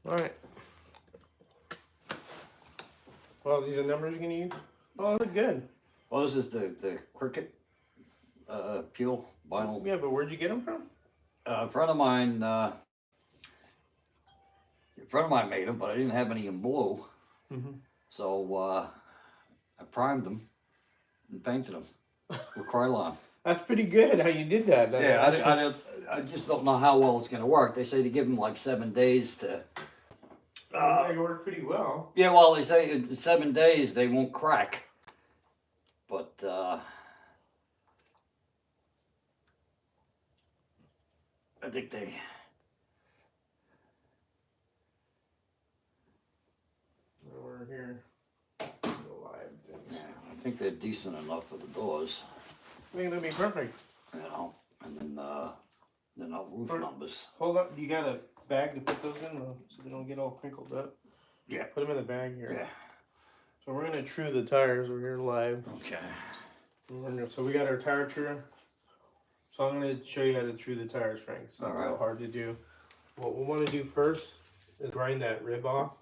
All right. Well, these are the numbers you're gonna use. Oh, they're good. Well, this is the Cricut peel vinyl. Yeah, but where'd you get them from? A friend of mine, made them, but I didn't have any in blue, so I primed them and painted them with Krylon. That's pretty good how you did that. Yeah, I just don't know how well it's going to work. They say to give them like 7 days to. They work pretty well. Yeah, well, they say in 7 days they won't crack, but I think they. We're here. The live things. Yeah, I think they're decent enough for the doors. I think that'll be perfect. You know, and then our roof numbers. Hold up, you got a bag to put those in so they don't get all crinkled up? Yeah. Put them in the bag here. Yeah. So we're gonna true the tires. We're here live. Okay. So we got our tire true. So I'm gonna show you how to true the tires, Frank. It's not real hard to do. What we want to do first is grind that rib off.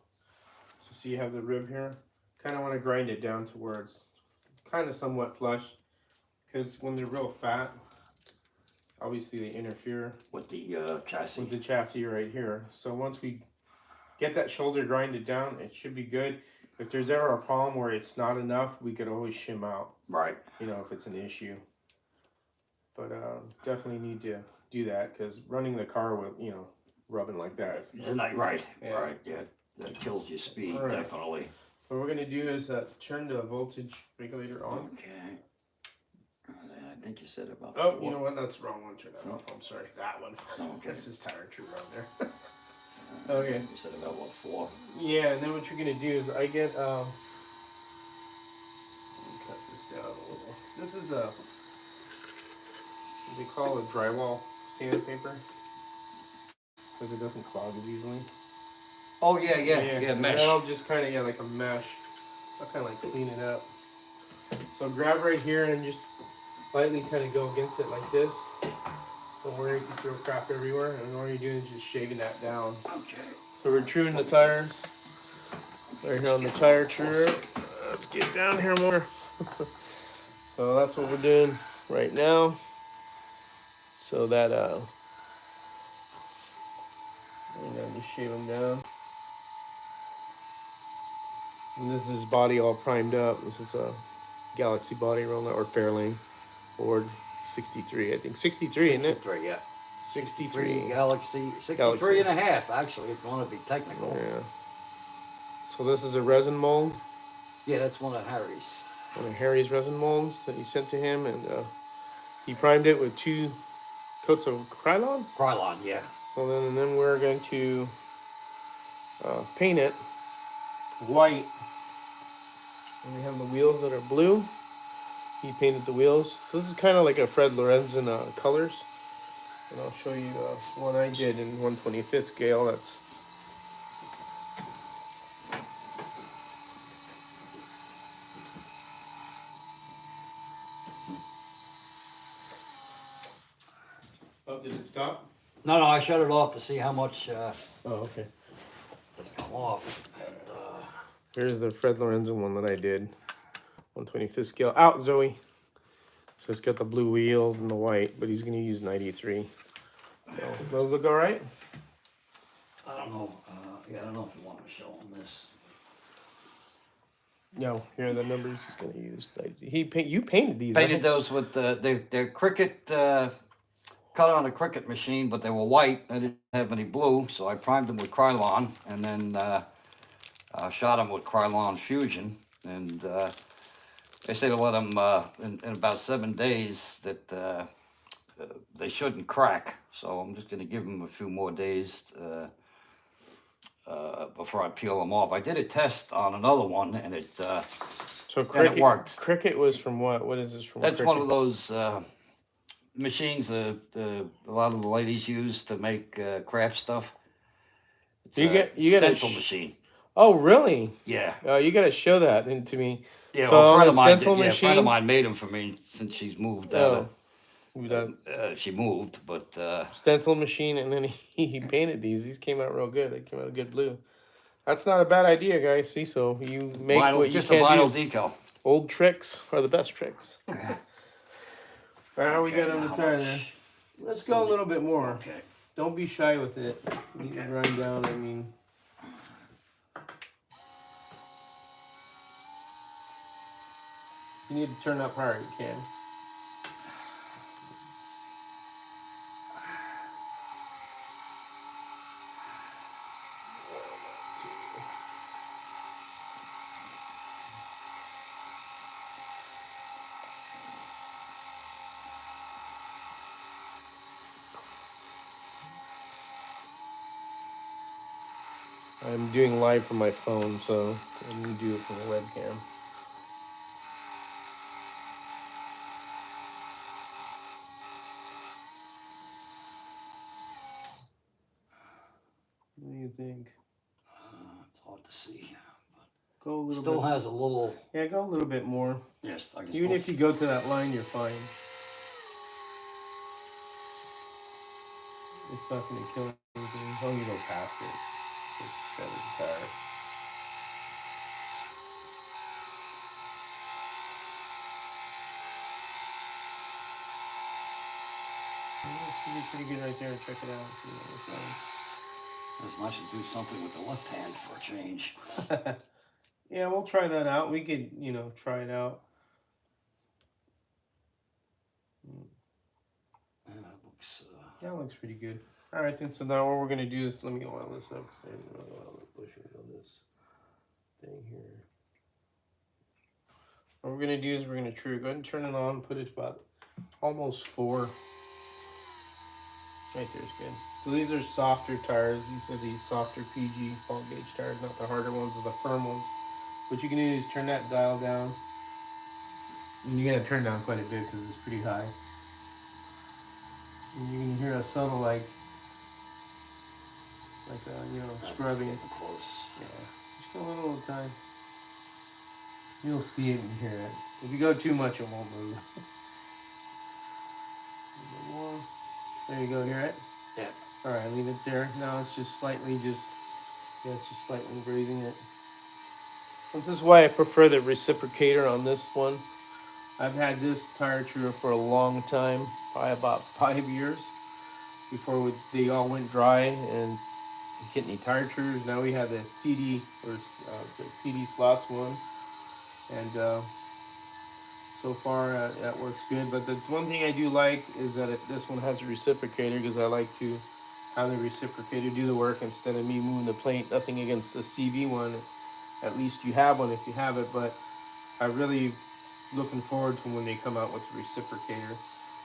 So see, you have the rib here. Kind of want to grind it down to where it's kind of somewhat flush, because when they're real fat, obviously they interfere with the chassis. With the chassis right here. So once we get that shoulder grinded down, it should be good. If there's ever a problem where it's not enough, we could always shim out. Right. You know, if it's an issue. But definitely need to do that, because running the car with, you know, rubbing like that is right. Yeah. Right. Yeah. That kills your speed, definitely. So what we're gonna do is turn the voltage regulator on. Okay. I think you said about. Oh, 4. You know what? That's the wrong one. Turn that off. I'm sorry. That one. Okay. This is tire true on there. Okay. You said about what, 4? Yeah, and then what you're gonna do is I get let me cut this down a little. This is a what they call a drywall sandpaper, because it doesn't clog as easily. Oh yeah, mesh. And I'll just kind of like a mesh. I'll kind of like clean it up. So grab right here and just lightly kind of go against it like this. Don't worry, you can throw crap everywhere, and all you're doing is just shaving that down. Okay. So we're truing the tires. Right here on the tire truer. Let's get down here more. So that's what we're doing right now. So that I'm gonna just shave them down. And this is body all primed up. This is a Galaxy body roller or Fairlane Ford 63, I think 63, isn't it? 63, yeah. 63 Galaxy, 63 and a half, actually, if you want to be technical. Yeah. So this is a resin mold. Yeah, that's one of Harry's. One of Harry's resin molds that he sent to him, and he primed it with 2 coats of Krylon. Krylon, yeah. So then we're going to paint it white. And we have the wheels that are blue. He painted the wheels. So this is kind of like a Fred Lorenzen colors. And I'll show you one I did in 1/25th scale. That's Oh, did it stop? No, I shut it off to see how much Oh, okay. has come off. And, here's the Fred Lorenzen one that I did. 1/25th scale. Out, Zoe. So it's got the blue wheels and the white, but he's going to use 93. So those look all right? I don't know. I don't know if you want to show them this. No, here are the numbers he's going to use. You painted these. Painted those with they're Cricut, cut on a Cricut machine, but they were white. I didn't have any blue, so I primed them with Krylon, and then shot them with Krylon Fusion. And they say to let them in about 7 days that they shouldn't crack. So I'm just going to give them a few more days before I peel them off. I did a test on another one, and it Cricut, it worked. Cricut was from what? What is this from? That's Cricut? one of those machines a lot of the ladies use to make craft stuff. It's you get a stencil machine. Oh, really? Yeah. You got to show that to me. Yeah, so well, a friend a of mine stencil machine. A friend of mine made them for me since she's moved out of We done She moved, but stencil machine, and then he painted these. These came out real good. They came out a good blue. That's not a bad idea, guys. See, so you make vinyl, what you just a can vinyl do. decal. Old tricks are the best tricks. All right, how we Okay, got on the now tire how there? much? Let's go a little bit more. Okay. Don't be shy with it. You need to grind down. I mean, if you need to turn up hard, you can. I'm doing live from my phone, so I'm gonna do it from the webcam. What do you think? It's hard to see. Go a little Still bit. has a little. Yeah, go a little bit more. Yes, I can Even still. if you go to that line, you're fine. It's not gonna kill anything as long as you go past it. Just shut the tire. Should be pretty good right there. Check it out. See what I should do something with the left hand for a change. it looks like. Yeah, we'll try that out. We could, try it out. That looks pretty good. All right, then. So now what we're gonna do is let me oil this up because I didn't really oil the bushings on this thing here. What we're gonna do is we're gonna go ahead and turn it on. Put it about almost 4. Right there's good. So these are softer tires. These are the softer PG Paul gauge tires, not the harder ones or the firm ones. What you can do is turn that dial down. And you gotta turn down quite a bit because it's pretty high. And you can hear a subtle scrubbing. Close. Yeah, just go a little at a time. You'll see it and hear it. If you go too much, it won't move. A little more. There you go. Hear it? Yeah. All right, leave it there. Now it's just slightly breathing it. This is why I prefer the reciprocator on this one. I've had this tire true for a long time, probably about 5 years before they all went dry and get any tire truers. Now we have the CD or the CD slots one, and so far that works good. But the one thing I do like is that this one has a reciprocator because I like to have the reciprocator do the work instead of me moving the plate. Nothing against the CV one. At least you have one if you have it, but I really looking forward to when they come out with the reciprocator.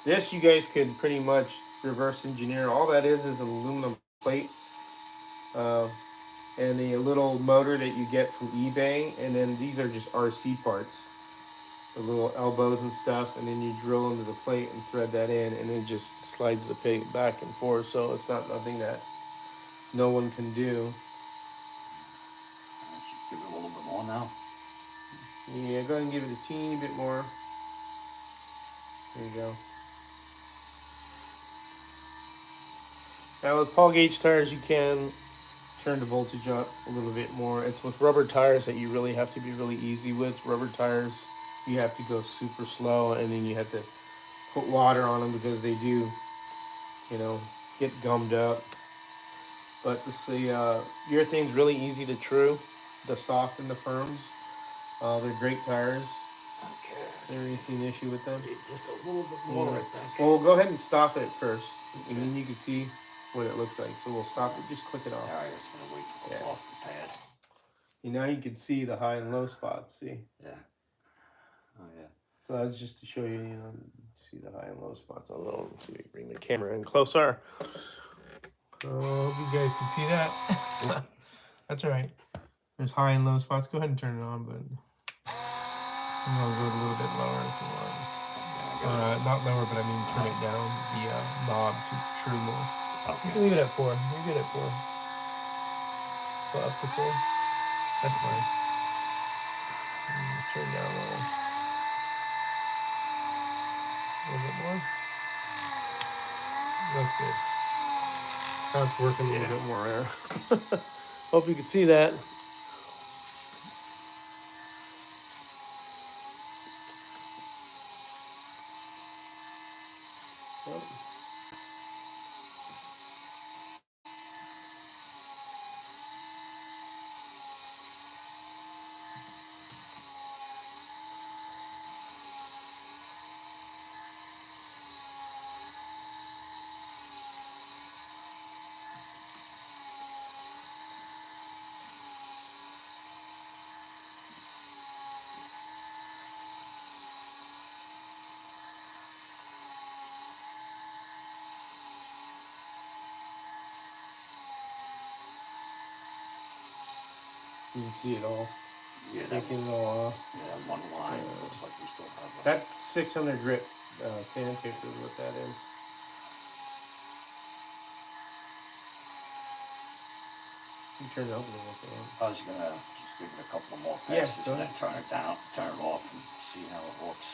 This you guys could pretty much reverse engineer. All that is an aluminum plate and a little motor that you get from eBay, and then these are just RC parts, the little elbows and stuff, and then you drill into the plate and thread that in, and it just slides the plate back and forth. So it's not nothing that no one can do. Give it a little bit more now. Yeah, go ahead and give it a teeny bit more. There you go. Now with Paul gauge tires, you can turn the voltage up a little bit more. It's with rubber tires that you really have to be really easy with. Rubber tires, you have to go super slow, and then you have to put water on them because they do, get gummed up. But the urethane's really easy to true, the soft and the firms. They're great tires. Okay. Never really seen an issue with them. It's just a little bit more, I think. Well, we'll go ahead and stop it first, and then you can see what it looks like. So we'll stop it. Just click it off. All right, just gonna wait for it off the pad. Now you can see the high and low spots. See? Yeah. Oh yeah. So that's just to show you, see the high and low spots. Although, let's see if we can bring the camera in closer. Hope you guys can see that. That's all right. There's high and low spots. Go ahead and turn it on, but I'm gonna go a little bit lower if you want. Not lower, but I mean turn it down the knob to true more. Okay. You can leave it at 4. You're good at 4. Go up to 4. That's fine. Turn down a little bit more. That's good. Now it's working a little bit more there. Hope you can see that. Yep. You can see it all. Yeah, Taking it all off. yeah, one line. Looks like we still have a... That's 600 grit sandpaper is what that is. You turn it up a little bit. I was gonna just give it a couple more Yeah, passes go and then ahead. turn it down, turn it off, and see how it looks.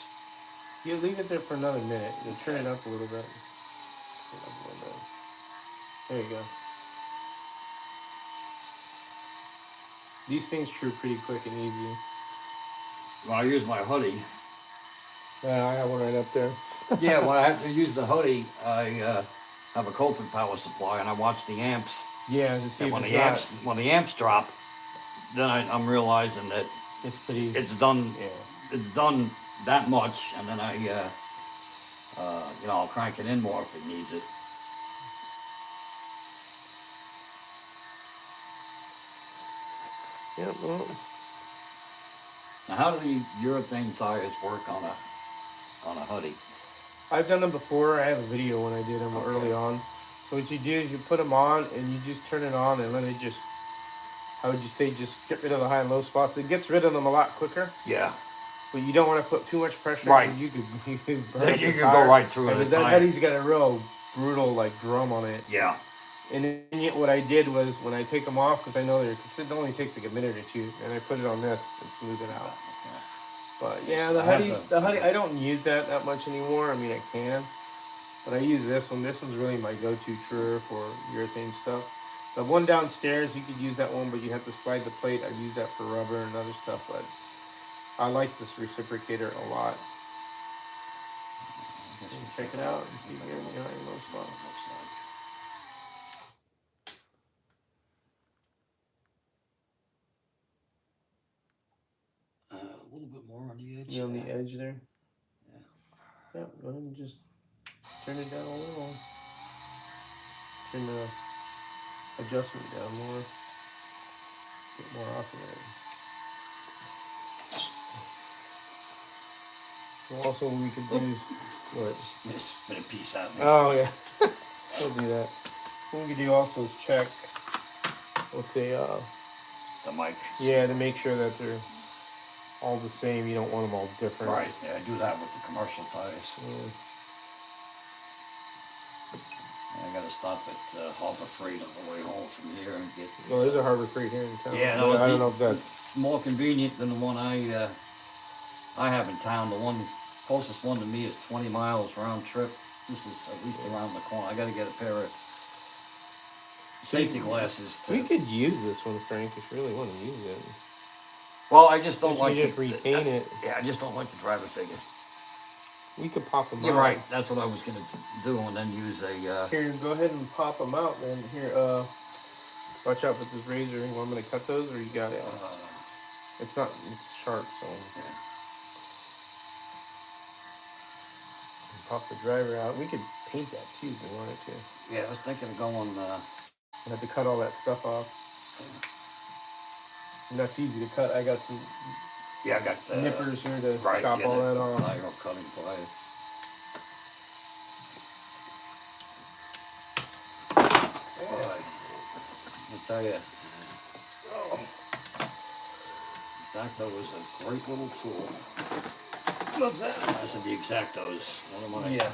You leave it there for another minute. You'll turn it up a little bit. Turn it up a little bit. There you go. These things true pretty quick and easy. When I use my hoodie, Yeah, I have one right up there. yeah, when I have to use the hoodie, I have a Colford power supply, and I watch the amps. Yeah, to see And if when it's the not, amps drop, then I'm realizing that it's pretty. it's done. Yeah. It's done that much, and then I'll crank it in more if it needs it. Yeah. Well, Now, how do the urethane tires work on a hoodie? I've done them before. I have a video when I did them Okay. early on. So what you do is you put them on and you just turn it on and let it just, how would you say, just get rid of the high and low spots. It gets rid of them a lot quicker, Yeah. but you don't want to put too much pressure. Right. You could burn Then up you the could tire. go right through And the that tire. hoodie's got a real brutal like drum on it. Yeah. And then yet what I did was when I take them off, because I know it only takes like a minute or two, and I put it on this and smooth it out. Okay. But yeah, So the I have hoodie, I don't use that much anymore. I mean, I can, but I use this one. This one's really my go-to truer for urethane stuff. The one downstairs, you could use that one, but you have to slide the plate. I use that for rubber and other stuff, but I like this reciprocator a lot. Check it out and see if you get any high and low spots. A little bit more on the edge. You on the edge there? Yeah. Yeah, go ahead and just turn it down a little. Turn the adjustment down more. Get more off of it. Also, we could use what? Just spit a piece out. Oh yeah, we'll do that. What we could do also is check with the mic. Yeah, to make sure that they're all the same. You don't want them all different. Right. Yeah, I do that with the commercial tires. Yeah. I gotta stop at Harbor Freight on the way home from here and get. Well, there's a Harbor Freight here in town. Yeah, no, I don't know if that's more convenient than the one I have in town. The closest one to me is 20 miles round trip. This is at least around the corner. I gotta get a pair of safety glasses. We could use this one, Frank, if you really want to use it. Well, I just don't like to repaint it. Yeah, I just don't like the driver figure. We could pop them out. You're right. That's what I was gonna do, and then use a. Here, go ahead and pop them out, man. Here, watch out with this razor. You want me to cut those, or you got it? It's sharp, so. Yeah. Pop the driver out. We could paint that too if we wanted to. Yeah, I was thinking of going. You have to cut all that stuff off. And that's easy to cut. I got some. Yeah, I got the nippers here to chop all that off. Cutting pliers. I'll tell you, X-Acto is a great little tool. What's that? I said the X-Actos. One of my. Yeah.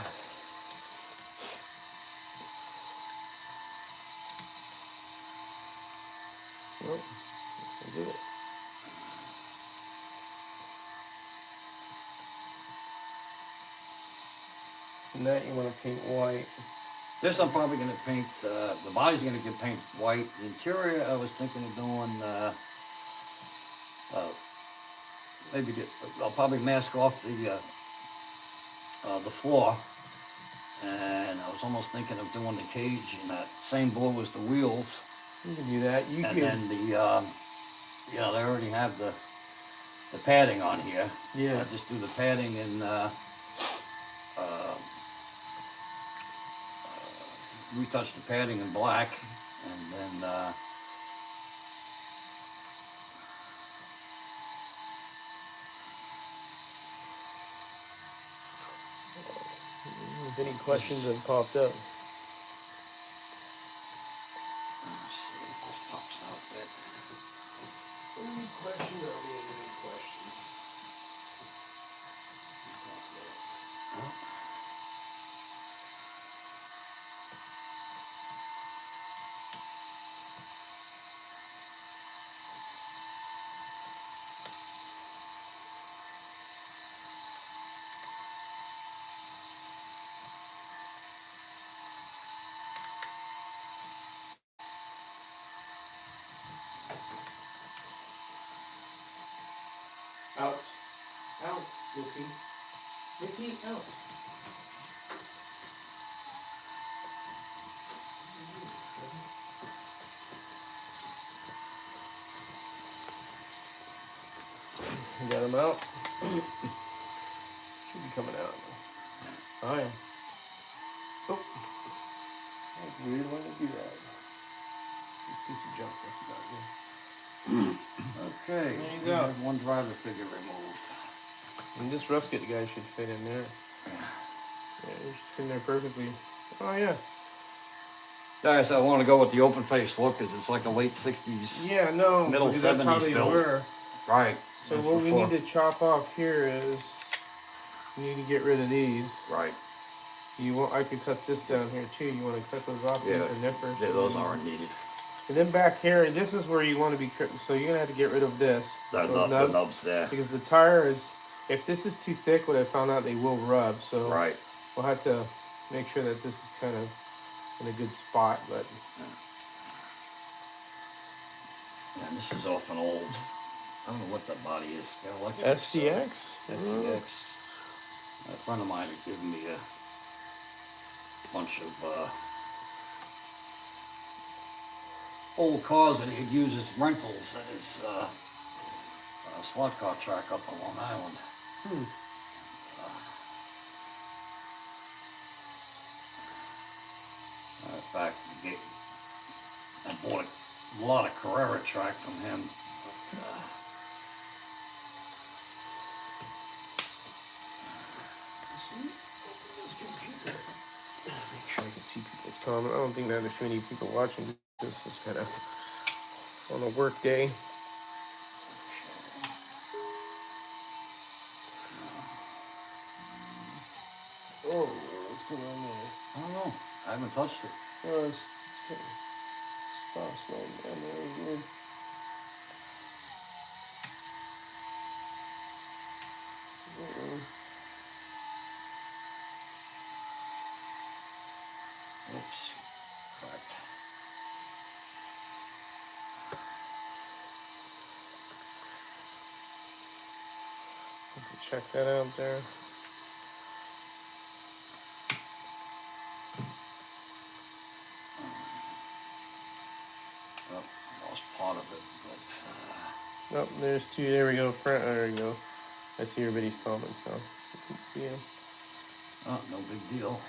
Well, we'll do it. And that you want to paint white. This I'm probably gonna paint, the body's gonna get painted white. The interior, I was thinking of doing, uh, maybe I'll probably mask off the floor. And I was almost thinking of doing the cage in that same blue as the wheels. You can do that. You And can. then they already have the padding on here. Yeah. I just do the padding in, retouch the padding in black, and then, If any questions have popped up. let's see if this pops out a bit. Any questions? Are we any questions? Out. Out, Mitzi. Mitzi, out. You got him out? Should be coming out. Oh, yeah. Oh. That's weird when to do that. Piece of junk, that's about it. Okay, There you we go. have one driver figure removed. And this Rusket guy should fit in there. Yeah, it should fit in there perfectly. Oh, yeah. Guys, I want to go with the open face look because it's like a late 60s. Yeah, no, Middle because that's how 70s they build. were. Right. So that's what we before. need to chop off here is we need to get rid of these. Right. You want? I could cut this down here too. You want to cut those off? Yeah. The nippers. Yeah, those aren't needed. And then back here, and this is where you want to be. So you're gonna have to get rid of this. The those nubs there. Because the tire is. If this is too thick, what I found out, they will rub. So Right. we'll have to make sure that this is kind of in a good spot. But yeah, this is off an old. I don't know what that body is. Got like SCX. SCX. A friend of mine had given me a bunch of old cars that he'd use as rentals at his slot car track up on Long Island. In fact, I bought a lot of Carrera track from him. But, Make sure I can see people's comments. I don't think that there's too many people watching. This is kind of on a work day. Oh, what's going on there? I don't know. I haven't touched it. Oh, it's stop slowing down there again. Oops. Correct. Check that out there. Well, I lost part of it, but Oh, there's two. There we go. There we go. I see everybody's comments now. You can see them. no big deal.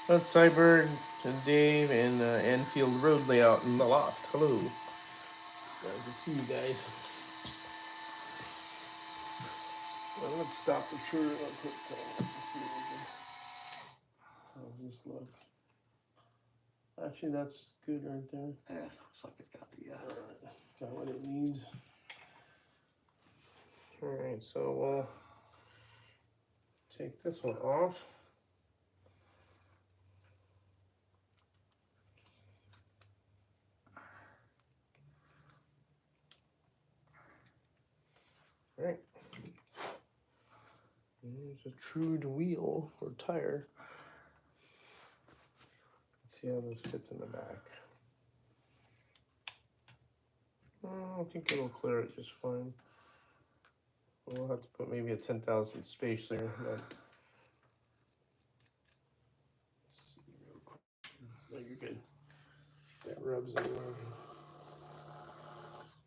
That's Cyber and Dave and Enfield Road layout in the loft. Hello. Glad to see you guys. Well, let's stop the true real quick. Let's see what we can. How's this look? Actually, that's good right there. Yeah, looks like it's got the. Alright, got what it needs. Alright, so we'll take this one off. Alright. There's a trued wheel or tire. Let's see how this fits in the back. I think it'll clear it just fine. We'll have to put maybe a 10,000 space there. But... Let's see real quick. No, you're good. That rubs anywhere.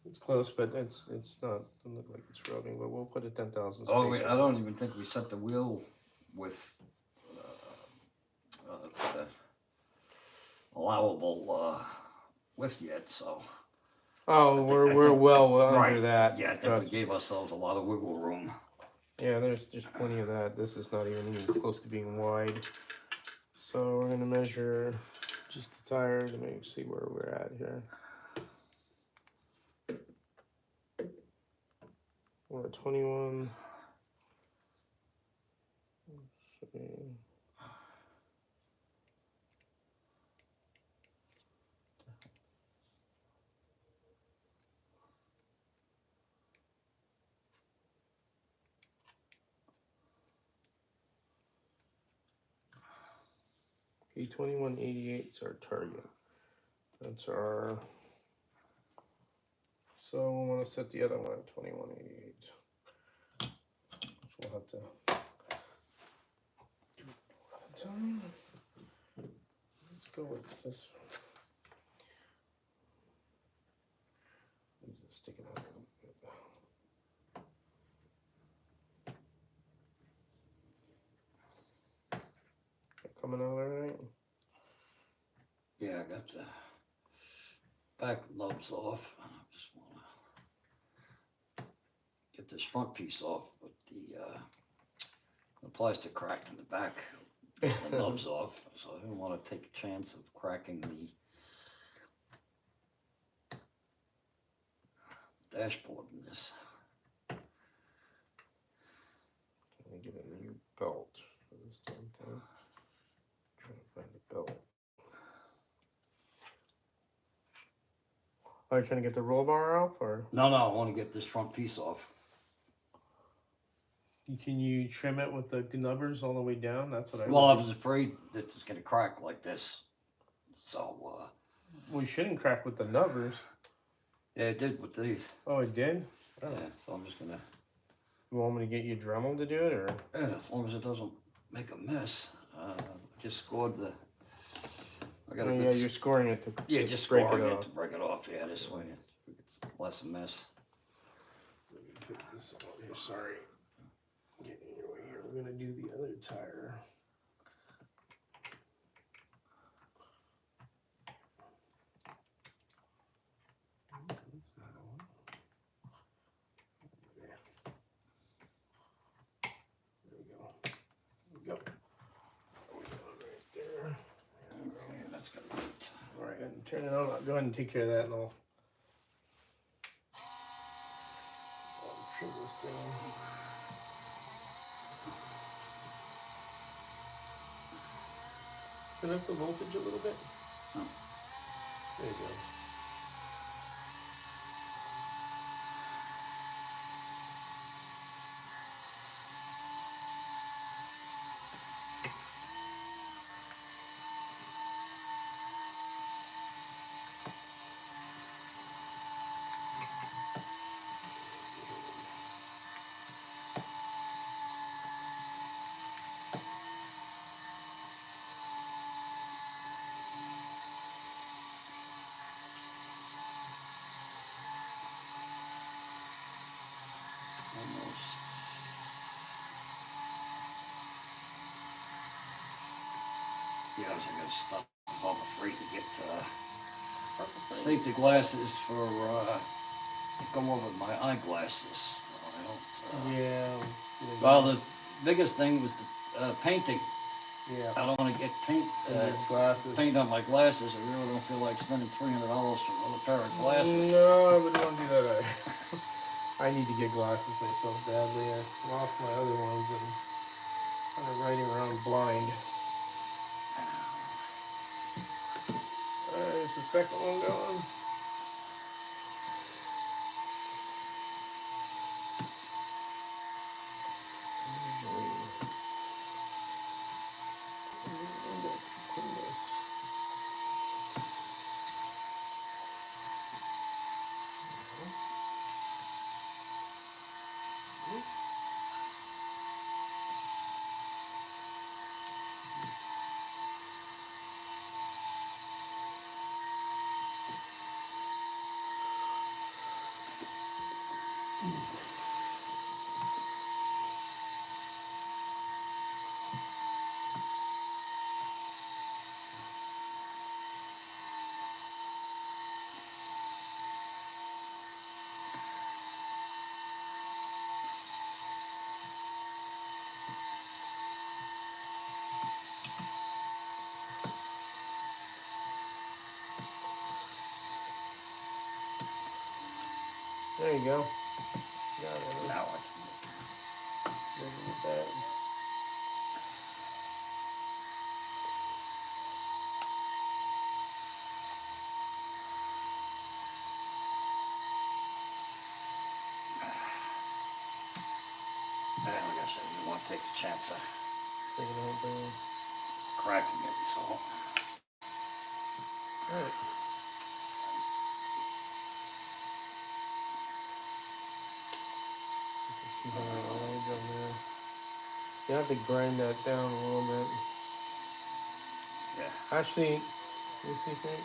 It's close, but it's not. Doesn't look like it's rubbing. But we'll put a 10,000 space. Oh, wait, I don't even think we set the wheel with the allowable width yet. So. Oh, we're well under that. Yeah, I think we gave ourselves a lot of wiggle room. Yeah, there's just plenty of that. This is not even close to being wide. So we're gonna measure just the tire to see where we're at here. We're at 21. Let's see. Okay, 2188 is our target. That's our. So we want to set the other one at 2188. So we'll have to do it one at a time. Let's go with this. Just stick it out a little bit. Coming out all right? Yeah, I got the back nubs off. I just want to get this front piece off with the plastic cracked in the back. The nubs off, so I didn't want to take a chance of cracking the dashboard in this. Let me get a new belt for this damn thing. Trying to find the belt. Are you trying to get the roll bar off, or? No, I want to get this front piece off. Can you trim it with the nubbers all the way down? That's what I. Well, I was afraid that it's going to crack like this. So. We shouldn't crack with the nubbers. Yeah, it did with these. Oh, it did? Oh. Yeah, so I'm just going to. You want me to get you a Dremel to do it, or? Yeah, as long as it doesn't make a mess. Just scored the. I got yeah, you're scoring it to. Yeah, just break scoring it it off. to break it off. Yeah, this way it's less a mess. Let me put this on here. Sorry. Get in your way here. We're gonna do the other tire. That's not one. There. There we go. There we go. Right there. Okay, that's got it. All right, and turn it on. Go ahead and take care of that, and I'll trim this down. Turn up the voltage a little bit. Oh. There you go. Almost. Yeah, I was gonna stop. I'm afraid to get safety glasses for to go over my eyeglasses. I don't, Yeah. well, the biggest thing was the painting. Yeah. I don't want to get Glasses. paint on my glasses. I really don't feel like spending $300 for another pair of glasses. No, I wouldn't want to do that. I need to get glasses myself badly. I lost my other ones and kind of riding around blind. There's the second one going. There you go. Got it. Now With that. like I said, you want to take the chance of Take it all down. cracking it, so. Alright. See how it lays on there. You have to grind that down a little bit. Yeah. Actually, let me see thing.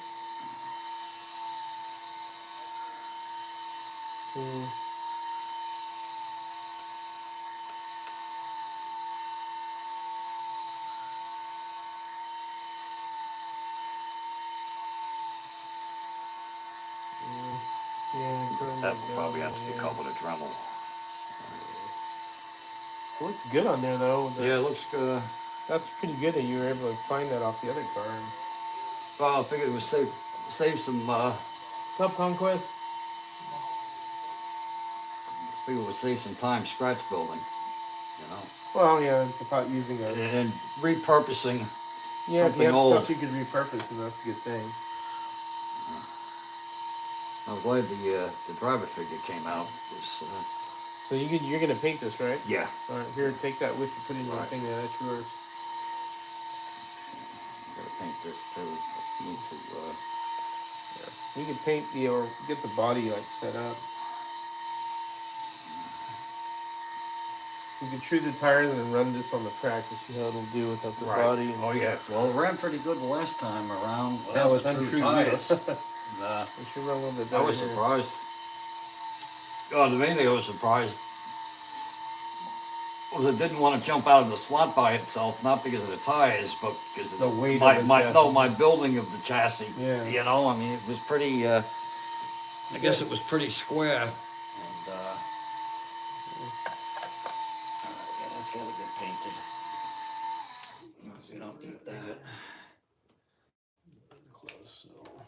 Yeah, grind That that will down. probably have to be Yeah. covered with Dremel. It looks good on there though. Yeah, it looks good. That's pretty good that you were able to find that off the other car. Well, I figured it would save some, What's up, Conquest? figured it would save some time scratch building, you know. Well, yeah, without using it. And repurposing Yeah, if you something have old. stuff you could repurpose, and that's a good thing. I'm glad the driver figure came out. So you're gonna paint this, right? Yeah. All right, here, take that with you. Put it in your Right. thing there. That's yours. I'm gonna paint this too. I need to, You can paint or get the body like set up. You can true the tires and then run this on the track to see how it'll do without the body. Oh yeah. Well, it ran pretty good the last time around. Yeah, with the untrue tires. wheels. It should run a little bit I better. was here. surprised. Oh, the main thing I was surprised was it didn't want to jump out of the slot by itself, not because of the tires, but because of The weight my, of the my chassis. no my building of the chassis. Yeah. You know, I mean, it was pretty. I guess it was pretty square. And yeah, that's gotta get painted. We don't need that. Close. So.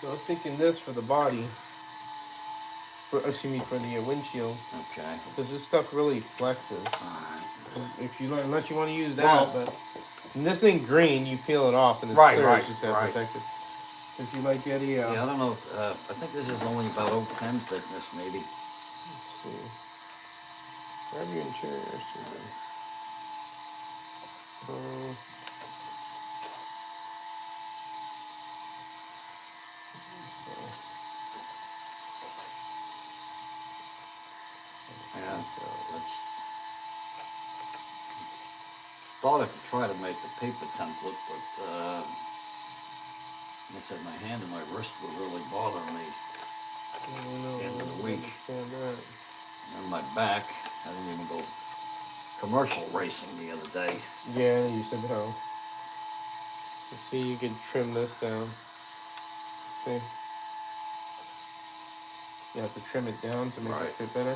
So I was thinking this for the body. Excuse me, for the windshield. Okay. Because this stuff really flexes. Alright. If you unless you want to use that, Well, but and this ain't green, you peel it off and it's Right, clear. right, It's just that right. protected. If you like Eddie, Yeah, I don't know. I think this is only about 010 thickness, maybe. let's see. Grab your interior, Susan. Yeah, let's thought I could try to make a paper template, but I said my hand and my wrist were really bothering me. End of the week. And my back. I didn't even go commercial racing the other day. Yeah, you said how. So see, you can trim this down. See? You have to trim it down to make Right. it fit better.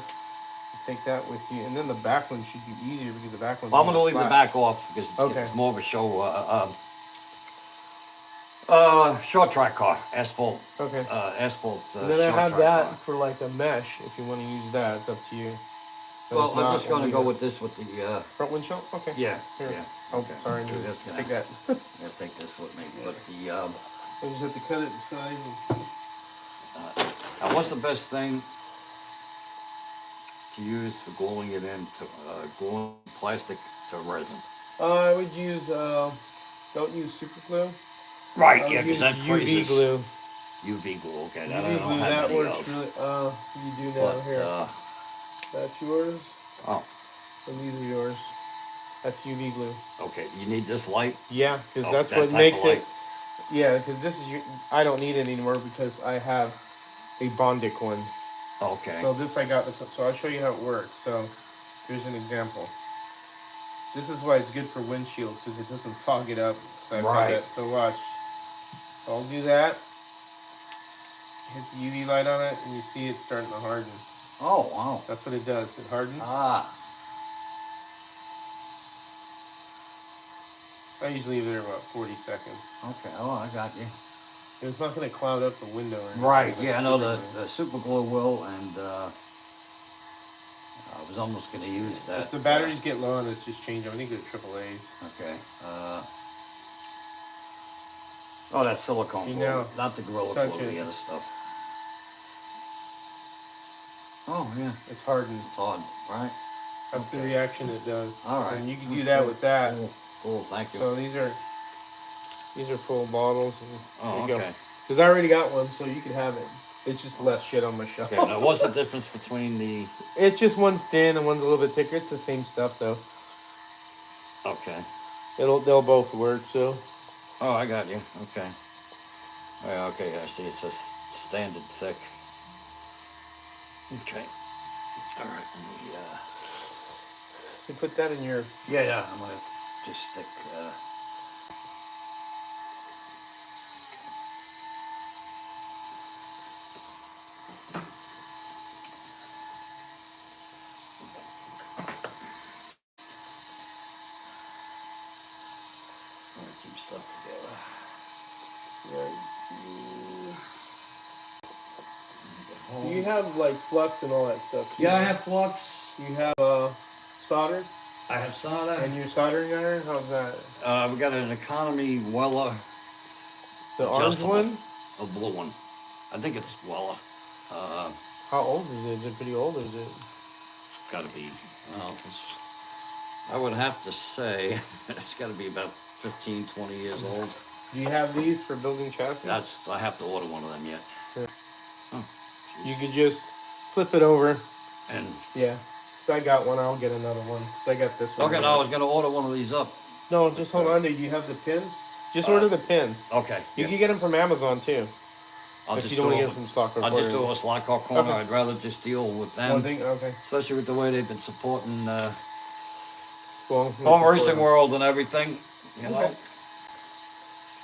Take that with you, and then the back one should be easier because the back one. Well, I'm going to leave the back off because it's, Okay. it's more of a show. Short track car, asphalt. Okay. Asphalt. And then I short have track that car. for like a mesh. If you want to use that, it's up to you. But Well, if I'm not, just going to we'll go leave with this with the. it. Front windshield. Okay. Yeah. Here. Yeah. Oh, Okay. sorry. So that's gonna- Take that. I'll take this with me. But the. I just have to cut it aside. Now, what's the best thing to use for gluing it into gluing plastic to resin? I would use. Don't use super glue. Right, I would yeah, because use that UV freezes. glue. UV glue, okay. UV That I don't glue. have That any works of. really. You do now But here. That's yours. oh, And these are yours. That's UV glue. okay. You need this light. Yeah, because Oh, that's that what type makes of it. light. Yeah, because this is your. I don't need it anymore because I have a Bondic one. Okay. So this I got. So I'll show you how it works. So here's an example. This is why it's good for windshields because it doesn't fog it up. So I Right. So watch. So I'll do that. Hit the UV light on it, and you see it's starting to harden. Oh, wow. That's what it does. It hardens. Ah. I usually leave it there about 40 seconds. Okay. Oh, I got you. It's not going to cloud up the window or anything. Right. Like Yeah, I know super the super glue will, and I was almost going to use that. If the batteries get low on it, just change them. I think they're AAA's. Okay. Oh, that's silicone You glue, know, not the Gorilla touch Glue, it. the other stuff. Oh, yeah. It's hardened. It's hard, right? That's the Okay. reaction it does. All right. And you can do that with that. Cool. Cool. Thank you. So these are full bottles. And Oh, there you okay. go. Because I already got one, so you can have it. It's just less shit on my shelf. Okay. Now, what's the difference between the? It's just one's thin and one's a little bit thicker. It's the same stuff though. Okay. They'll both work. So Oh, I got you. Okay. Yeah, okay, I see. It's a standard thick. Okay. All right. Let me, you put that in your. yeah. I'm gonna just stick. I'm gonna keep stuff together. Do you have like flux and all that stuff? Too? Yeah, I have flux. You have solder I have solder. and your soldering iron. How's that? We got an economy Weller, The orange adjustable. one. A blue one. I think it's Weller. How old is it? Is it pretty old? Or is it? Got to be. Well, I would have to say it's got to be about 15, 20 years old. Do you have these for building chassis? I have to order one of them yet. You could just flip it over. And Yeah. So I got one. I'll get another one. So I got this one. okay, no, I was gonna order one of these up. No, just hold on. Do you have the pins? Just order the pins. Okay. You yeah. can get them from Amazon too. I'll If just you don't want to do get them from Soccer I'll just do a Slackhawk corner. Okay. I'd rather just deal with them, One thing. Okay. especially with the way they've been supporting Well, home racing world and everything. You know, Okay.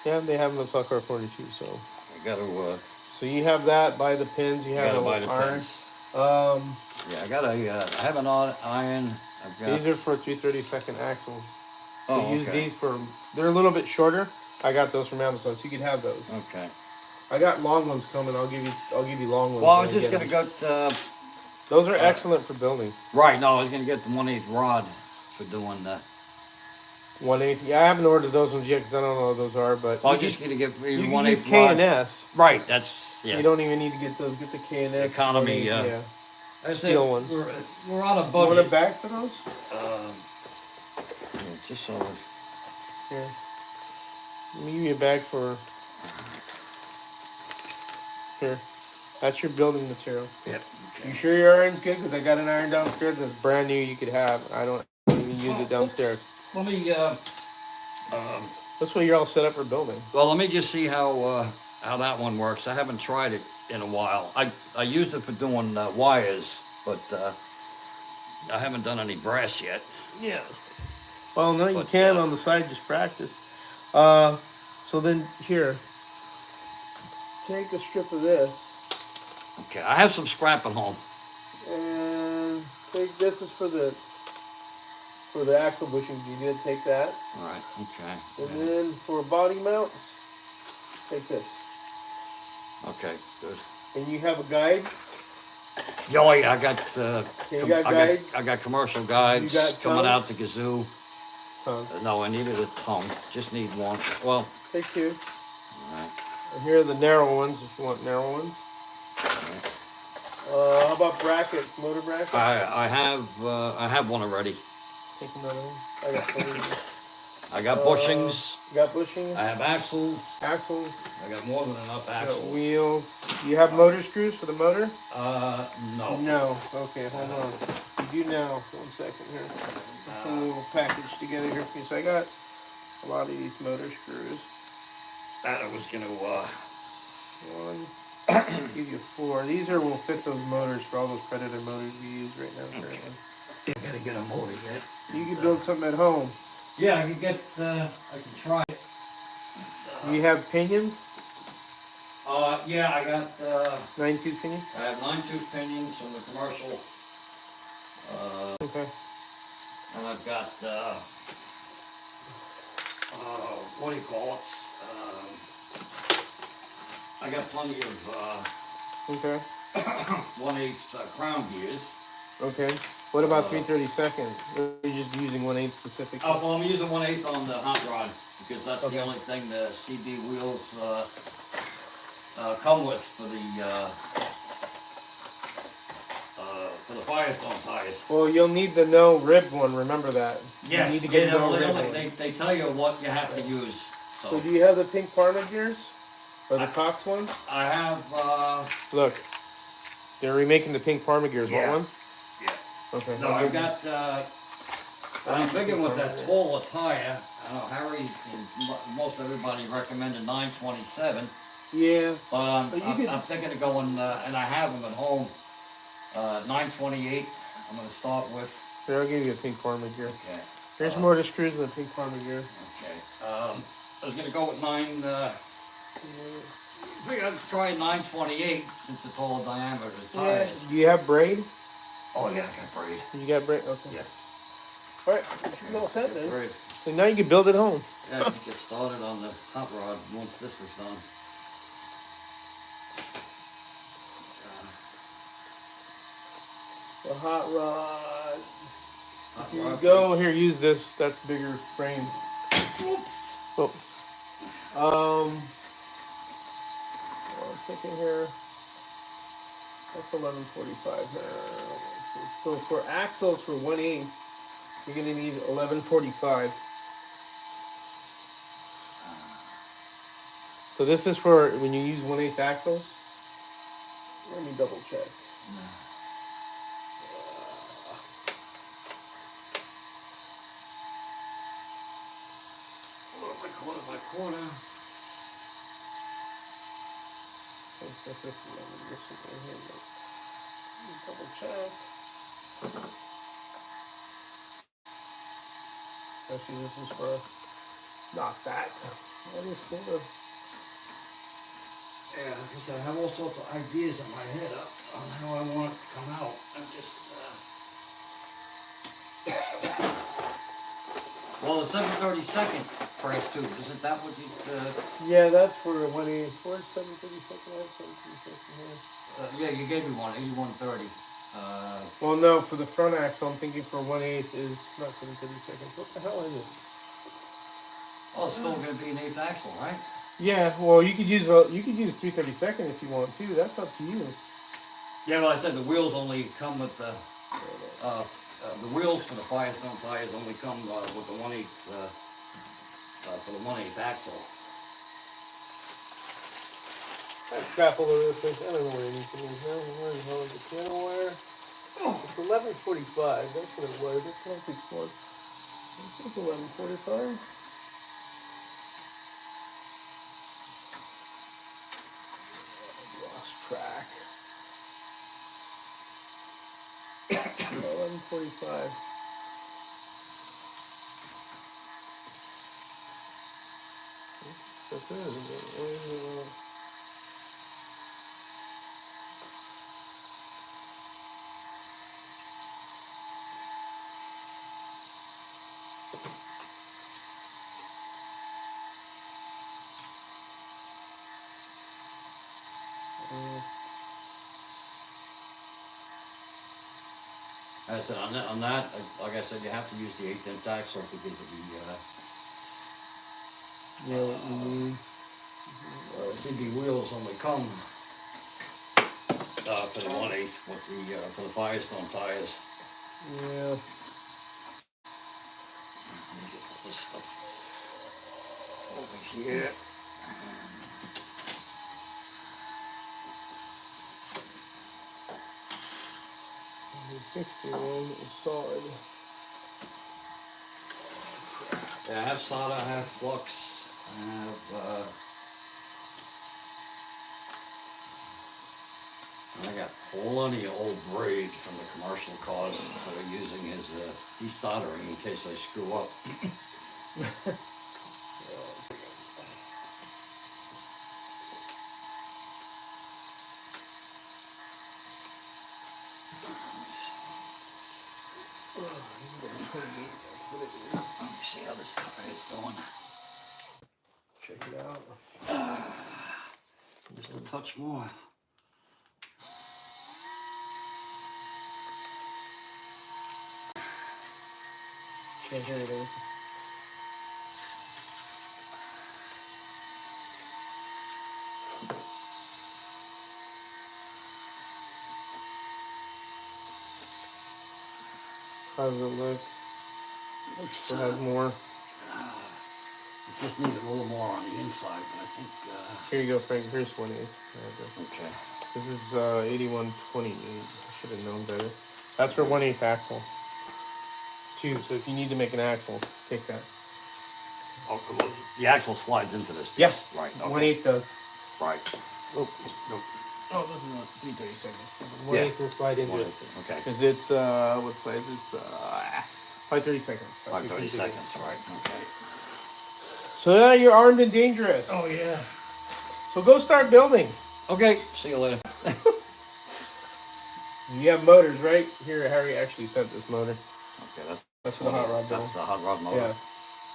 Yeah, they have them at Soccer 42. So. I got to. So you have that. Buy the pins. You have Gotta the buy the iron. pins. Yeah, I got a. I have an iron. I've got. these are for 332nd axles. So Oh, use okay. these for. They're a little bit shorter. I got those from Amazon, so you can have those. Okay. I got long ones coming. I'll give you long ones. Well, I when was just get gonna them. go. Those are excellent for building. Right. No, I was gonna get the 1/8 rod for doing. 1/8. Yeah, I haven't ordered those ones yet because I don't know what those are. But Well, I you was just gonna get you can 1/8 use K and rod. S. Right. That's yeah. You don't even need to get those. Get the K and S. Economy, 1/8, yeah. I said, steel ones. We're on a You want a budget. bag for those? Yeah, just so. Here. Let me give you a bag for. Here. That's your building material. Yep. You sure your iron's good? Because I got an iron downstairs that's brand new. You could have. I don't even use it downstairs. Let me. This way you're all set up for building. Well, let me just see how that one works. I haven't tried it in a while. I used it for doing wires, but I haven't done any brass yet. Yeah. Well, no, you But, can on the side. Just practice. So then here. Take a strip of this. Okay, I have some scrap at home. And take this is for the axle bushings. You did take that. All right. Okay. And then for body mounts, take this. Okay. Good. And you have a guide. Oh yeah, I got. You got guides? I got commercial guides You got coming out tongues? the gazoo. No, I needed a tongue. Just need one. Well. Take two. All right. And here are the narrow ones if you want narrow ones. How about brackets, motor brackets? I have one already. Take another one. I got three. I got bushings. You got bushings, I have axles. axles, I got more than enough you got axles. wheels. Do you have motor screws for the motor? No. No. Okay, hold on. You do now. 1 second here. Put a little package together here for you. So I got a lot of these motor screws. That I was gonna. One. Give you 4. These will fit those motors for all those Predator motors we use right now. Currently. I gotta get a motor yet. You can build something at home. Yeah, I can get. I can try it. You have pinions? Yeah, I got, 9-tooth pinion? I have 9-tooth pinions from the commercial. Okay. And I've got, what do you call it? I got plenty of, Okay. 1/8 crown gears. Okay. What about 3/32? Or are you just using 1/8 specifically? Oh, well, I'm using 1/8 on the hot rod because that's Okay. the only thing the CB wheels come with for the Firestone tires. Well, you'll need the no rib one. Remember that. Yes, You need to get yeah, no well, rib one. they tell you what you have to use. So do you have the pink Parma gears? Or the Cox ones? I have, Look. They're remaking the pink Parma gears. Yeah. What one? yeah. Okay. No, I've got, I'm thinking with that taller tire, I know Harry and most everybody recommended 927, Yeah. but But you I'm thinking of going, and I have them at home, 928, I'm gonna start with. Here, I'll give you a pink Parma gear. Okay. Here's more to screws than the pink Parma gear. Okay. I was gonna go with I think I'd try 928 since it's all diameter Yeah. tires. Do you have braid? Oh yeah, I got braid. You got braid? Okay. Yeah. Alright. You're all set then. Braid. So now you can build it home. Yeah, I can get started on the hot rod once this is done. The hot rod. Hot You rod. go here, use this. That's bigger frame. Oh. One second here. That's 1145 here. So for axles for 1/8, you're gonna need 1145. So this is for when you use 1/8 axles. Let me double check. Quarter by quarter. This is 11. This is right here. Let me double check. Actually, this is for not that. That is for the. Yeah, because I have all sorts of ideas in my head on how I want it to come out. I'm just, Well, the 732nd press tube, isn't that what you, Yeah, that's for 1/8. Where's 732nd? I have 732nd here. yeah, you gave me one, 8130. Well, no, for the front axle, I'm thinking for 1/8 is not 732nd. What the hell is it? Oh, it's still gonna be an 8th axle, right? Yeah, well, you could use 3/32nd if you want to. That's up to you. Yeah, well, I said the wheels only come with the wheels for the Firestone tires only come with the 1/8, for the 1/8 axle. Crap all over the place. I don't know where anything is now. Where the hell is the piano wire? Oh, it's 1145. That's what it was. That's what I think it was. It's 1145. Lost track. 1145. That's it. I said, on that, like I said, you have to use the 1/8 axle because of the CB wheels only come for the 1/8 with for the Firestone tires. Yeah. Let me get this stuff over here. 61 is solid. Yeah, I have solder, I have flux, I have, I got plenty of old braid from the commercial cars that are using as desoldering in case I screw up. That's what it is. Let me see how this tire is doing. Check it out. Just a touch more. Can't hear anything. How does it look? Looks Still has more. it just needs a little more on the inside, but I think. Here you go, Frank. Here's 1/8. Okay. This is 8128. I should have known better. That's for 1/8 axle. 2. So if you need to make an axle, take that. Oh, well, the axle slides into this piece. Yeah. Right. Okay. 1/8 does. Right. Oh, Nope. oh, this is not 330 seconds. Yeah. 1/8 will slide into it. Okay. Because it's what size? It's 530 seconds. 530 seconds. Right. Okay. So now you're armed and dangerous. Oh yeah. So go start building. Okay. See you later. You have motors, right? Here, Harry actually sent this motor. Okay. That's for the hot rod building. That's the hot rod motor. Yeah.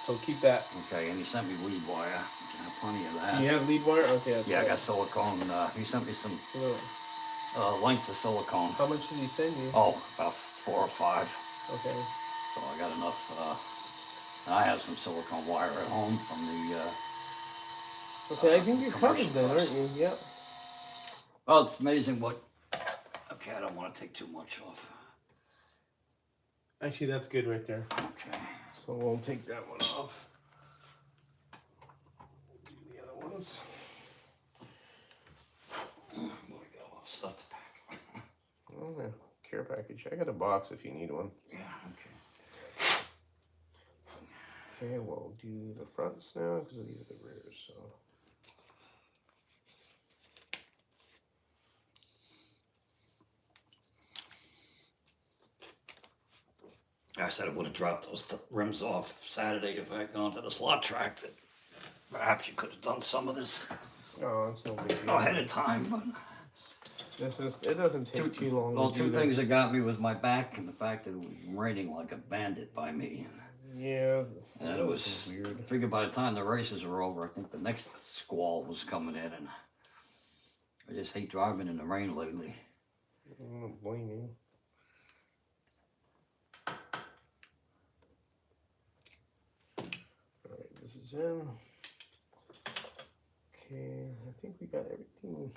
So keep that. Okay, and he sent me lead wire. I have plenty of that. You have lead wire? Okay. That's Yeah, right. I got silicone. He sent me some Cool. lengths of silicone. How much did he send you? Oh, about 4 or 5. Okay. So I got enough. I have some silicone wire at home from the. Okay, I think you're covered commercial then, press. aren't you? Yep. Well, it's amazing what. Okay, I don't want to take too much off. Actually, that's good right there. Okay. So we'll take that one off. Do the other ones. Boy, I got a lot of stuff to pack. Oh, yeah. Care package. I got a box if you need one. Yeah. Okay. Okay, we'll do the fronts now because these are the rears. So. I said I would have dropped those rims off Saturday if I had gone to the slot track. That perhaps you could have done some of this Oh, it's no big deal. ahead of time. But It doesn't take too long. well, to do two that. things that got me was my back and the fact that it was raining like a bandit by me. Yeah. And that it was weird. I figured by the time the races were over, I think the next squall was coming in, and I just hate driving in the rain lately. I don't blame you. Alright, this is in. Okay, I think we got everything.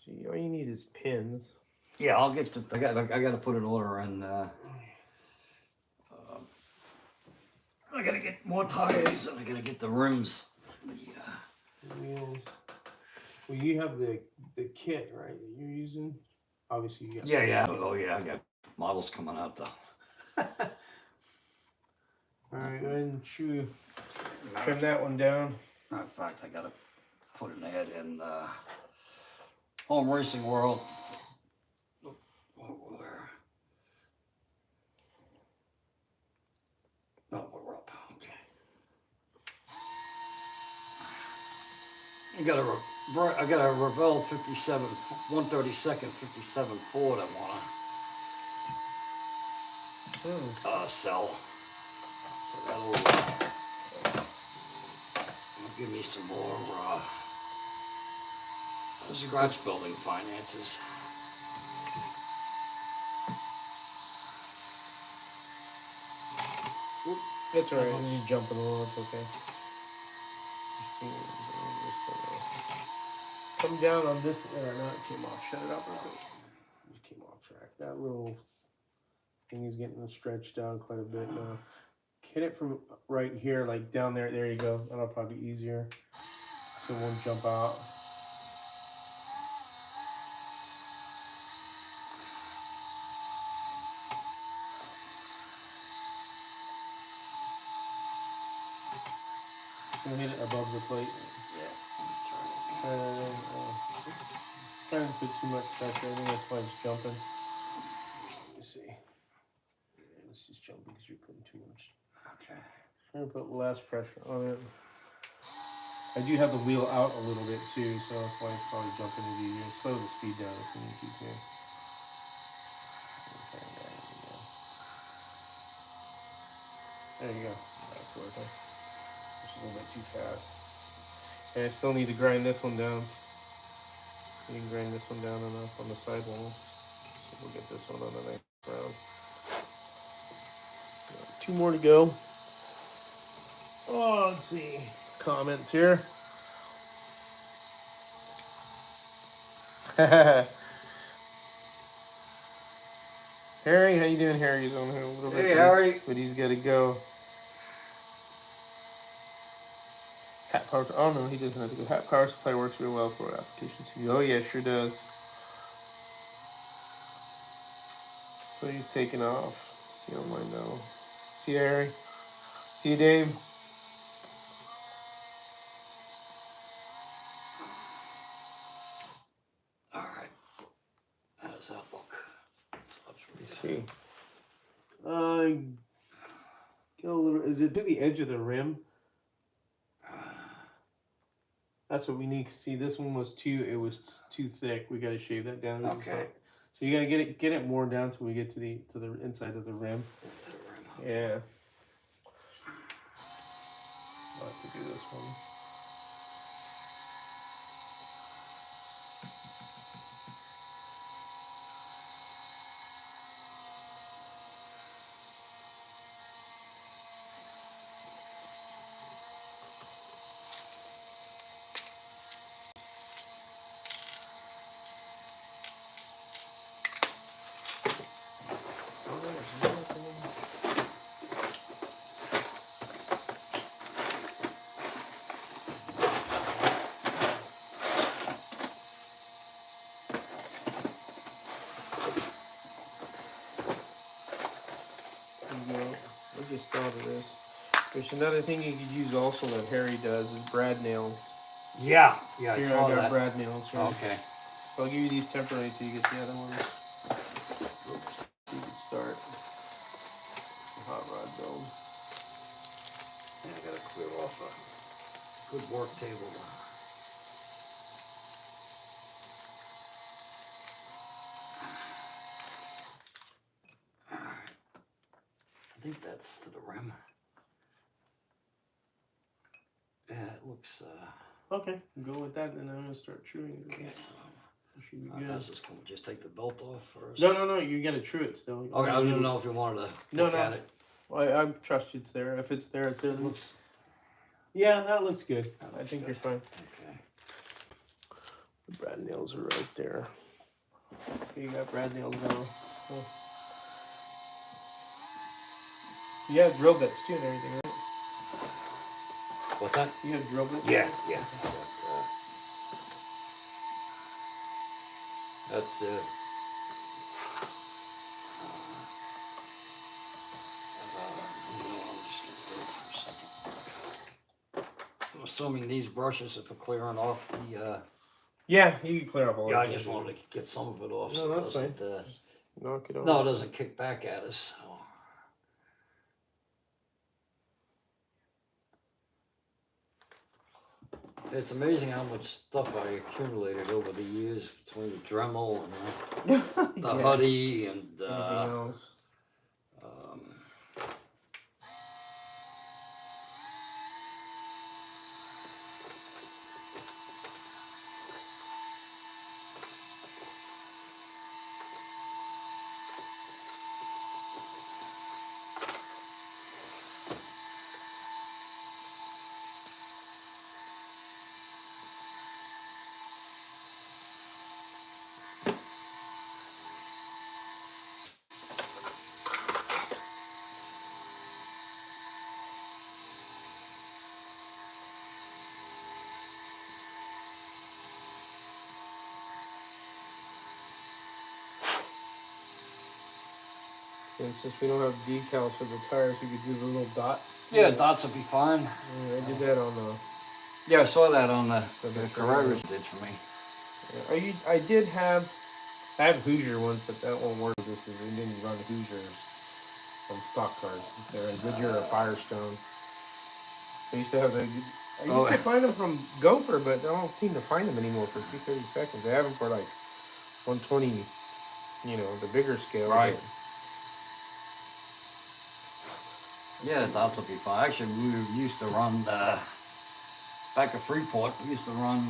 See, all you need is pins. Yeah, I'll get the. I got to put an order in. I got to get more tires, and I got to get the rims. Wheels. Well, you have the kit, right, that you're using? Obviously, you got. Yeah. Oh yeah, I got models coming out though. Alright, go ahead and trim that one down. Matter of fact, I got to put an ad in Home Racing World. Where? No, we're up. Okay. I got a Revell 57, 132nd 57 Ford I wanna sell. So that'll give me some more scratch building finances. That's alright, you're jumping a little, it's okay. Come down on this, or not, it came off, shut it up real quick. Just came off track. That little thing is getting stretched out quite a bit now. Hit it from right here, like down there, there you go. That'll probably be easier, so it won't jump out. So hit it above the plate. Yeah. Trying to put too much pressure. I think that's why it's jumping. Let me see. Yeah, it's just jumping because you're putting too much. Okay. Trying to put less pressure on it. I do have the wheel out a little bit too, so that's why it's probably jumping into you. Slow the speed down if you need to. Okay. There you go. That's working. Just a little bit too fast. And I still need to grind this one down. You can grind this one down enough on the sidewall. So we'll get this one on the next round. Two more to go. Oh, let's see. Comments here. Harry, how you doing? Harry's on here a little bit. Hey, Harry. But he's got to go. Hat power. Oh no, he doesn't have to go. Hat power supply works real well for applications. Oh yeah, sure does. So he's taking off. You don't mind though. See you, Harry. See you, Dave. All right. How does that look? Let's see. Go a little. Is it to the edge of the rim? That's what we need to see. This one was too. It was too thick. We got to shave that down. Okay. So you got to get it more down till we get to the inside of the rim. Yeah. I'll have to do this one. We'll just start with this. There's another thing you could use also that Harry does is brad nails. Yeah, I Here saw I got that. brad nails. Right? Okay. So I'll give you these temporary till you get the other ones. You can start the hot rod build. Yeah, I gotta clear off a good work table. All right. I think that's to the rim. Yeah, it looks. Okay, go with that, and then I'm gonna start truing it. Okay. Should be good. Can we just take the belt off first? No, you gotta true it still. Okay, I didn't know if you wanted to look at it. Well, I trust it's there. If it's there, it's there. Yeah, that looks good. I think you're fine. Okay. The brad nails are right there. Okay, you got brad nails now. Oh. You have drill bits too and everything, right? What's that? You have drill bits? Yeah. That's it. I'm assuming these brushes are for clearing off the. Yeah, you can clear up all Yeah, of I it. just wanted to get some of it off. No, So that's fine. Just knock it off. No, it doesn't kick back at us. So. It's amazing how much stuff I accumulated over the years between the Dremel and the Huddy and anything else. And since we don't have decals for the tires, we could do the little dot. Yeah, dots would be fine. Yeah, I did that on the. Yeah, I saw that on the Carreras did for me. Yeah, I have Hoosier ones, but that won't work just because we didn't run Hoosiers on stock cars. They're a Goodyear or Firestone. I used to have I used to find them from Gopher, but I don't seem to find them anymore for 232. They have them for like 120, the bigger scale. Right. Yeah, that's will be fine. Actually, we used to run back at Freeport. We used to run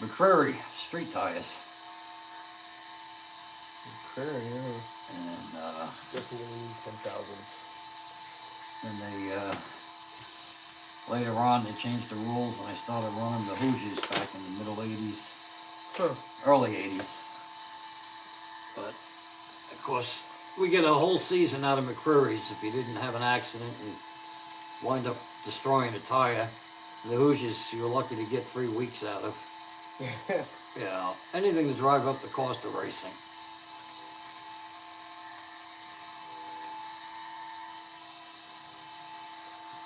McCreary street tires, Sure, yeah. and Definitely gonna need 10,000s. then they later on they changed the rules, and I started running the Hoosiers back in the middle '80s, Huh. early '80s. But of course, we get a whole season out of McCreary's if you didn't have an accident and wind up destroying a tire. The Hoosiers, you're lucky to get 3 weeks out of. Yeah, anything to drive up the cost of racing.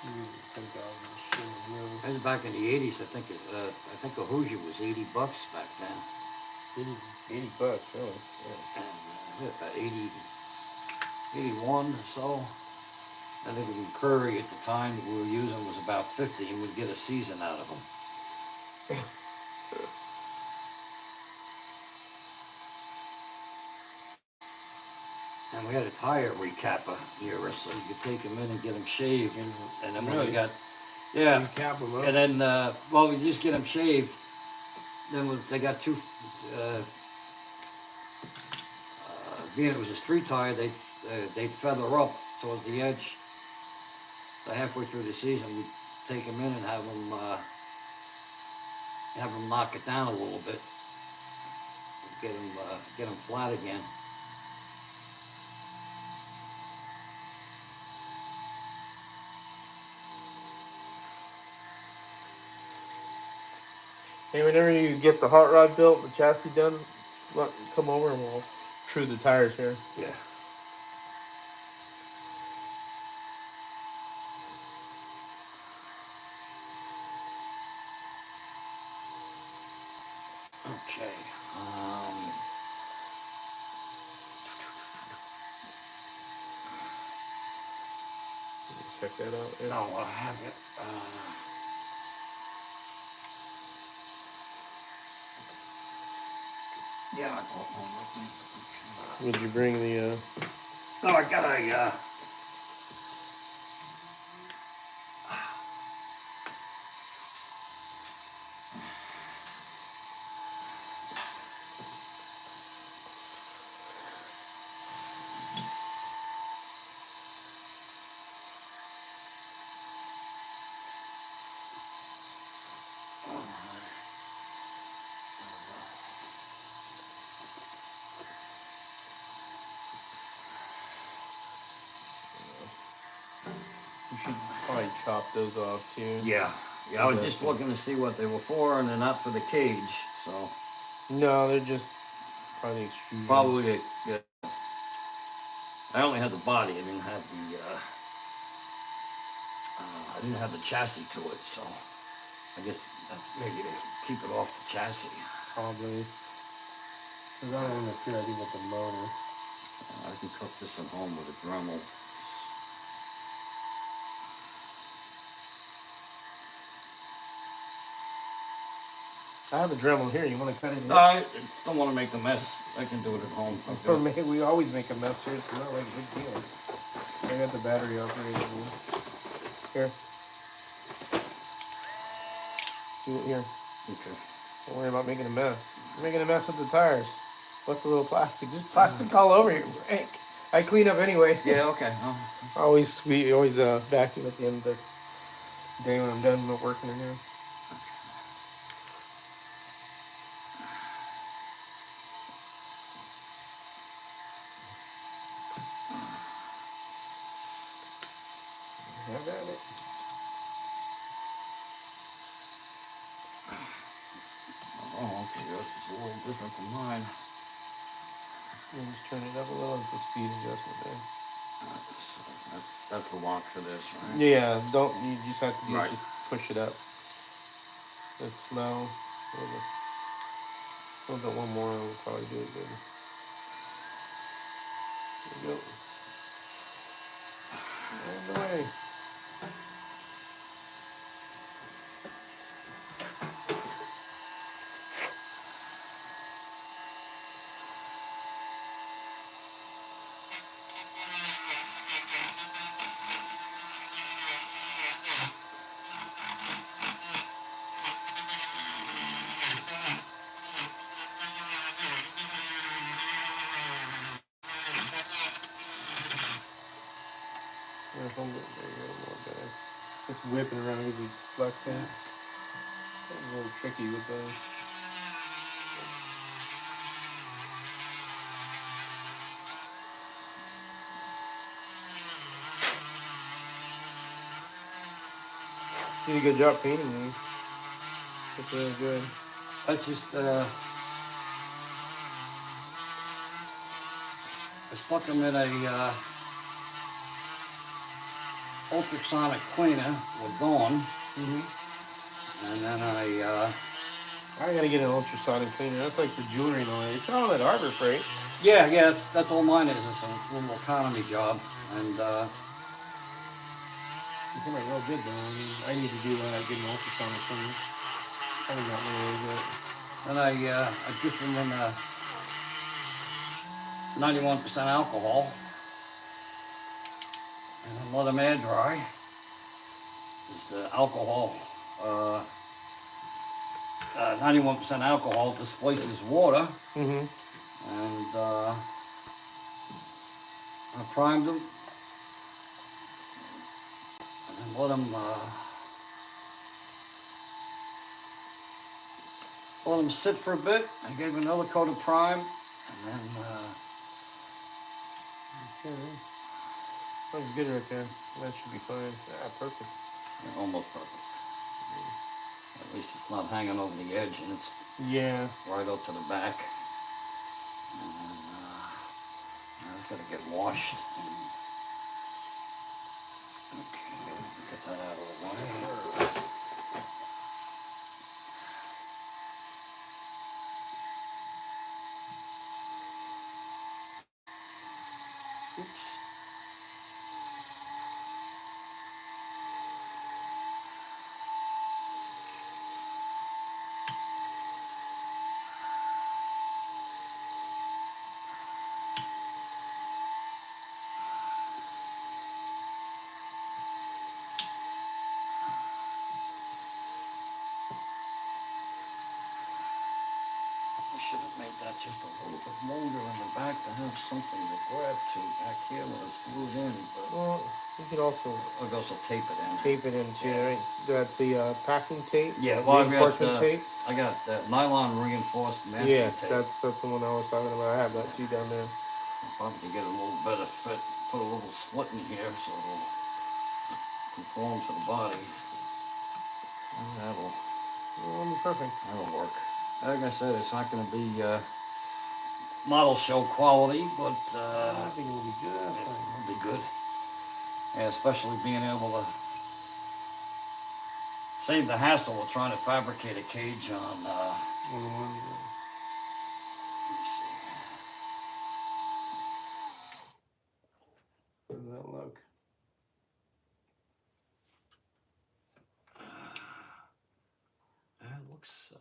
Mm, 10,000, sure, yeah. And back in the '80s, I think a Hoosier was $80 back then. 80 bucks, really. Yeah. And about 80, 81 or so. I think the McCreary at the time that we were using was about 50, and we'd get a season out of them. And we had a tire recapper near us, so you could take them in and get them shaved. And then when Really? they got, yeah, You cap them up. and then, well, we just get them shaved. Then when they got too, being it was a street tire, they'd feather up towards the edge. So halfway through the season, we'd take them in and have them knock it down a little bit, get them flat again. Hey, whenever you get the hot rod built, the chassis done, come over and we'll true the tires here. Yeah. Okay. Check that out. Yeah. No, I have it. Yeah, I brought one with me. Would you bring the? No, I got a. You should probably chop those off too. Yeah. Yeah, I was just looking to see what they were for, and they're not for the cage, so. No, they're just probably extrusion. Probably, yeah. I only had the body. I didn't have the chassis to it, so I guess that's maybe to keep it off the chassis. Probably. Cause I don't interfere, I think, with the motor. I can cook this at home with a Dremel. I have a Dremel here. You want to cut it in? I don't want to make the mess. I can do it at home. We always make a mess here. It's not like a big deal. I got the battery operated. Here. Do it here. Okay. Don't worry about making a mess. You're making a mess with the tires. What's a little plastic? Just plastic all over here, Frank. I clean up anyway. Yeah, okay. We always vacuum at the end of the day when I'm done working in here. Have at it. Oh, okay. Yours is a little different from mine. You just turn it up a little. It's the speed adjustment there. That's the lock for this, right? Yeah, don't you just have to Right. just push it up. It's slow. A little bit one more will probably do it good. There you go. Out of the way. Yeah, hold it. There you go, more better. It's whipping around because it's flexing. It's a little tricky with those. You did a good job painting these. It's really good. That's just, I stuck them in a ultrasonic cleaner with Dawn, and then I gotta get an ultrasonic cleaner. That's like for jewelry and all that. It's all at Harbor Freight. yeah, that's all mine is. It's a little economy job, and It came out real good though. I mean, I need to do that. Get an ultrasonic cleaner. I haven't gotten one of those yet. then I dip them in 91% alcohol, and then let them air dry. Is the alcohol, 91% alcohol displaces water, and I primed them, and then let them sit for a bit. I gave another coat of prime, and then Okay. Sounds good right there. That should be fine. Ah, perfect. almost perfect. At least it's not hanging over the edge, and it's Yeah. right up to the back. And then it's got to get washed. Okay, get that out of the way. Oops. I should have made that just a little bit longer in the back to have something to grab to back here when it's glued in. But Well, you could also I'll also tape it in. tape it in too, right? That's the packing tape. Yeah, well, reinforcement tape. I got nylon reinforced masking Yeah, tape. that's the one I was talking about. I have that too down there. I'll probably get a little better fit. Put a little slit in here so it'll conform to the body. And that'll Be perfect. work. Like I said, it's not going to be model show quality, but I think it will be good. it'll be good. And especially being able to save the hassle of trying to fabricate a cage on. On the one, Let me see. how does that look? That looks.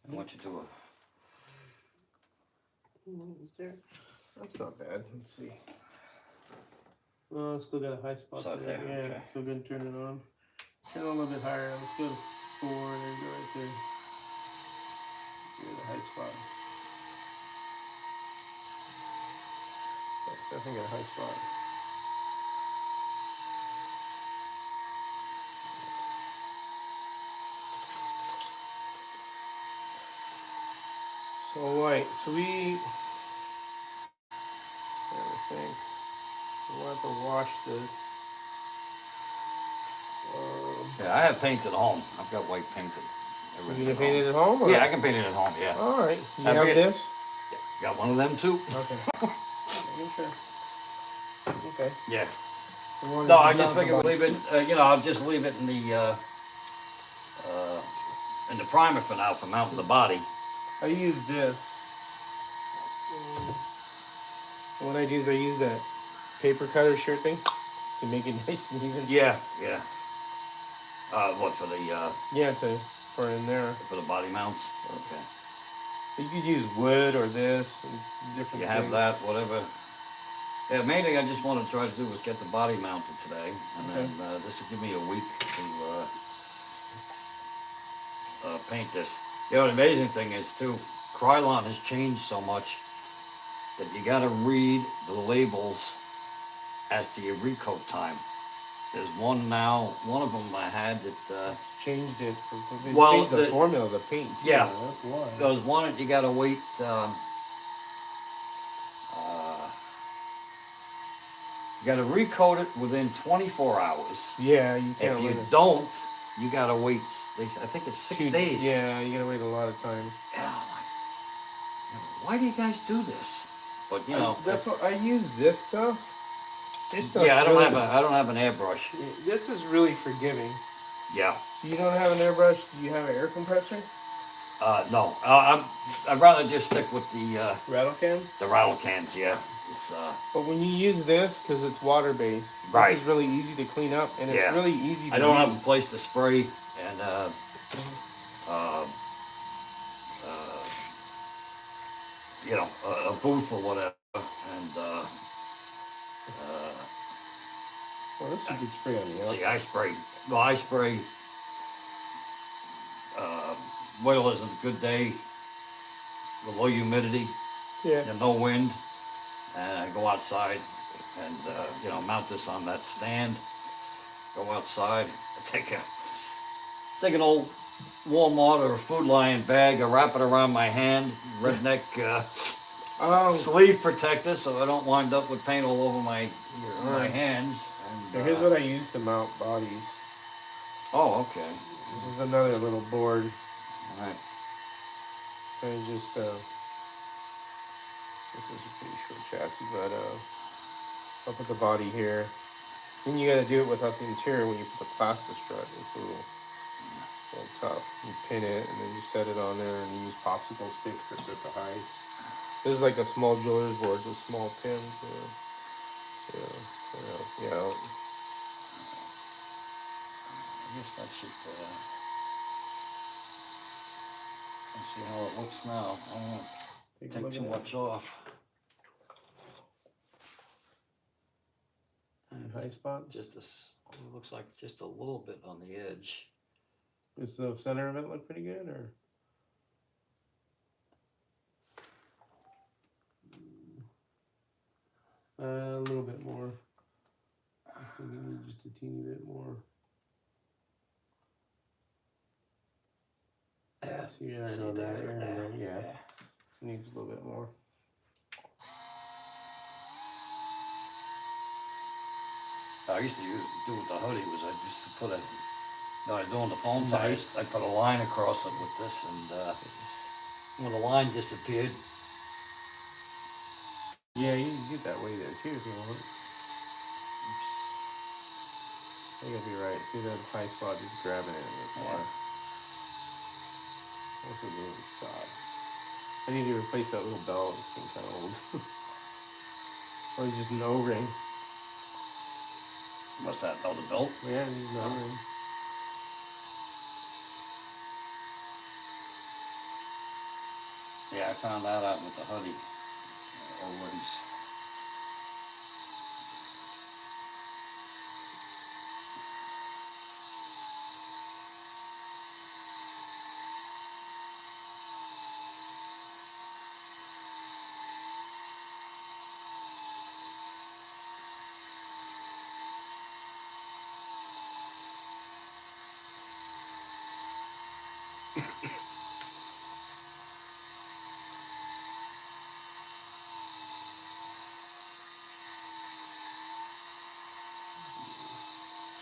I want you to do Is there? That's not bad. Let's see. Oh, still got a high spot Spot there. there, Yeah, okay. still gonna turn it on. Turn it a little bit higher. Let's go to 4. There you go, right there. Here's the high spot. That's definitely got a high spot. So white. So we. Everything. We'll have to wash this. Yeah, I have paint at home. I've got white painted. You gonna paint it at home? Or? Yeah, I can paint it at home. Yeah. All right. You I have forget- this? Got one of them too. Okay. Making sure. Okay. Yeah. As long as No, it's I not just the figured bottom. leave it. I'll just leave it in the primer for now for mounting the body. I use this. What I do is I use that paper cutter shirt thing to make it nice and even. Yeah. Yeah. What for the Yeah, for in there. for the body mounts? Okay. You could use wood or this and different. You have things. that, whatever. Yeah, main thing I just want to try to do is get the body mounted today, and then this will give me a week to paint this. You know, the amazing thing is too, Krylon has changed so much that you got to read the labels as to your recoat time. There's one now, one of them I had that, Changed it. They Well, changed the the- formula of the paint. Too, yeah. that's why. there's one that you gotta wait, you gotta recoat it within 24 hours. Yeah, you If can't you wait. don't, you gotta wait, I think it's 6 days. Yeah, you gotta wait a lot of time. Yeah, why do you guys do this? But you know, that's what I use this stuff. This stuff. yeah, really, I don't have an airbrush. This is really forgiving. Yeah. You don't have an airbrush. Do you have an air compressor? No. I'd rather just stick with the Rattle can. the rattle cans. Yeah. It's But when you use this, because it's water based, right. This is really easy to clean up, and Yeah. it's really easy. To I don't use. have a place to spray, and you know, a booth or whatever, and Well, this you could spray on the outside. see, I spray. Well, is a good day, with low humidity, Yeah. and no wind, and I go outside and you know, mount this on that stand. Go outside, take an old Walmart or Food Lion bag, I wrap it around my hand, redneck sleeve protector, so I don't wind up with paint all over my hands. And, here's what I use to mount bodies. Oh, okay. This is another little board. All right. And just this is a pretty short chassis, but I'll put the body here. Then you gotta do it without the interior when you put the plastic strut. It's a little tough. You pin it and then you set it on there and you use popsicle sticks to set the height. This is like a small jeweler's board with small pins. Yeah. I guess that should, let's see how it looks now. I won't take too much off. High spot? Just it looks like just a little bit on the edge. Does the center of it look pretty good, or? A little bit more. I think you need just a teeny bit more. Yeah, I know that area. Yeah. Needs a little bit more. I used to do with the hoodie was I used to put a, you know, I was doing the phone ties, I put a line across it with this, and when the line disappeared. Yeah, you can get that way there too if you want. I gotta be right. See that high spot, just grabbing it. That's a little stop. I need to replace that little belt. It's been kind of old. Or just an O-ring. What's that? Oh, the belt? Yeah, it needs an O-ring. Yeah, I found that out with the hoodie. O-rings.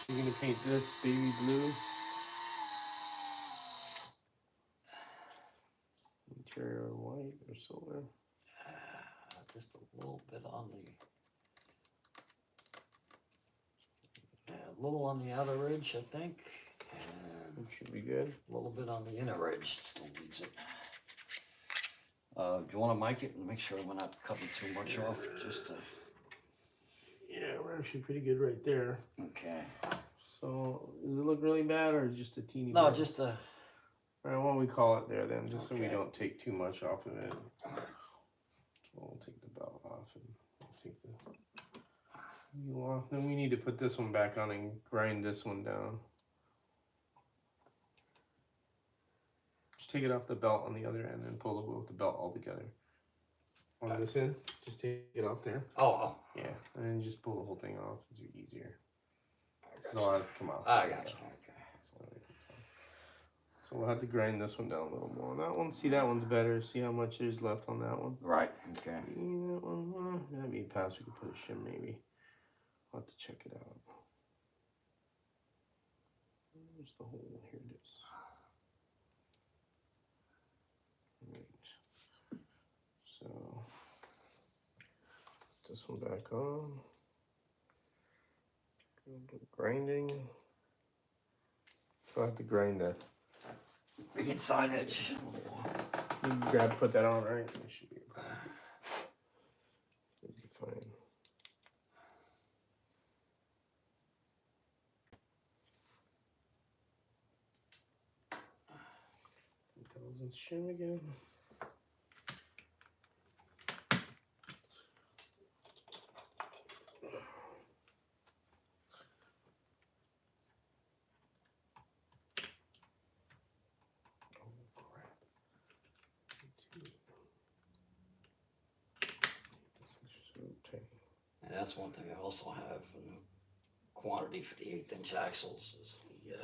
You're gonna paint this baby blue. Interior white or silver. Just a little bit on the, a little on the outer edge, I think, and It should be good. a little bit on the inner edge. Still needs it. Do you want to mic it and make sure we're not cutting too much off? Just to... Yeah, we're actually pretty good right there. Okay. So, does it look really bad or just a teeny No, bit? just a... Alright, why don't we call it there then, just so we Okay. don't take too much off of it. We'll take the belt off and we'll take the wheel off. Then we need to put this one back on and grind this one down. Just take it off the belt on the other end and pull the wheel with the belt all together. on this end. Just take it off there. Oh. Yeah, and then just pull the whole thing off. It's easier. It all has to come off. I got you. So we'll have to grind this one down a little more. That one, see, that one's better. See how much there's left on that one? Right, okay. Yeah, that one, that'd be past. We could put a shim maybe. I'll have to check it out. Where's the hole? Here it is. Right. So, put this one back on. Grinding. I'll have to grind that. Big inside edge. You can put that on, right? It should be a problem. It'll be fine. Doesn't shim again. And that's one thing I also have in quantity for the 1/8" axles is the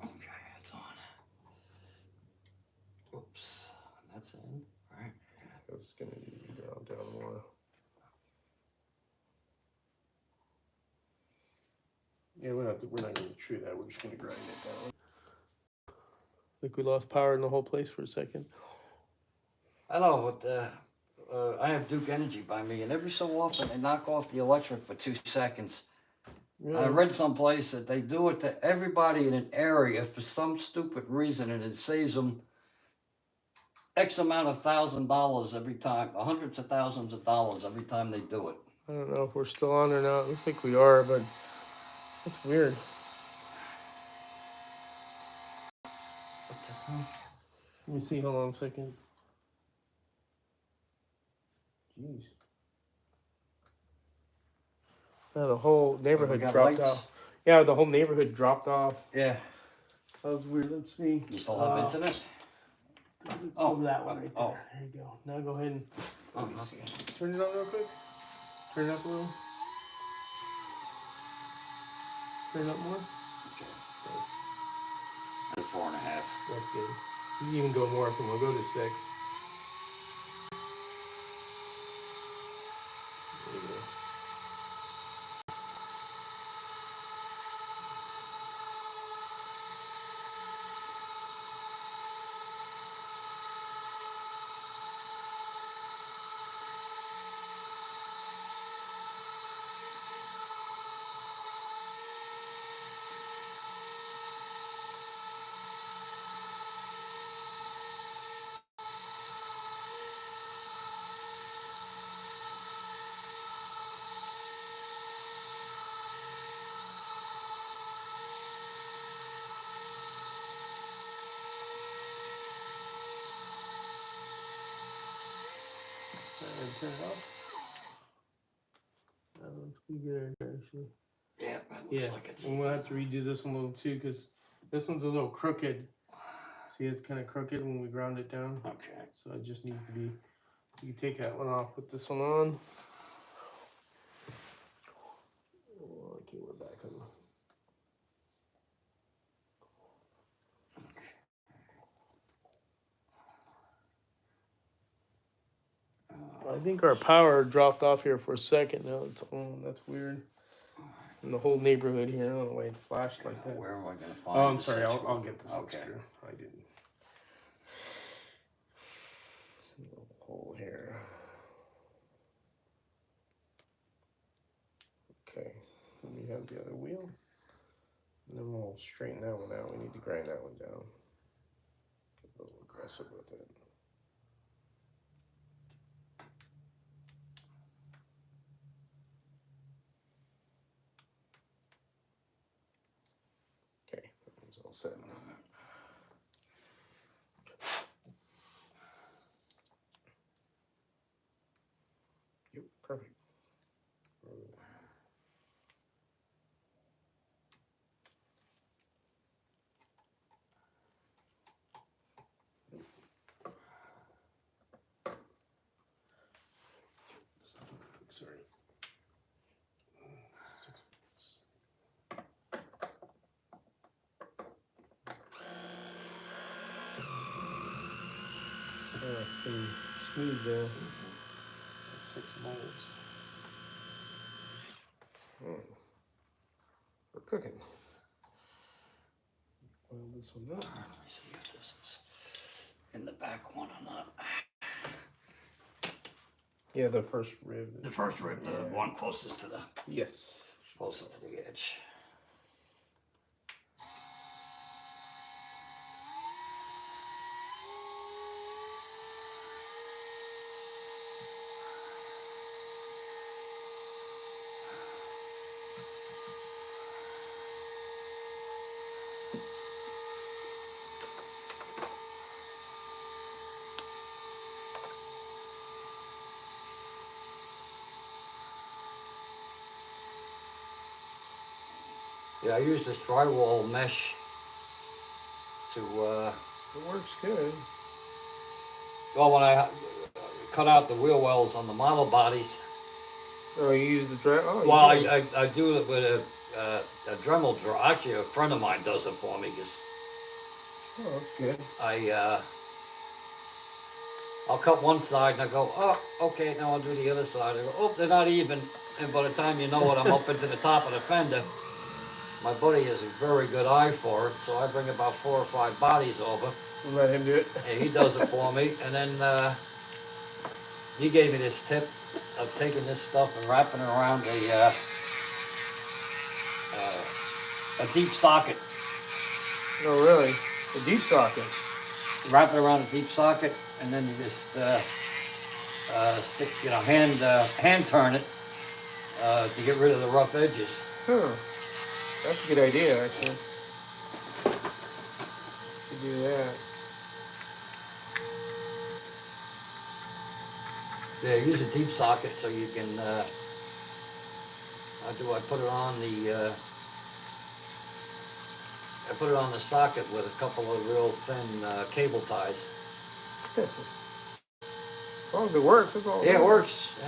okay, it's on. Oops, that's in. All right. That's gonna need to be ground down more. Yeah, we're not gonna true that. We're just gonna grind it down. Like we lost power in the whole place for a second. I know, but I have Duke Energy by me, and every so often they knock off the electric for 2 seconds. Really? I read someplace that they do it to everybody in an area for some stupid reason, and it saves them X amount of $1,000 every time, hundreds of thousands of dollars every time they do it. I don't know if we're still on or not. It looks like we are, but that's weird. What the hell? Let me see. Hold on a second. Jeez. Yeah, the whole neighborhood got dropped lights? off. Yeah, the whole neighborhood dropped off. Yeah. That was weird. Let's see. You still have internet? Oh, that one right there. Oh. There you go. Now go ahead and Oh, okay. turn it on real quick. Turn it up a little. Turn it up more. Okay. And 4.5. That's good. You can even go more if you want. Go to 6. There you go. Turn it off. That looks pretty good actually. Yeah, that looks like it's. And we'll have to redo this one a little too because this one's a little crooked. See, it's kind of crooked when we ground it down. Okay. So it just needs to be. You can take that one off, put this one on. Oh, okay, we're back on. I think our power dropped off here for a second. Now it's on. That's weird. And the whole neighborhood here. I don't know why it flashed like that. Where am I going to find? Oh, I'm the sorry. screw? I'll get this Okay. screw. I didn't. Little hole here. Okay. Let me have the other wheel. And then we'll straighten that one out. We need to grind that one down. Get a little aggressive with it. Okay, that one's all set. Yep, perfect. it's pretty smooth there. Like 6 molds. We're cooking. Oil this one up. Let me see if this is in the back one or not. Yeah, the first rib. The first rib, the Yeah. one closest to the Yes. closest to the edge. Yeah, I use this drywall mesh to, It works good. well, when I cut out the wheel wells on the model bodies, Oh, you use the dry. Oh, you well, do. I do it with a Dremel draw. Actually, a friend of mine does it for me because Oh, that's good. I'll cut one side and I go, oh, okay, now I'll do the other side. I go, oh, they're not even. And by the time you know it, I'm up into the top of the fender. My buddy has a very good eye for it, so I bring about 4 or 5 bodies over. Let him do it. And he does it for me. And then he gave me this tip of taking this stuff and wrapping it around a deep socket. Oh, really? A deep socket. Wrap it around a deep socket, and then you just stick, hand turn it to get rid of the rough edges. Huh. That's a good idea, actually. To do that. Yeah, use a deep socket so you can. I put it on the. I put it on the socket with a couple of real thin cable ties. As long as it works, that's all. Yeah, it works. Yeah.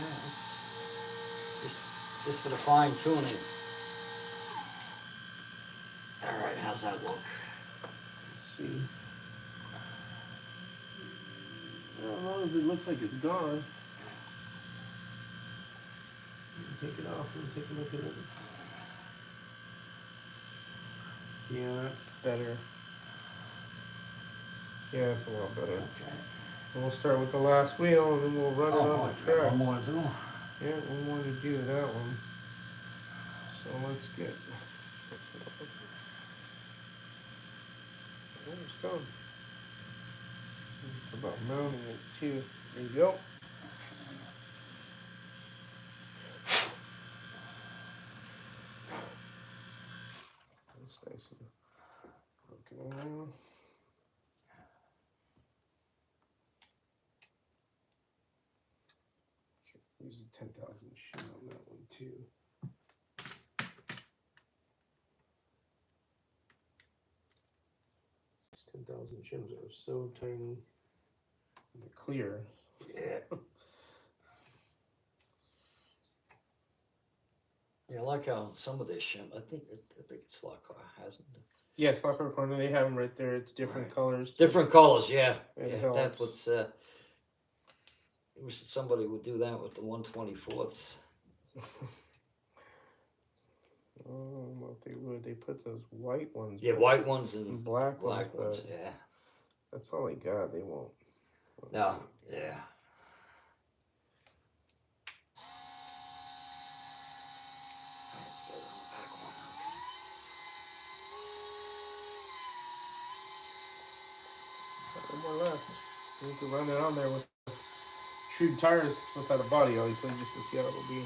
Just for the fine tuning. All right, how's that look? Let's see. As long as it looks like it's gone. Take it off and take a look at it. Yeah, that's better. Yeah, that's a lot better. Okay. And we'll start with the last wheel and then we'll run it on the track. One more to do. Yeah, one more to do that one. So let's get. Oh, it's done. It's about mounting it too. There you go. That's nice and broken around. Use a 10,000 shim on that one too. These 10,000 shims are so tiny and clear. Yeah. Yeah, I like how some of this shim. I think it's Lockhart, hasn't it? Yes, Lockhart Corner, they have them right there. It's different Right. colors. Different colors, yeah. It Yeah, helps. that's what's. I wish somebody would do that with the 1/24ths. Oh, what they would. They put those white ones. Yeah, white ones and black ones. but Yeah. that's all they got. They won't. No. Yeah. One more left. You can run it on there with true tires without a body, obviously, just to see how it'll be.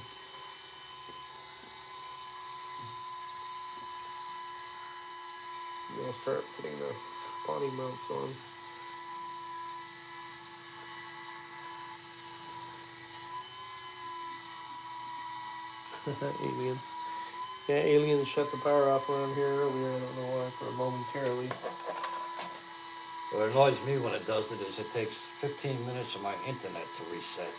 We'll start putting the body mounts on. Aliens. Yeah, aliens shut the power off around here earlier. I don't know why, for momentarily. What annoys me when it does it is it takes 15 minutes of my internet to reset.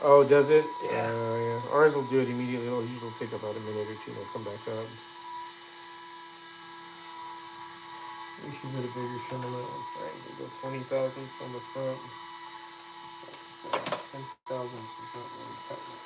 Oh, does it? Yeah. Yeah. Ours will do it immediately. It'll usually take about a minute or two. It'll come back up. We should get a bigger shim on that one. Alright, we'll go 20 thousandths on the front. thousandths is not really cutting it.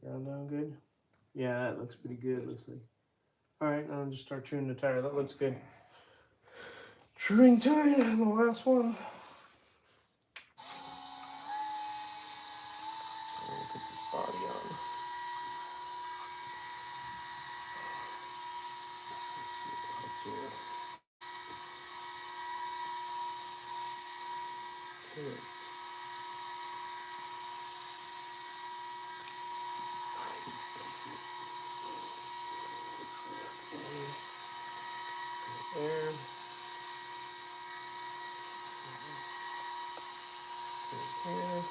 Ground down good? Yeah, that looks pretty good, looks like. Alright, now I'll just start tuning the tire. That looks good. Truing time, the last one. Put this body on. Let's see what it's here. Okay. There. Here.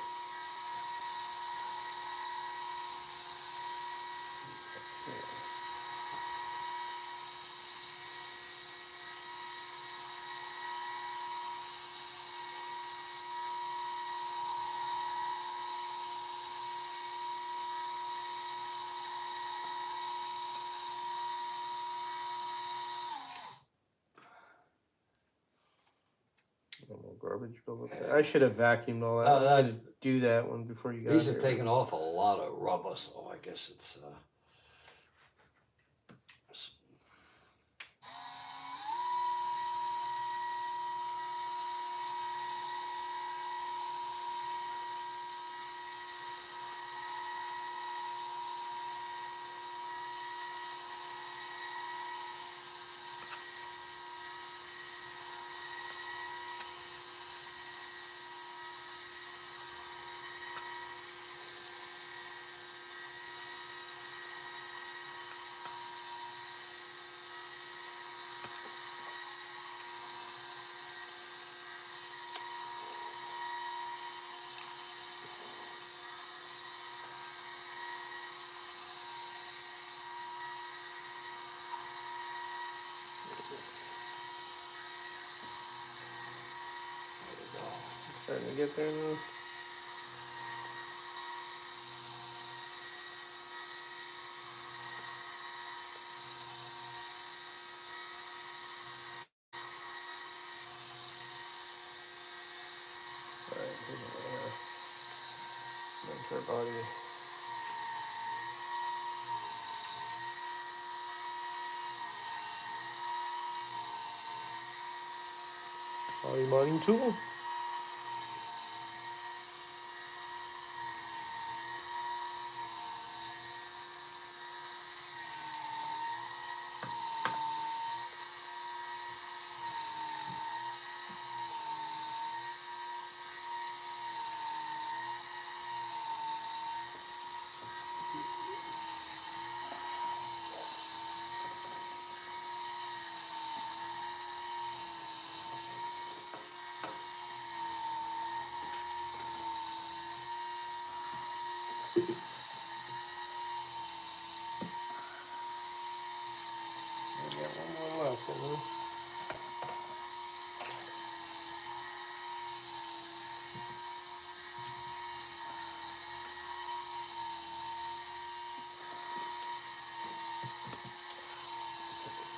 A little garbage built up there. I should have vacuumed all that. I was gonna do that one before you got These here. have taken off a lot of rubber, so I guess it's starting to get there now. Alright, here's the our body. Body mining tool. I got one more left, you know?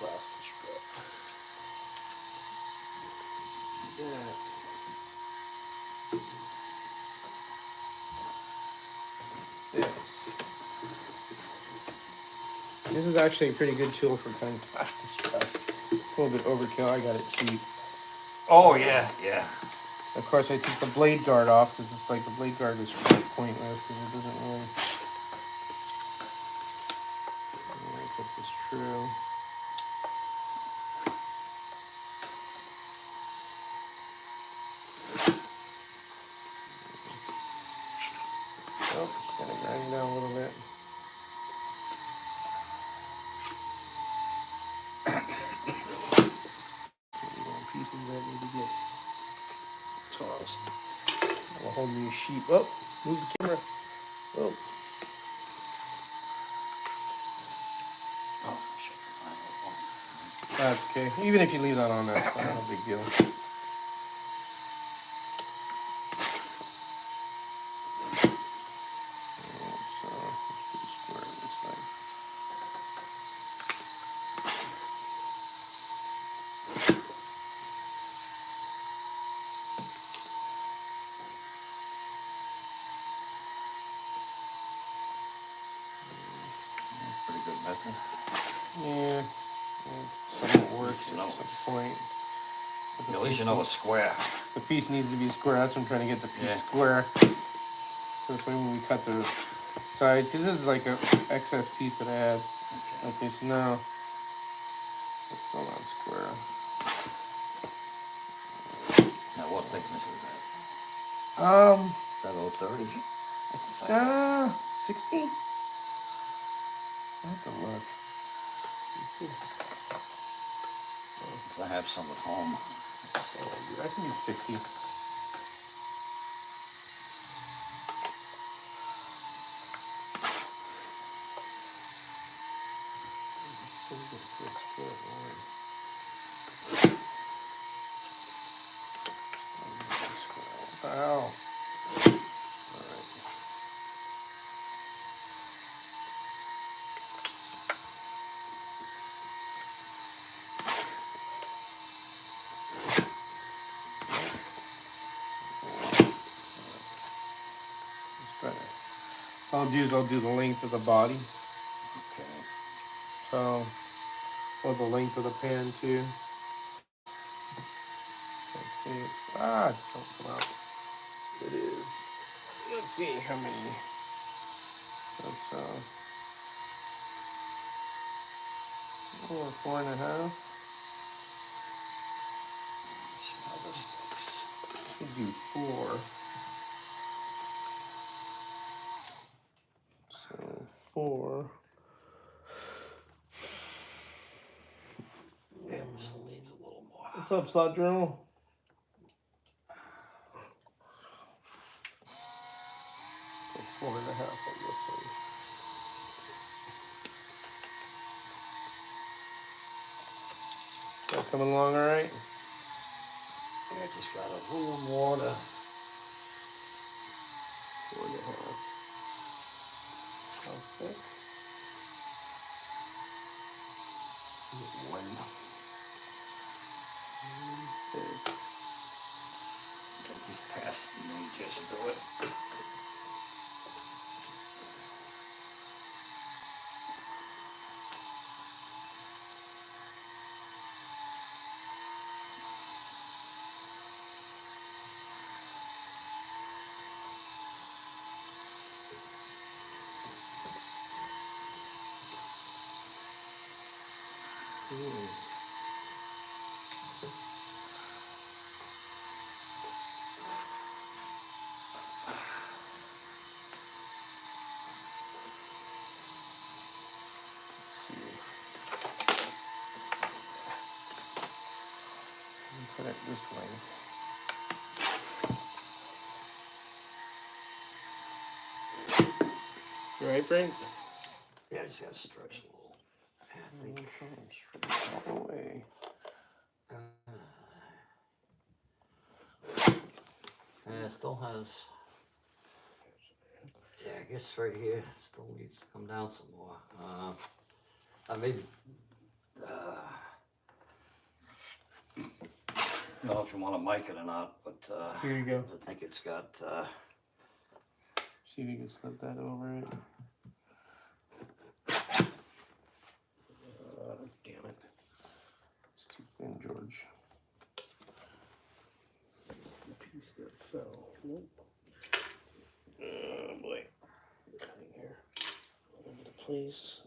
Plastic strip. Yeah. Yes. This is actually a pretty good tool for cutting plastic stuff. It's a little bit overkill. I got it cheap. oh yeah. Of course, I took the blade guard off because it's like the blade guard is quite pointless because it doesn't really. Let me put this true. tighten down a little bit. Little pieces that need to get tossed. A whole new sheet. Oh, move the camera. Oh. That's okay. Even if you leave that on, that's fine. No big deal. So let's put a square this way. Pretty good method. Yeah, somewhat works at some point. At least you know it's square. The piece needs to be square. That's what I'm trying to get the piece square. So this way when we cut the sides, because this is like an excess piece that I had. Okay, so now it's still not square. Now what thickness is that? Is that 030? 60? I have to look. Let's see. I have some at home. I think it's 60. Wow. All I'll do is I'll do the length of the body. Okay. So, or the length of the pan too. Let's see. It's don't come out. It is. Let's see how many. That's 4.5. Could do 4. So 4. Emerson needs a little more. What's up, Slot Journal? So 4.5 on this one. That coming along all right? Yeah, just got a little water. 4.5. How thick? One. Just pass it and then just do it. Put it this way. You right, Frank? Yeah, I just gotta stretch a little. I think. Stretch all the way. Yeah, it still has. Yeah, I guess right here it still needs to come down some more. Maybe. I don't know if you want to mic it or not, but Here you go. I think it's got. See if you can slip that over it. Damn it. It's too thin, George. There's the piece that fell. Nope. Oh boy. Cutting here. All over the place.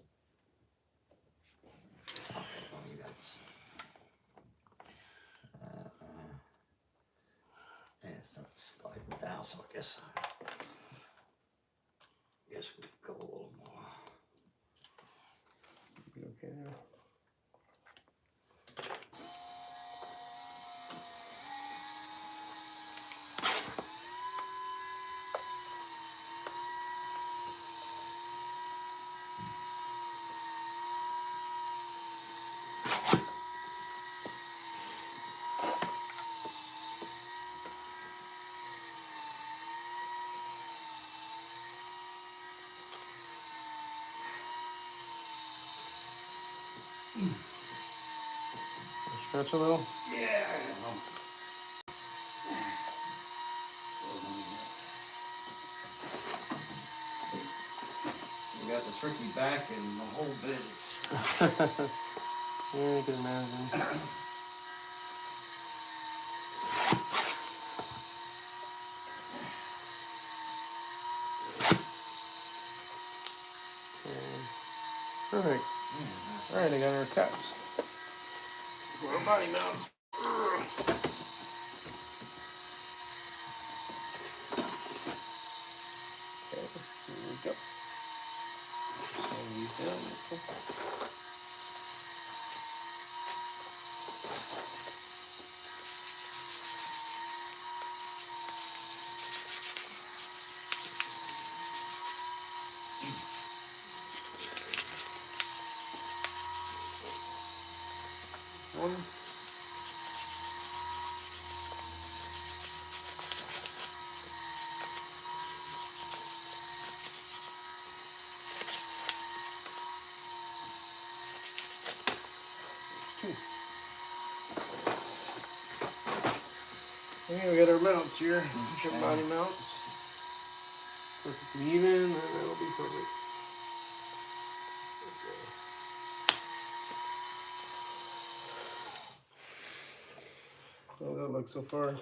Yeah, it's not sliding down, so I guess. Yeah, guess we could go a little more. You okay there? Stretch a little? Yeah. We got the tricky back and the whole bit. Yeah, I can imagine. Perfect. Alright, I got our cuts. Our body mounts. Okay, here we go. Sand these down. One. Two. Okay, we got our mounts here. Chip body mounts. Perfectly even, and that'll be perfect. How does that look so far?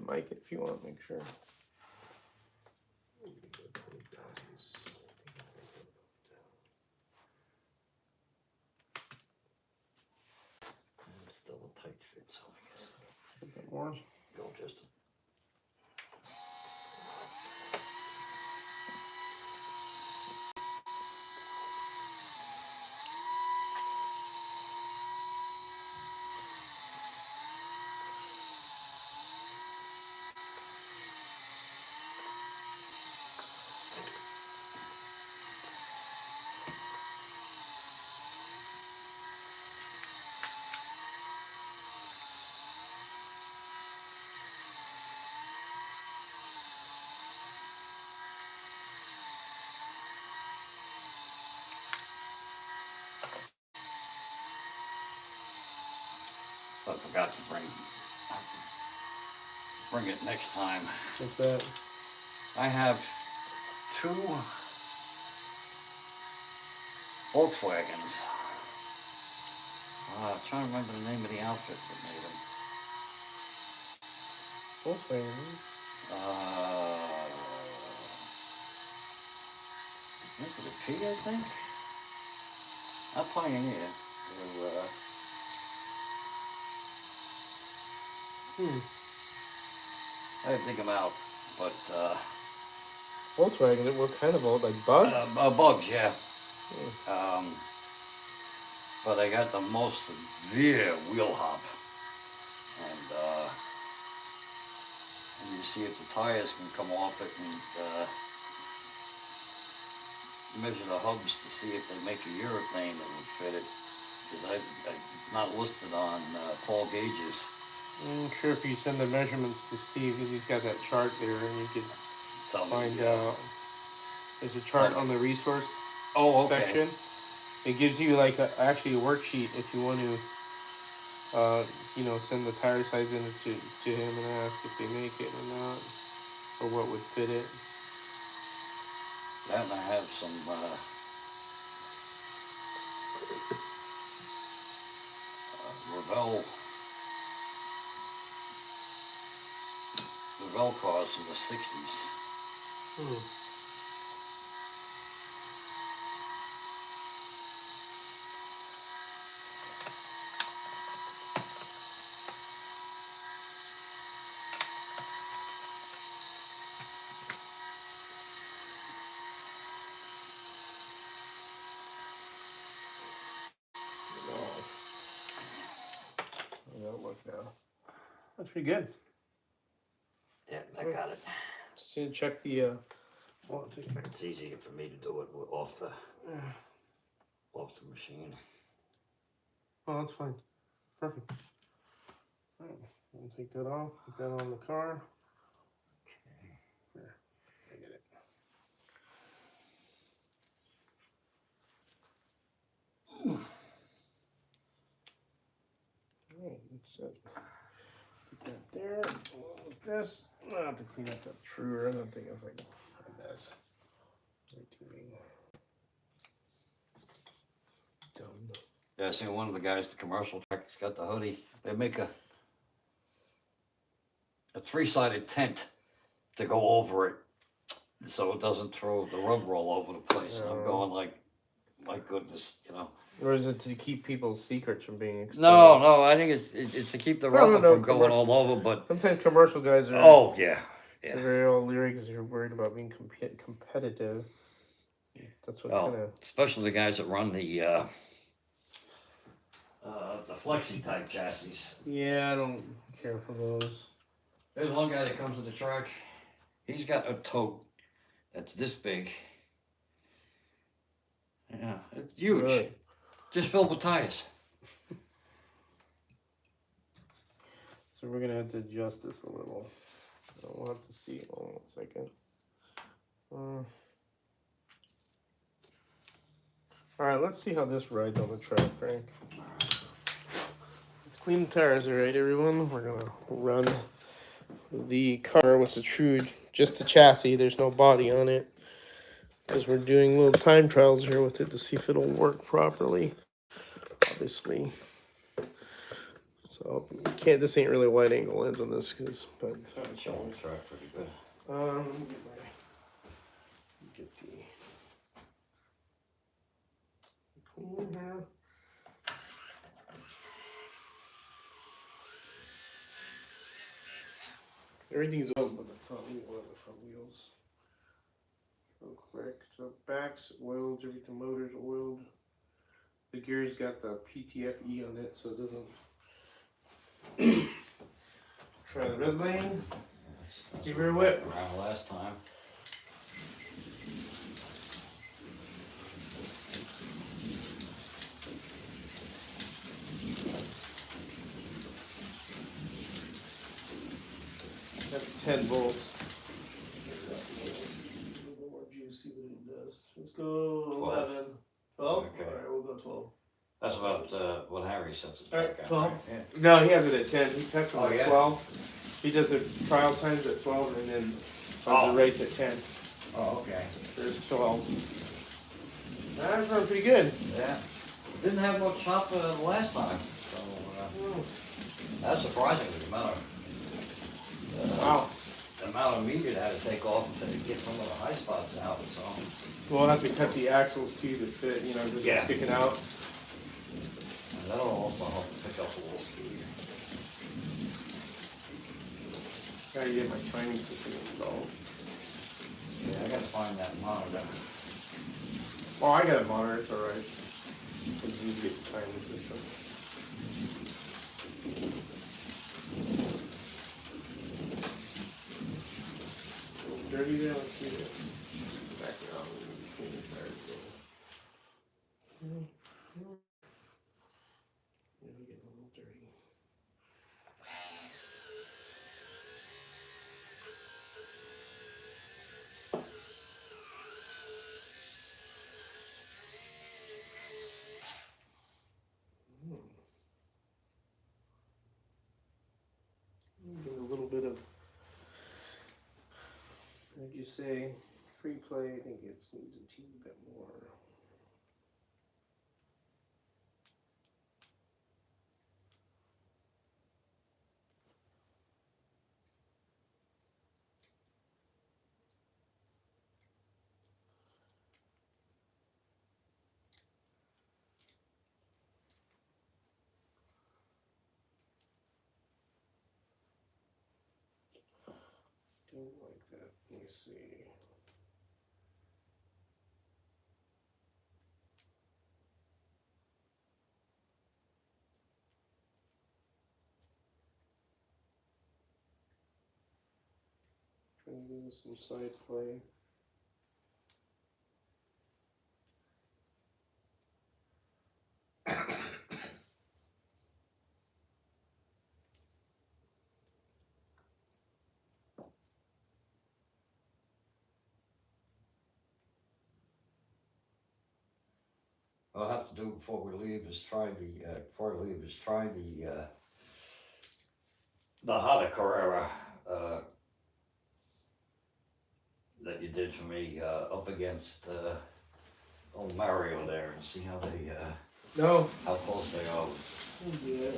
Mic it if you want, make sure. It's still a tight fit, so I guess. A bit more. Go just. I forgot to bring it next time. Like that. I have two Volkswagens. I'm trying to remember the name of the outfit that made them. Volkswagen. Is it a P, I think? Not Pioneer. They're, I didn't dig them out, but Volkswagen, what kind of old? Like Bugs? Bugs, yeah. But I got the most severe wheel hop, and you see if the tires can come off it, and measure the hubs to see if they make a urethane that would fit it. Because I'm not listed on Paul Gage's. I'm sure if you send the measurements to Steve, because he's got that chart there, and you could find out. There's a chart on the resource section. It gives you like actually a worksheet if you want to, send the tire size in to him and ask if they make it or not, or what would fit it. That, and I have some Revell cars from the 60s. That's pretty good. Yeah, I got it. So check the. Well, It's easier for me to do it off the machine. Oh, that's fine. Perfect. All right, we'll take that off. Put that on the car. Okay. There, I get it. All right, that's it. Put that there. With this, I have to clean up that truer. I don't think it's like a mess. Done. Yeah, I seen one of the guys, the commercial truck, has got the hoodie. They make a 3-sided tent to go over it, so it doesn't throw the rubber all over the place. And I'm going like, my goodness, you know. Or is it to keep people's secrets from being exposed? No, I think it's to keep the rubber from going all over. But sometimes commercial guys are. Oh yeah. They're very all leery because they're worried about being competitive. That's what kind of. Especially the guys that run the flexi type chassis. Yeah, I don't care for those. There's one guy that comes to the truck. He's got a tote that's this big. Yeah, it's huge. Really? Just filled with tires. So we're gonna have to adjust this a little. We'll have to see. Hold on 1 second. All right, let's see how this rides on the track, Frank. Let's clean the tires, all right, everyone. We're gonna run the car with the true, just the chassis. There's no body on it because we're doing little time trials here with it to see if it'll work properly. Obviously. So you can't. This ain't really wide angle lens on this, but. It's showing the track pretty good. Get the clean here. Everything's oiled but the front wheels. Real quick. So back's oiled, everything motor's oiled. The gear's got the PTFE on it, so it doesn't. Try the red lane. Give her a whip. Around last time. That's 10 volts. A little more juicy what it does. Let's go 11. 12? Okay. Alright, we'll go 12. That's about what Harry sets his Alright, track at. 12. Right? Yeah. No, he has it at 10. He tests him at yeah? 12. He does the trial times at 12 and then runs the race at 10. Oh, okay. There's 12. That's running pretty good. Yeah. Didn't have much chop last time. So that's surprising, Wow. The amount of meat it had to take off to get some of the high spots out. So We'll have to cut the axles too to fit, just sticking out. And that'll also help pick up a little speed. Gotta get my timing system installed. Yeah, I gotta find that monitor. Oh, I got a monitor, it's alright. Just need to get the timing system. A little dirty there, let's see it. Back around between the tires. Yeah, we're getting a little dirty. Get a little bit of, like you say, free play. I think it needs a teeny bit more. Don't like that. Let me see. Maybe some side play. What I'll have to do before we leave is try the Hada Carrera that you did for me up against old Mario there and see how they No. how close they are. Yeah.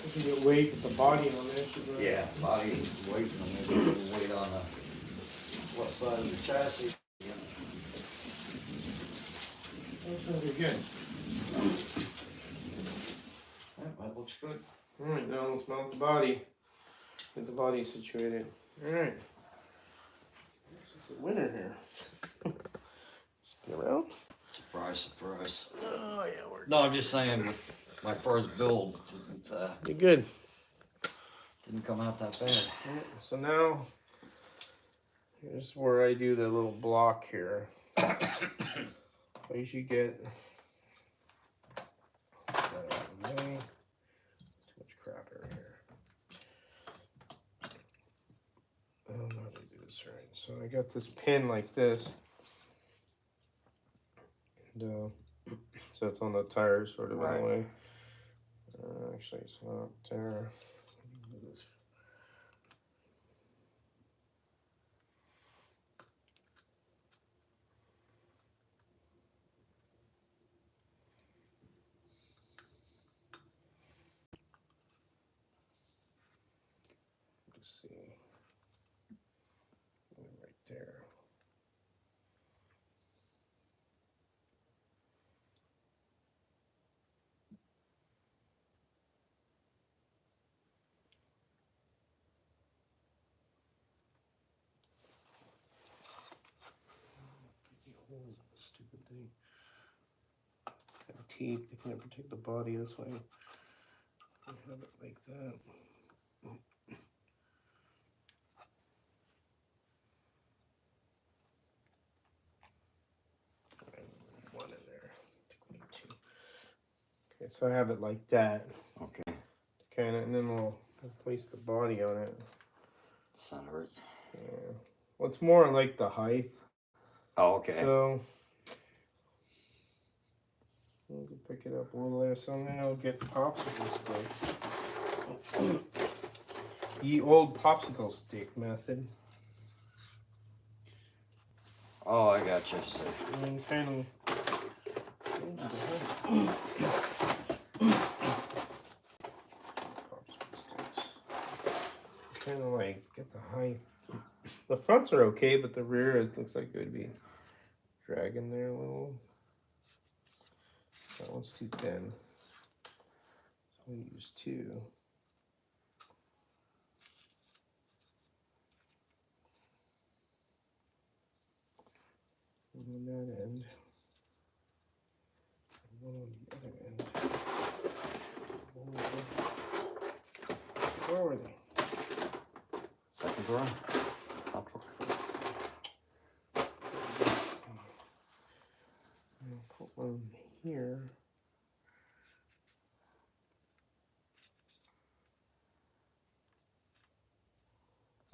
You can get weight with the body on this. Yeah, body weight and maybe a little weight on the left side of the chassis. That's really good. That looks good. Alright, now let's mount the body. Get the body situated. Alright. This is a winner here. Spin around. Surprise, surprise. Oh yeah, we're No, I'm just saying, with my first build You're good. didn't come out that bad. Alright, so now here's where I do the little block here. I usually get that out of the way. Too much crap right here. I don't know how to do this right. So I got this pin like this. And so it's on the tire sort of in a way. Actually, it's not there. Do this. Let's see. Right there. Stupid thing. Got tape. They can't protect the body this way. I have it like that. One in there. Two. Okay, so I have it like that. Okay. Kind of, and then we'll place the body on it. Center it. Yeah. Well, it's more like the height. Oh, okay. So we can pick it up a little there. So now I'll get popsicle stick. The old popsicle stick method. Oh, I got you. So, And kind of like get the height. The fronts are okay, but the rear looks like it would be dragging there a little. That one's too thin. So we use two. One on that end. One on the other end. Where were they? second drawer. Top drawer. I'll put one here.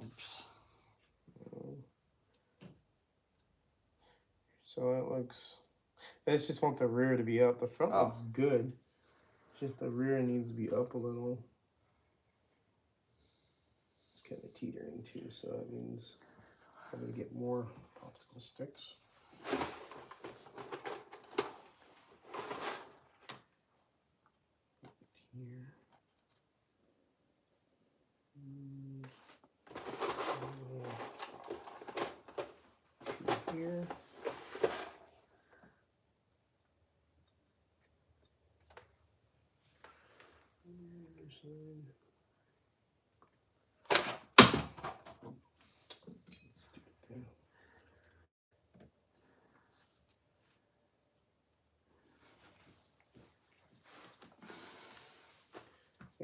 Oops. So that looks. I just want the rear to be up. The front looks good. Just the rear needs to be up a little. It's kind of teetering too, so that means I'm gonna get more popsicle sticks. Here. Here.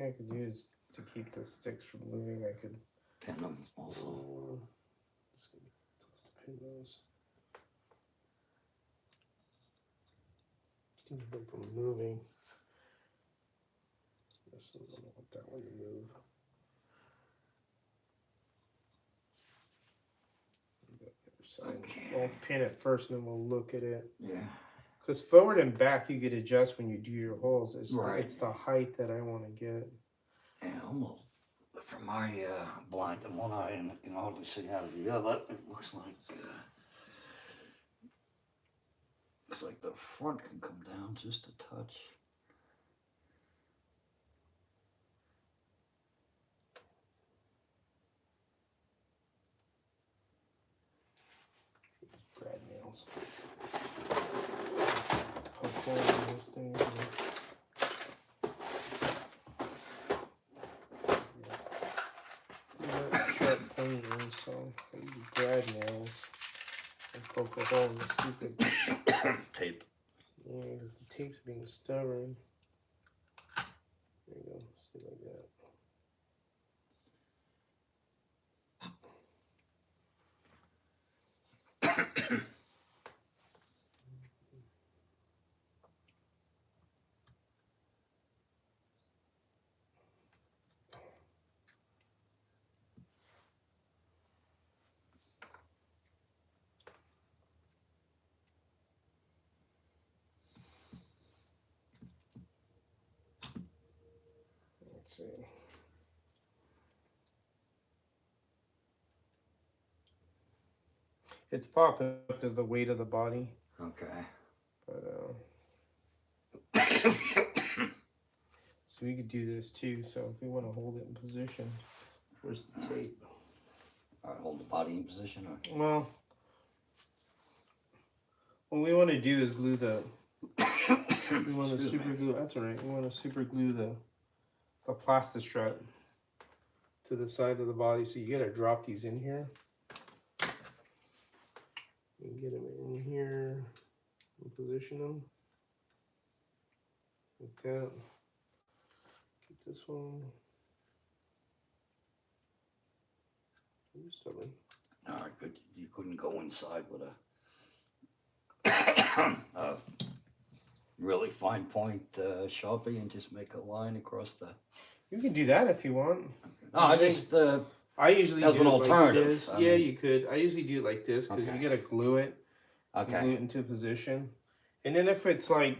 thing I could do is to keep the sticks from moving. I could pin them also. It's gonna be tough to pin those. Keep them from moving. This one, I don't want that one to move. Okay. I'll pin it first and then we'll look at it. Yeah. Because forward and back you could adjust when you do your holes. Right. It's the height that I want to get. Yeah, almost. From my blind in one eye and I can hardly see out of the other, it looks like the front can come down just a touch. Brad nails. Poke hole in those things. Sharp pointers, so I use brad nails and poke a hole in the stupid tape. Yeah, because the tape's being stubborn. There you go, see like that. Let's see. It's popping up because the weight of the body. Okay. But so we could do this too. So if we want to hold it in position, where's the tape? Alright, hold the body in position. Or... Well, what we want to do is glue the. We want to super glue. That's all right. We want to super glue the plastic strut to the side of the body. So you got to drop these in here. You get them in here and position them like that. Get this one. You're stubborn. Alright, good. You couldn't go inside with a really fine point Sharpie and just make a line across the... You can do that if you want. No, I just... I usually as do an it alternative. like this. I Yeah, mean... you could. I usually do it like this because you gotta glue it. Okay. Glue it into position. And then if it's like,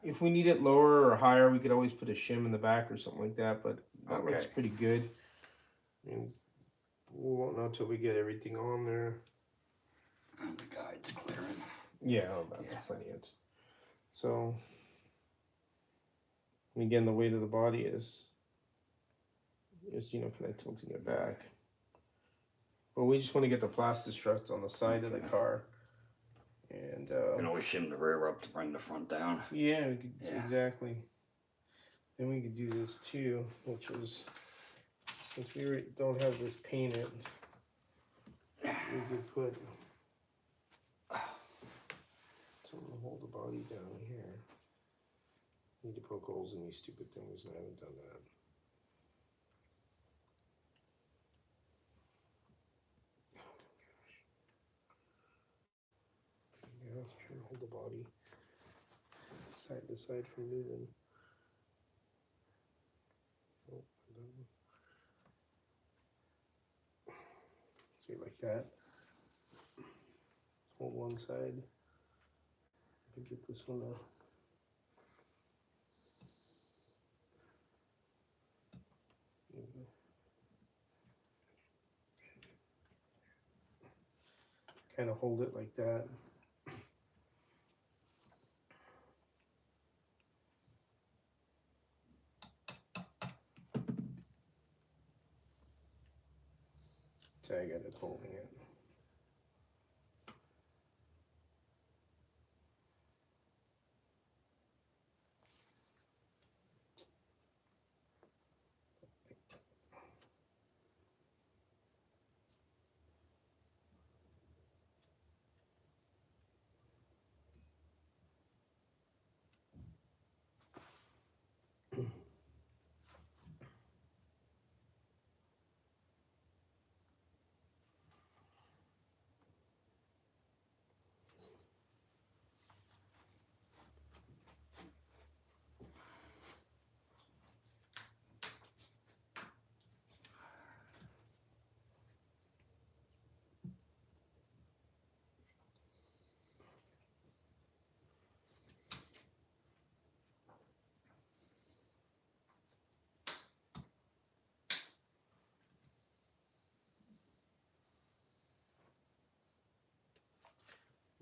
if we need it lower or higher, we could always put a shim in the back or something like that. But that looks pretty good. I mean, we won't know till we get everything on there. And the guide's clearing. Yeah, that's plenty. So, and again, the weight of the body is kind of tilting it back. But we just want to get the plastic struts on the side of the car. And you can always shim the rear up to bring the front down. Yeah, we could, exactly. Then we could do this too, which is, since we don't have this painted, we could put something to hold the body down here. Need to poke holes in these stupid things, and I haven't done that. Yeah, let's try to hold the body side to side from moving. Oh, see, like that. Hold one side. Get this one out. Kind of hold it like that. So I got it holding it.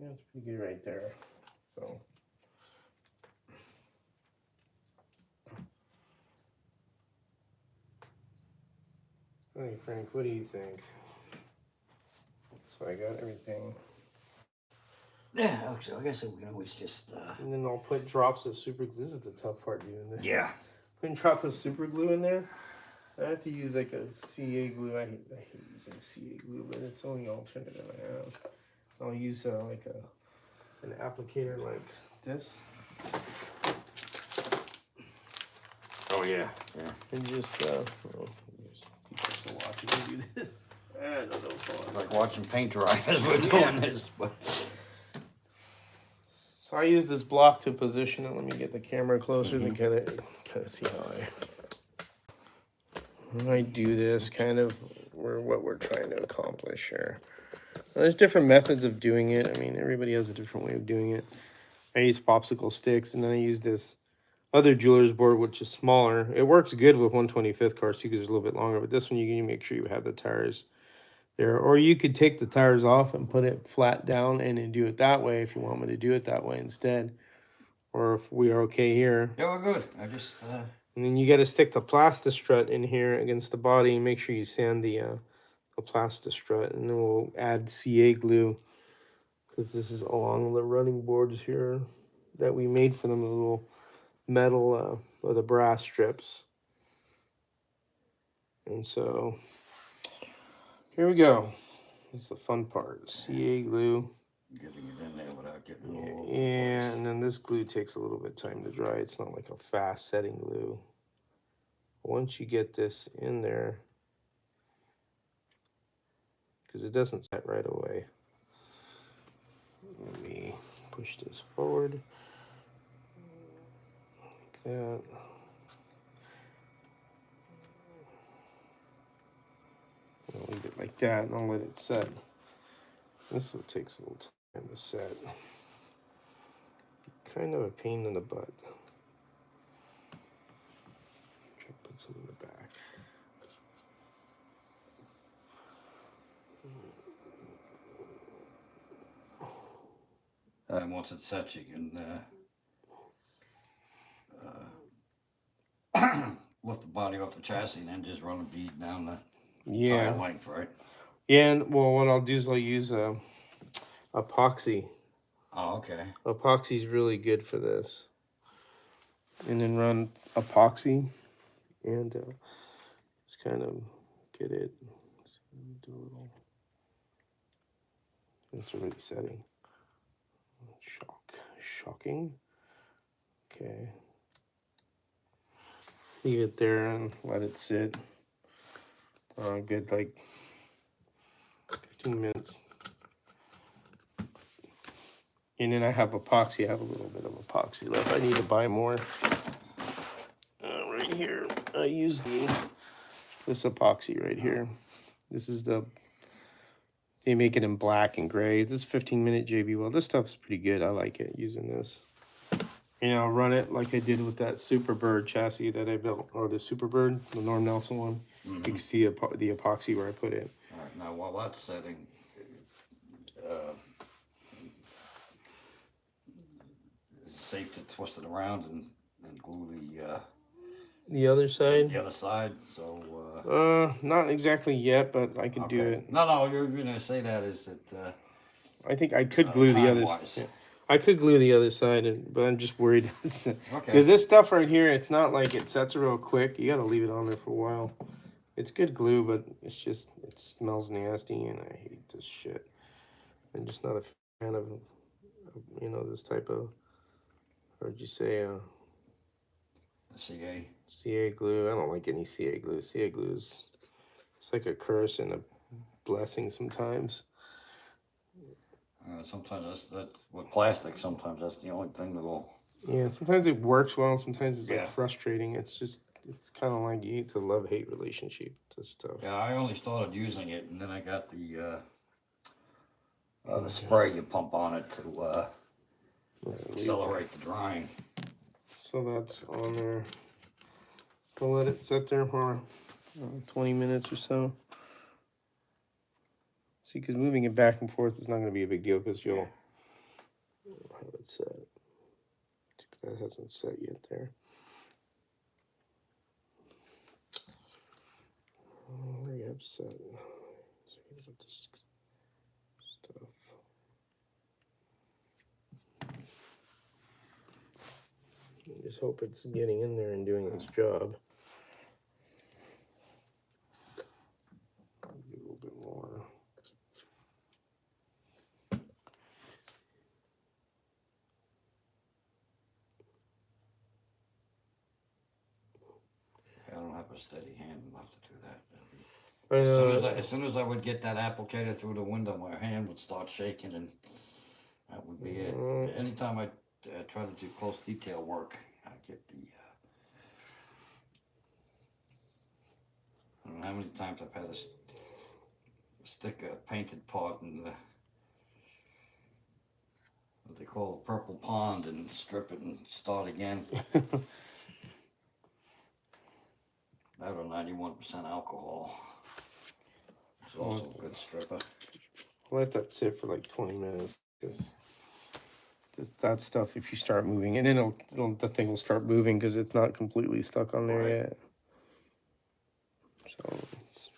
Yeah, it's pretty good right there. So. Hey Frank, what do you think? So I got everything. Yeah, actually, like I said, we can always just. And then I'll put drops of super glue. This is the tough part doing this. Yeah. Putting drops of super glue in there. I have to use like a CA glue. I hate using CA glue, but it's the only alternative I have. I'll use like an applicator like this. Oh yeah. Yeah. And just people still watching me do this. I don't know. Like watching paint dry as we're doing this, but. So I use this block to position it. Let me get the camera closer to kind of see how I do this. Kind of what we're trying to accomplish here. Now, there's different methods of doing it. I mean, everybody has a different way of doing it. I use popsicle sticks, and then I use this other jeweler's board, which is smaller. It works good with 125th cars too, because it's a little bit longer. But this one, you can make sure you have the tires there, or you could take the tires off and put it flat down and then do it that way if you want me to do it that way instead. Or if we are okay here. Yeah, we're good. I just. And then you got to stick the Plasti-Strut in here against the body and make sure you sand the Plasti-Strut. And then we'll add CA glue because this is along the running boards here that we made for them, the little metal or the brass strips. And so here we go. It's the fun part. CA glue. Getting it in there without getting all. Yeah, and then this glue takes a little bit of time to dry. It's not like a fast setting glue. Once you get this in there, because it doesn't set right away. Let me push this forward like that. I'll leave it like that and I'll let it set. This one takes a little time to set. Kind of a pain in the butt. Try to put some in the back. And once it's set, you can lift the body off the chassis and then just run a bead down the tire length, right? Yeah, and well, what I'll do is I'll use epoxy. Oh, okay. Epoxy's really good for this. And then run epoxy and just kind of get it. Do a little. It's already setting. Shocking. Okay. Leave it there and let it sit. Good, like 15 minutes. And then I have epoxy. I have a little bit of epoxy left. I need to buy more. Right here, I use this epoxy right here. This is they make it in black and gray. This is 15-minute JB Weld. This stuff's pretty good. I like it using this. And I'll run it like I did with that Superbird chassis that I built, or the Superbird, the Norm Nelson one. You can see the epoxy where I put it. All right, now while that's setting, it's safe to twist it around and glue the other side. The other side. So. Not exactly yet, but I could do it. No, you're gonna say that is that. I think I could glue the other. Yeah, I could glue the other side, but I'm just worried because this stuff right here, it's not like it sets real quick. You got to leave it on there for a while. It's good glue, but it's just it smells nasty, and I hate this shit. I'm just not a fan of this type of. How would you say? CA glue. I don't like any CA glue. CA glue is it's like a curse and a blessing sometimes. Sometimes that's with plastic. Sometimes that's the only thing that'll. Yeah, sometimes it works well. Sometimes it's like frustrating. It's kind of like it's a love-hate relationship to stuff. Yeah, I only started using it, and then I got the spray you pump on it to accelerate the drying. So that's on there. I'll let it sit there for 20 minutes or so. See, because moving it back and forth is not going to be a big deal because you'll I'll have it set. That hasn't set yet there. Where you have set? This stuff. I just hope it's getting in there and doing its job. A little bit more. I don't have a steady hand enough to do that. I know. As soon as I would get that applicator through the window, my hand would start shaking, and that would be it. Anytime I try to do close detail work, I get the. I don't know how many times I've had to stick a painted part in the what they call a purple pond and strip it and start again. That or 91% alcohol. It's also a good stripper. Let that sit for like 20 minutes because that stuff, if you start moving, and then the thing will start moving because it's not completely stuck on there yet. So it's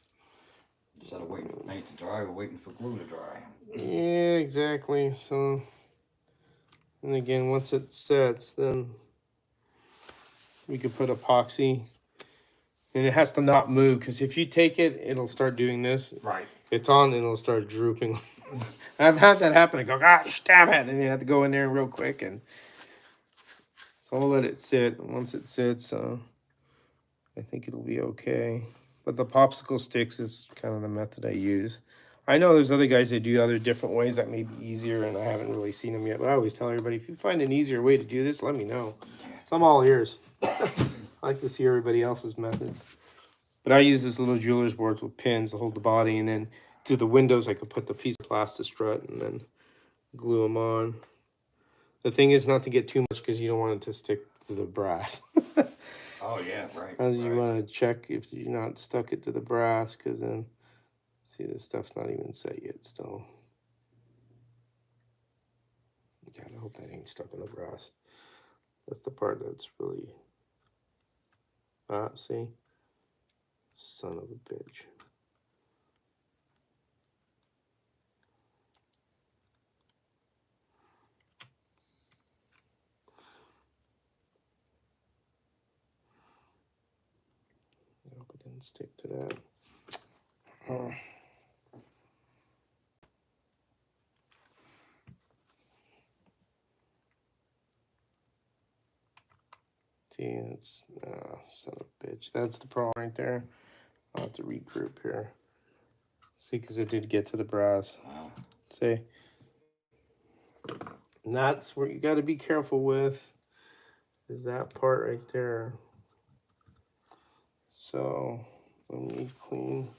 instead of waiting for paint to dry, we're waiting for glue to dry. Yeah, exactly. So, and again, once it sets, then we could put epoxy. And it has to not move because if you take it, it'll start doing this. Right. It's on and it'll start drooping. I've had that happen. I go, gosh, damn it. And you have to go in there real quick. And so I'll let it sit. Once it sits, I think it'll be okay. But the popsicle sticks is kind of the method I use. I know there's other guys that do other different ways that may be easier, and I haven't really seen them yet. But I always tell everybody, if you find an easier way to do this, let me know. So I'm all ears. I like to see everybody else's methods. But I use this little jeweler's boards with pins to hold the body, and then to the windows I could put the piece of plastic strut and then glue them on. The thing is not to get too much because you don't want it to stick to the brass. Oh yeah, right. As you want to check if you're not stuck it to the brass, because then see this stuff's not even set yet still. God, I hope that ain't stuck in the brass. That's the part that's really see? Son of a bitch. I hope it didn't stick to that. See, it's son of a bitch. That's the problem right there. I'll have to regroup here. See, because it did get to the brass. See? And that's where you got to be careful with, is that part right there. So let me clean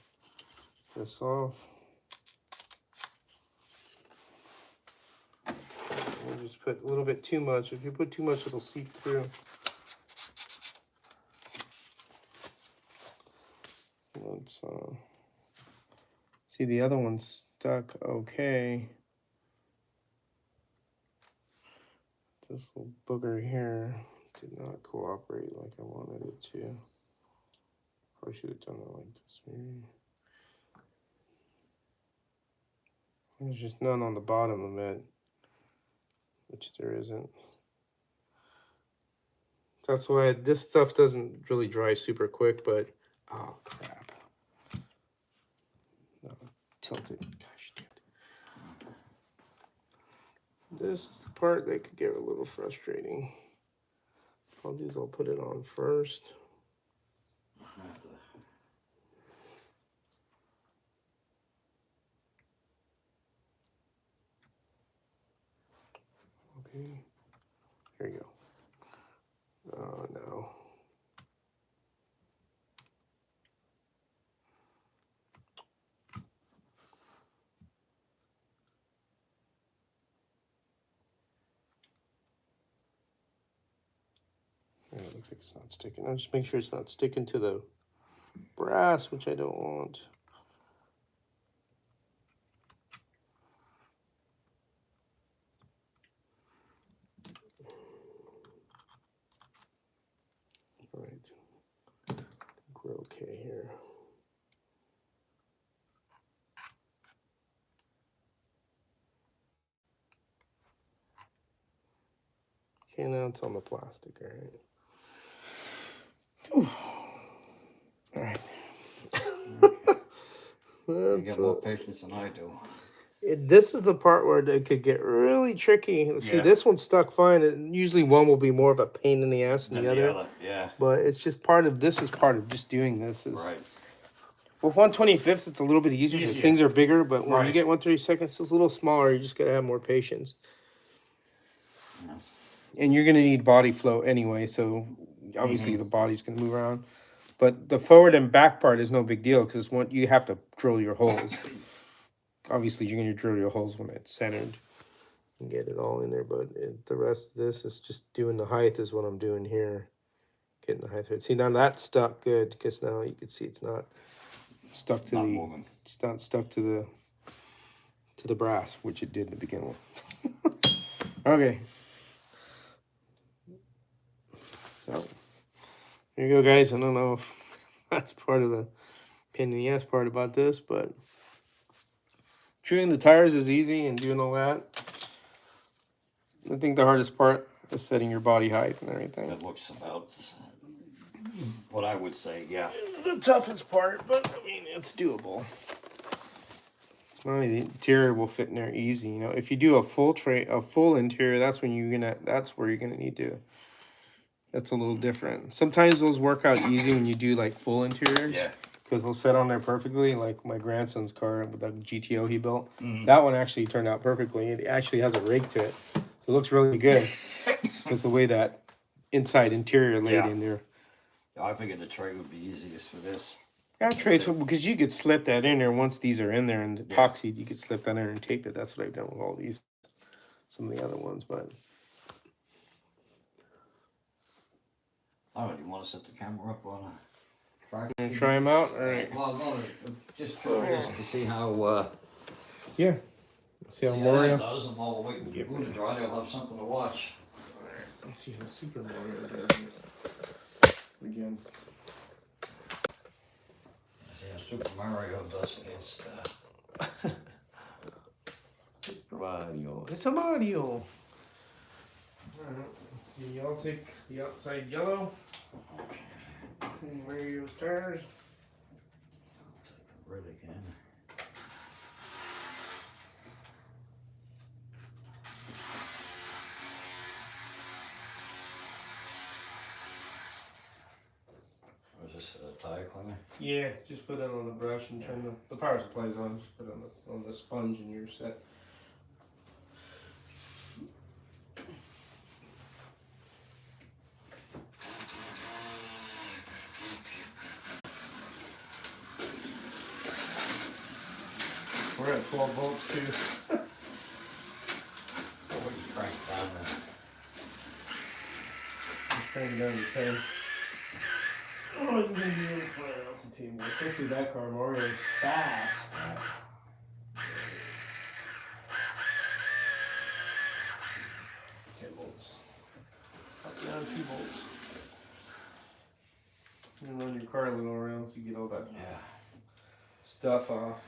this off. We'll just put a little bit too much. If you put too much, it'll seep through. Let's see, the other one's stuck okay. This little booger here did not cooperate like I wanted it to. Probably should have done it like this, maybe. There's just none on the bottom of it, which there isn't. That's why this stuff doesn't really dry super quick, but oh crap. No, tilted. Gosh, damn it. This is the part that could get a little frustrating. What I'll do is I'll put it on first. Okay, here you go. Oh no. Yeah, it looks like it's not sticking. I'll just make sure it's not sticking to the brass, which I don't want. Okay, now it's on the plastic, all right. All right. You got more patience than I do. This is the part where it could get really tricky. See, Yeah. this one's stuck fine. And usually one will be more of a pain in the ass than the other. Yeah. But it's just part of this is part of just doing this. Right. With 1/25ths, it's a little bit easier because things are bigger. But when you get 1/32, it's a little smaller. You just gotta have more patience. Yeah. And you're gonna need body flow anyway. So obviously the body's gonna move around. But the forward and back part is no big deal because you have to drill your holes. Obviously, you're going to drill your holes when it's centered and get it all in there. But the rest of this is just doing the height is what I'm doing here. Getting the height. See, now that's stuck good because now you can see it's not stuck to moving. It's not stuck to the brass, which it did to begin with. Okay. So there you go, guys. I don't know if that's part of the pain in the ass part about this, but truing the tires is easy and doing all that. I think the hardest part is setting your body height and everything. That looks about what I would say, yeah. It's the toughest part, but I mean, it's doable. Well, the interior will fit in there easy. You know, if you do a full interior, that's where you're gonna need to. That's a little different. Sometimes those work out easy when you do like full interiors. Yeah. Because they'll set on there perfectly, like my grandson's car with that GTO he built. That one actually turned out perfectly. It actually has a rig to it. So it looks really good. Because the way that interior laid in there. I figured the tray would be easiest for this. Yeah, trays, because you could slip that in there once these are in there and epoxied, you could slip that in there and tape it. That's what I've done with all these. Some of the other ones, but. Oh, do you want to set the camera up on a... Try them out? All right. Well, no, just curious to see how... Yeah. See how how Mario that does, and while we're waiting for the glue to dry, they'll have something to watch. Alright, let's see how Super Mario does against. Yeah, Super Mario does against... Super Mario. It's a Mario. Alright, let's see. I'll take the outside yellow. And Mario's tires. Red again. Or is this a tire cleaner? Yeah, just put it on the brush and turn the power supply's on. Just put it on the sponge and you're set. We're at 12 volts too. What would you crank down there? Just crank it down to 10. Oh, you're gonna be able to fly out the table. Especially that car, Mario's fast. 10 volts. Up down 2 volts. And run your car a little around so you get all that stuff off.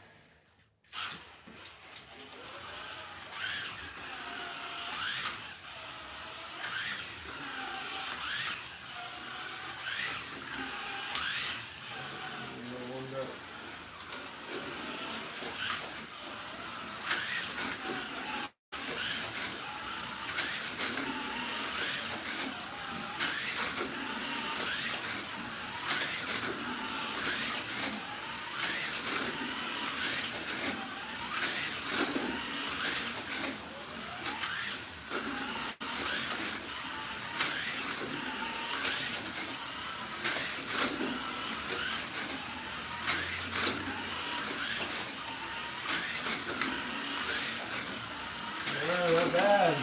Not bad.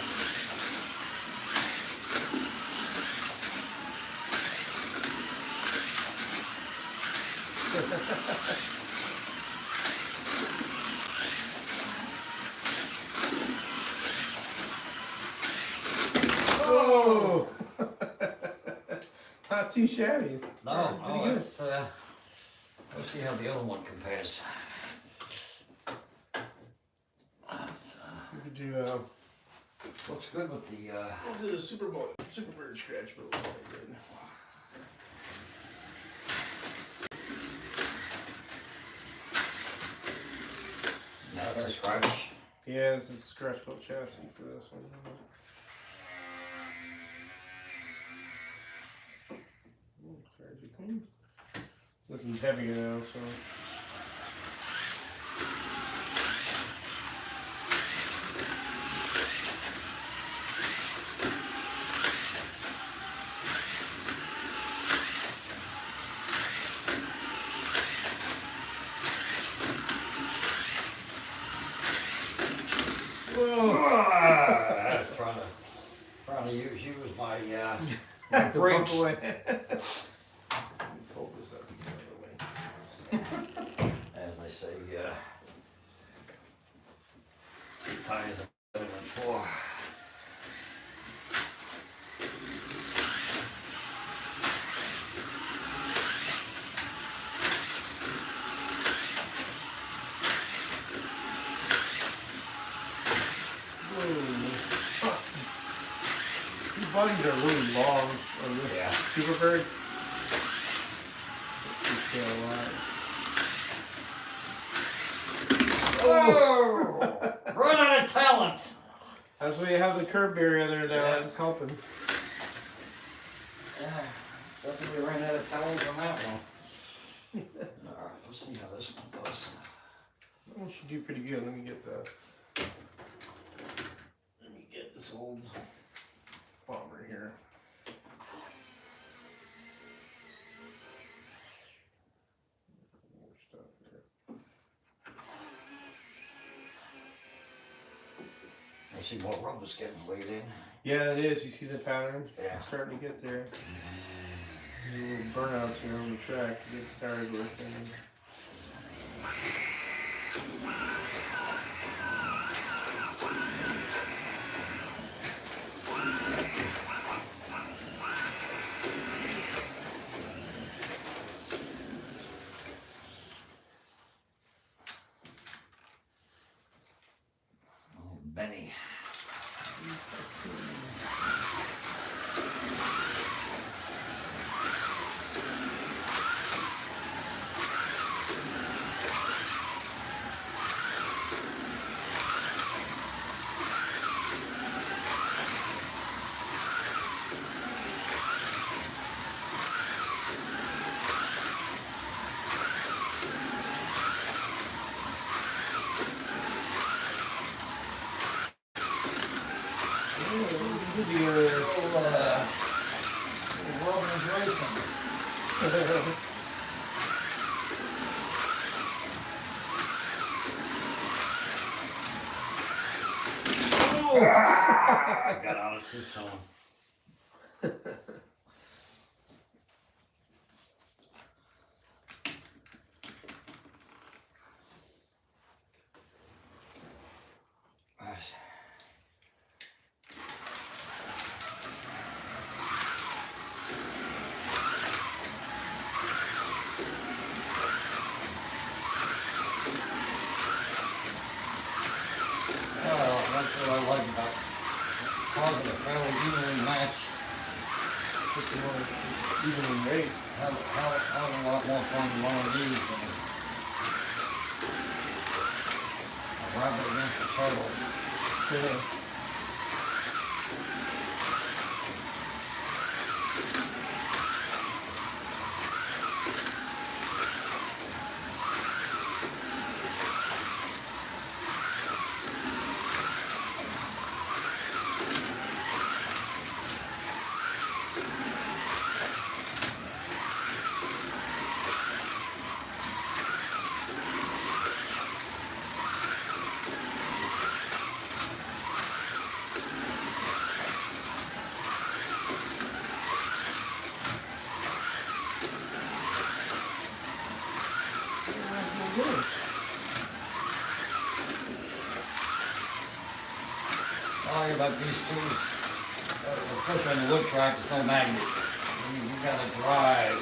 Oh! Not too shabby. No, let's see how the other one compares. We could do Looks good with the, We'll do the Super Bird scratch, but we'll make it. that's a scratch. Yeah, this is a scratch built chassis for this one. This is heavier now, so. I was trying to use you as my, my brakes. Fold this up the other way. As they say, tires are better than four. These bodies are really long on this Super Bird. Oh! Run out of talent! That's why you have the curb barrier there now. Yeah. That's helping. Yeah, definitely ran out of talent on that one. Alright, let's see how this one goes. That one should do pretty good. Let me get this old bomber here. More stuff here. I see more rubber's getting laid in. Yeah, it is. You see the pattern? Yeah. It's starting to get there. There's little burnouts here on the track to get the tires working. Oh, Benny. I got out of too soon. That's what I like about causing a fairly evenly matched. Just a more evenly raced. Have a lot more fun than one of these than a rabbit against a turtle. Yeah. All about these tools, especially on the wood track, there's no magnet. You gotta drive.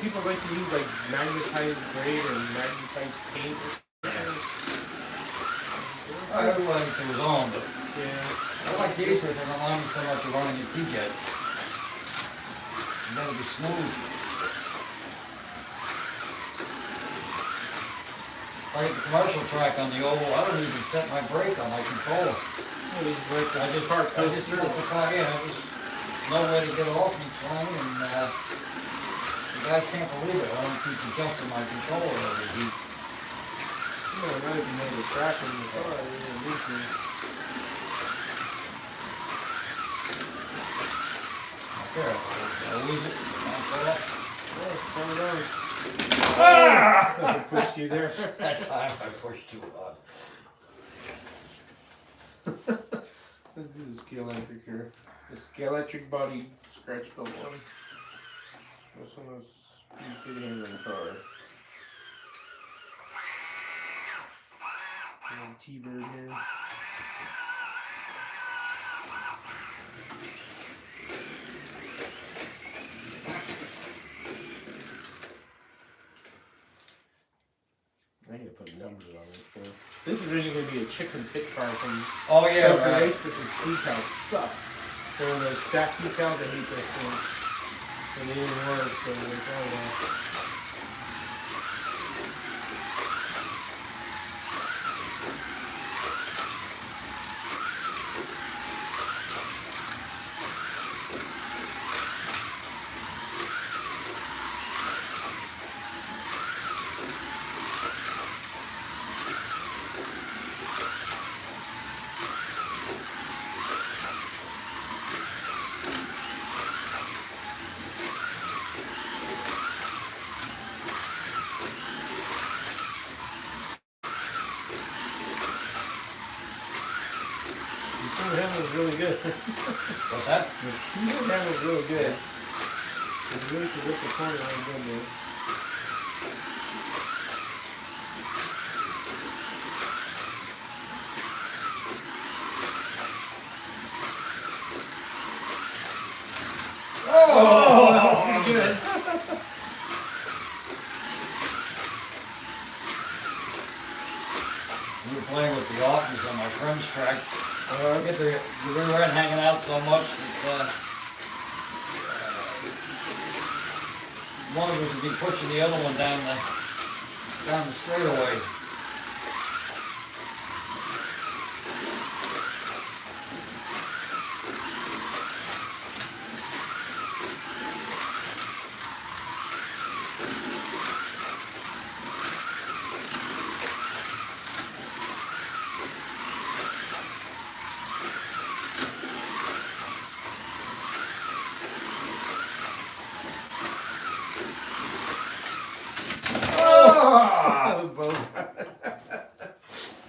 People like to use like magnetized grade or magnetized paint. Everybody to his own, but Yeah. I like these because they don't remind me so much of running a T-Jet. You gotta be smooth. Like the commercial track on the oval, I don't even set my brake on my controller. I just put the car in. There's no way to get off each one, and the guys can't believe it. I don't keep adjusting my controller every heat. No, not even know the track in the car. Okay, I'll lose it. I'll pull up. Ah! I pushed you there. That time I pushed too hard. This is a Scalextric here. The Scalextric body scratch built one. This one was pretty good handling car. Little T-Bird here. I need to put numbers on this thing. This is originally going to be a chicken pit car from Oh yeah, right. right. But the decals suck. So when those stacked decals, I hate those things. And they didn't work, so they're like, oh well. The handle was really good. What's that? The handle was really good. It really could rip the corner on good, man. Oh, good. We were playing with the office on my friend's track. Get the rear end hanging out so much that one of us would be pushing the other one down the straightaway.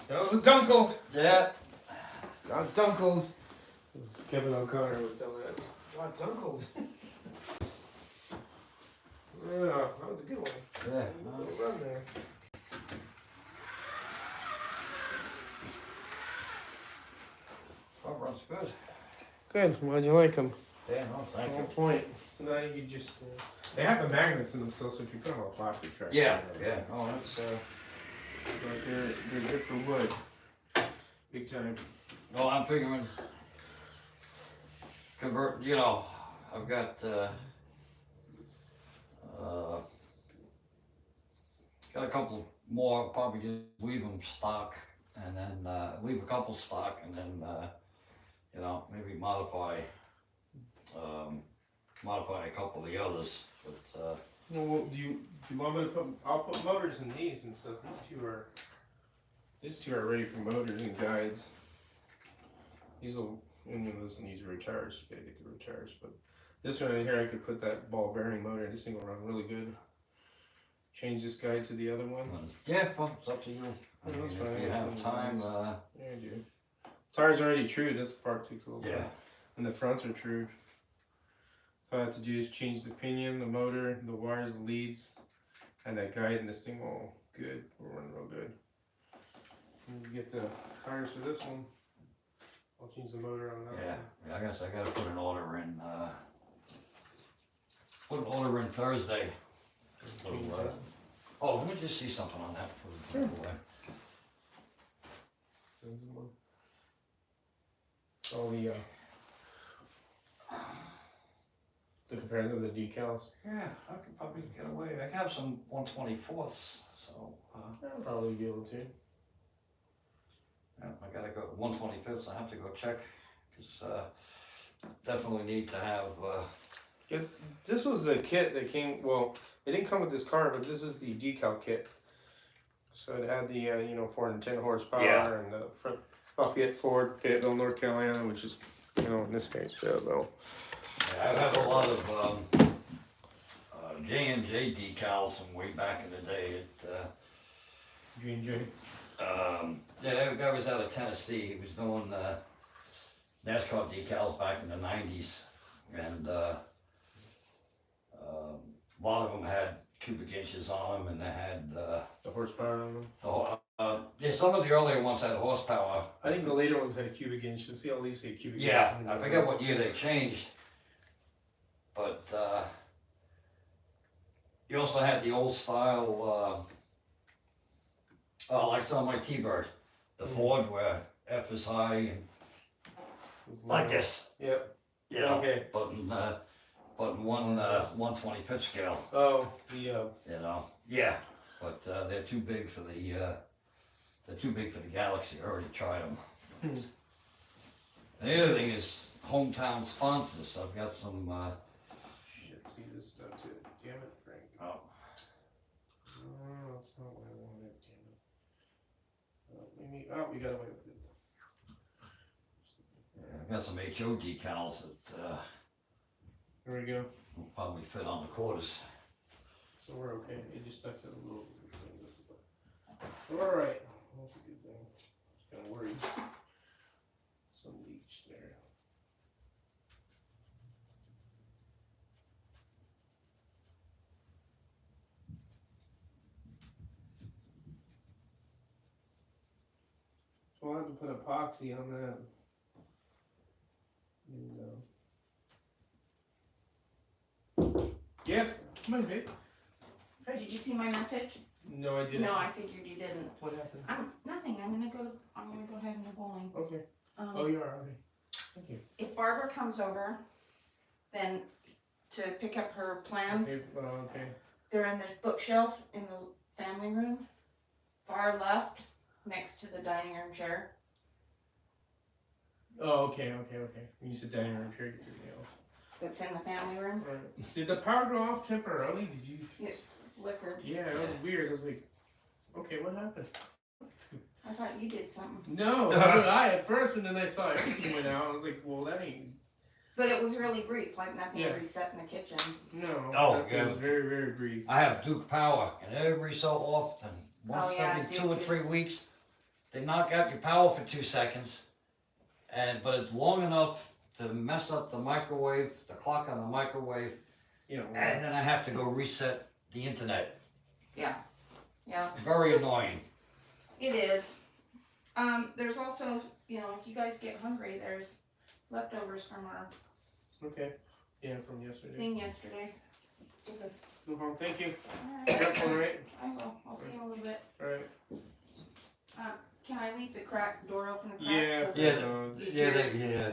That was a dunkel. Yeah. Got dunkled. Kevin O'Connor was telling that. Got dunkled. Yeah, that was a good one. Yeah. Well run there. That runs good. Good. Why'd you like them? Yeah, no, thank On you. point. Now you can just. They have the magnets in them still, so if you put them on a plastic track. Yeah, yeah. Oh, that's But they're good for wood. Big time. well, I'm figuring convert. I've got got a couple more. Probably just leave them stock, and then leave a couple stock, and then maybe modify a couple of the others. But Well, do you want me to put? I'll put motors in these and stuff. These two are ready for motors and guides. These will, when you listen, these are retires. You gotta get the retires, but this one in here, I could put that ball bearing motor. This thing will run really good. Change this guide to the other one. yeah, well, it's up to you. I Yeah, mean, that's if fine. you have time, Yeah, I do. Tires are already true. This part takes a little yeah. bit, and the fronts are true. So all I have to do is change the pinion, the motor, the wires, the leads, and that guide, and this thing will run real good. And you get the tires for this one. I'll change the motor on that one. Yeah, I guess I gotta put an order in. Thursday. So, Change that. oh, let me just see something on that. Sure. expensive one. All the comparison of the decals. Yeah, I could probably get away. I have some 124ths, so I'll probably be able to. yeah, I gotta go 125ths. I have to go check because definitely need to have. This was the kit that came. Well, it didn't come with this car, but this is the decal kit. So it had the 410 horsepower Yeah. and the front Lafayette Ford, Fayetteville, North Carolina, which is in this state. So Yeah, I have a lot of J&J decals from way back in the day. J&J. Yeah, that guy was out of Tennessee. He was doing NASCAR decals back in the 90s. And a lot of them had cubic inches on them, and they had The horsepower on them. yeah, some of the earlier ones had horsepower. I think the later ones had a cubic inch. Let's see, at least a cubic Yeah, inch. I forget what year they changed. But you also had the old style, like on my T-Bird, the Ford where F is high and like this. Yep. You know, Okay. button 1/125th scale. Oh, You know, yeah, but they're too big for the Galaxy. I already tried them. Hmm. And the other thing is hometown sponsors. I've got some. shit. See this stuff too. Damn it, Frank. Oh, No, that's not what I wanted. Damn it. We got away with it. yeah, I've got some HO decals that There we go. will probably fit on the quarters. So we're okay. It just stuck to the little thing. This is all right. That's a good thing. Just kind of worried. Some leach there. So I'll have to put epoxy on that. And, yeah, come on, babe. Did you see my message? No, I didn't. No, I figured you didn't. What happened? Nothing. I'm gonna go ahead and go bowling. Okay. Oh, you are. Okay. Thank you. If Barbara comes over, then to pick up her plans, Okay. Okay. they're in the bookshelf in the family room, far left, next to the dining room chair. Oh, okay. When you sit down in your chair, get your nails. That's in the family room. Right. Did the power go off temporarily? Did you? It flickered. Yeah, it was weird. I was like, okay, what happened? I thought you did something. No, so did I at first, and then I saw everything went out. I was like, well, that ain't. But it was really brief, like nothing Yeah. reset in the kitchen. No. Oh, It yeah. was very, very brief. I have Duke Power, and every so often, once Oh, yeah, every 2 or Duke 3 weeks, they knock out your power for 2 seconds, but it's long enough to mess up the microwave, the clock on the microwave, You know. and then I have to go reset the internet. Yeah. Very annoying. It is. There's also, if you guys get hungry, there's leftovers from our Okay. Yeah, from yesterday. thing yesterday. Okay. No problem. Thank you. Alright. That's all right. I will. I'll see you in a little bit. All right. Can I leave the door open a crack? Yeah. So Yeah, that- Yeah.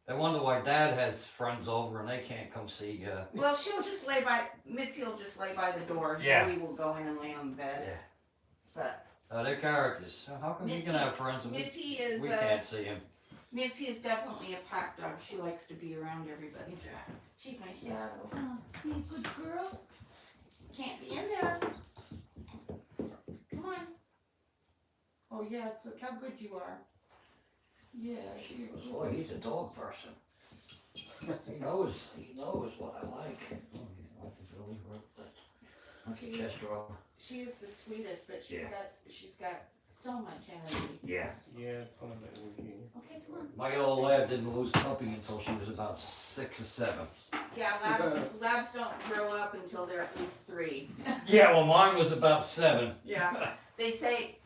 They wonder why Dad has friends over and they can't come see. Well, she'll just lay by. Mitzi will just lay by the door, so Yeah. we will go in and lay on the bed. Yeah. But They're characters. How come you can Mitzi- have friends and Mitzi is we can't see him? Mitzi is definitely a pack dog. She likes to be around everybody. Yeah. She's my shadow. Oh, be a good girl. Can't be in there. Come on. Oh yes, look how good you are. Yeah, you're good. Boy, he's a dog person. He knows what I like. She is the sweetest, but she's Yeah. got so much energy. Yeah. Yeah, it's one of that energy. Okay, come on. My little lad didn't lose puppy until she was about 6 or 7. Yeah, labs don't grow up until they're at least 3. Yeah, well, mine was about 7. Yeah. They say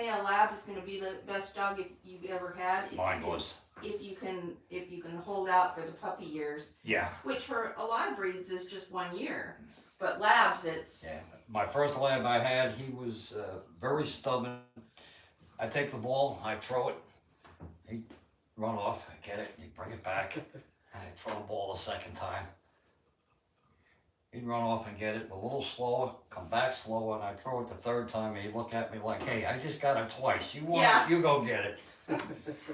a lab is going to be the best dog if you ever had. Mine was. If you can hold out for the puppy years, Yeah. which for a lot of breeds is just 1 year, but labs it's Yeah. My first lab I had, he was very stubborn. I take the ball, I throw it, he run off, I get it, and he bring it back, and I throw the ball a second time. He'd run off and get it a little slower, come back slower, and I throw it the third time, and he'd look at me like, hey, I just got it twice. You want Yeah. it, you go get it.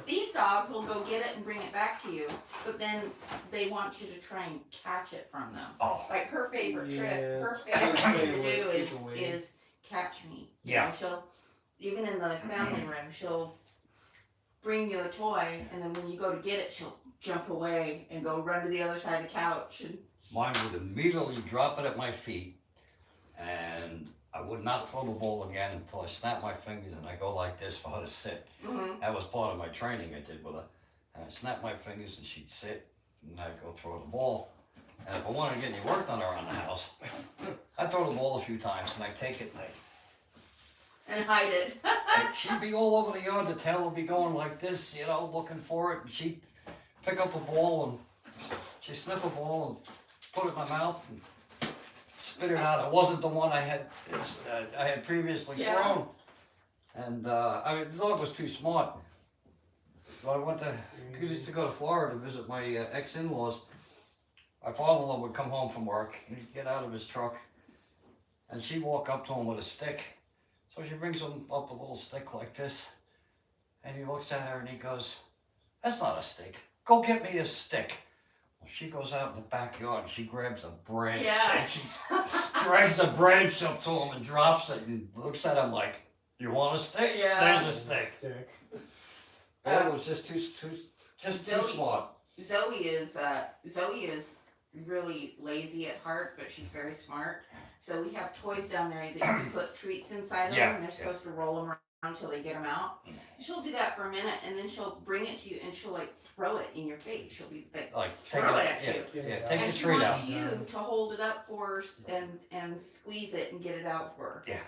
These dogs will go get it and bring it back to you, but then they want you to try and catch it from them. Oh, Like her favorite trick, Yeah. her favorite thing to Keep do away. is catch me. You Yeah. know, she'll, even in the family room, she'll bring you a toy, and then when you go to get it, she'll jump away and go run to the other side of the couch. And mine would immediately drop it at my feet, and I would not throw the ball again until I snap my fingers and I go like this for her to sit. mhm. That was part of my training I did with her. And I snapped my fingers and she'd sit, and I'd go throw the ball. And if I wanted to get any work done around the house, I'd throw the ball a few times and I'd take it And hide it. and she'd be all over the yard. The tail would be going like this, you know, looking for it. And she'd pick up a ball and she'd sniff a ball and put it in my mouth and spit it out. It wasn't the one I had previously Yeah. thrown. And I mean, the dog was too smart. So I went to go to Florida to visit my ex-in-laws. My father-in-law would come home from work. He'd get out of his truck, and she'd walk up to him with a stick. So she brings him up a little stick like this, and he looks at her and he goes, "That's not a stick. Go get me a stick." Well, she goes out in the backyard and she grabs a branch. Yeah. And she drags a branch up to him and drops it and looks at him like, "You want a stick? Yeah. There's a stick." Stick. That was just too Zoe- smart. Zoe is really lazy at heart, but she's very smart. So we have toys down there that you can put treats inside of Yeah, them, and they're supposed to roll them around until they get them out. She'll do that for a minute, and then she'll bring it to you, and she'll like throw it in your face. She'll be like, Like take throw it, it at you. yeah, Yeah. take and the she treat wants out. you to hold it up for her and squeeze it and get it out for her. Yeah.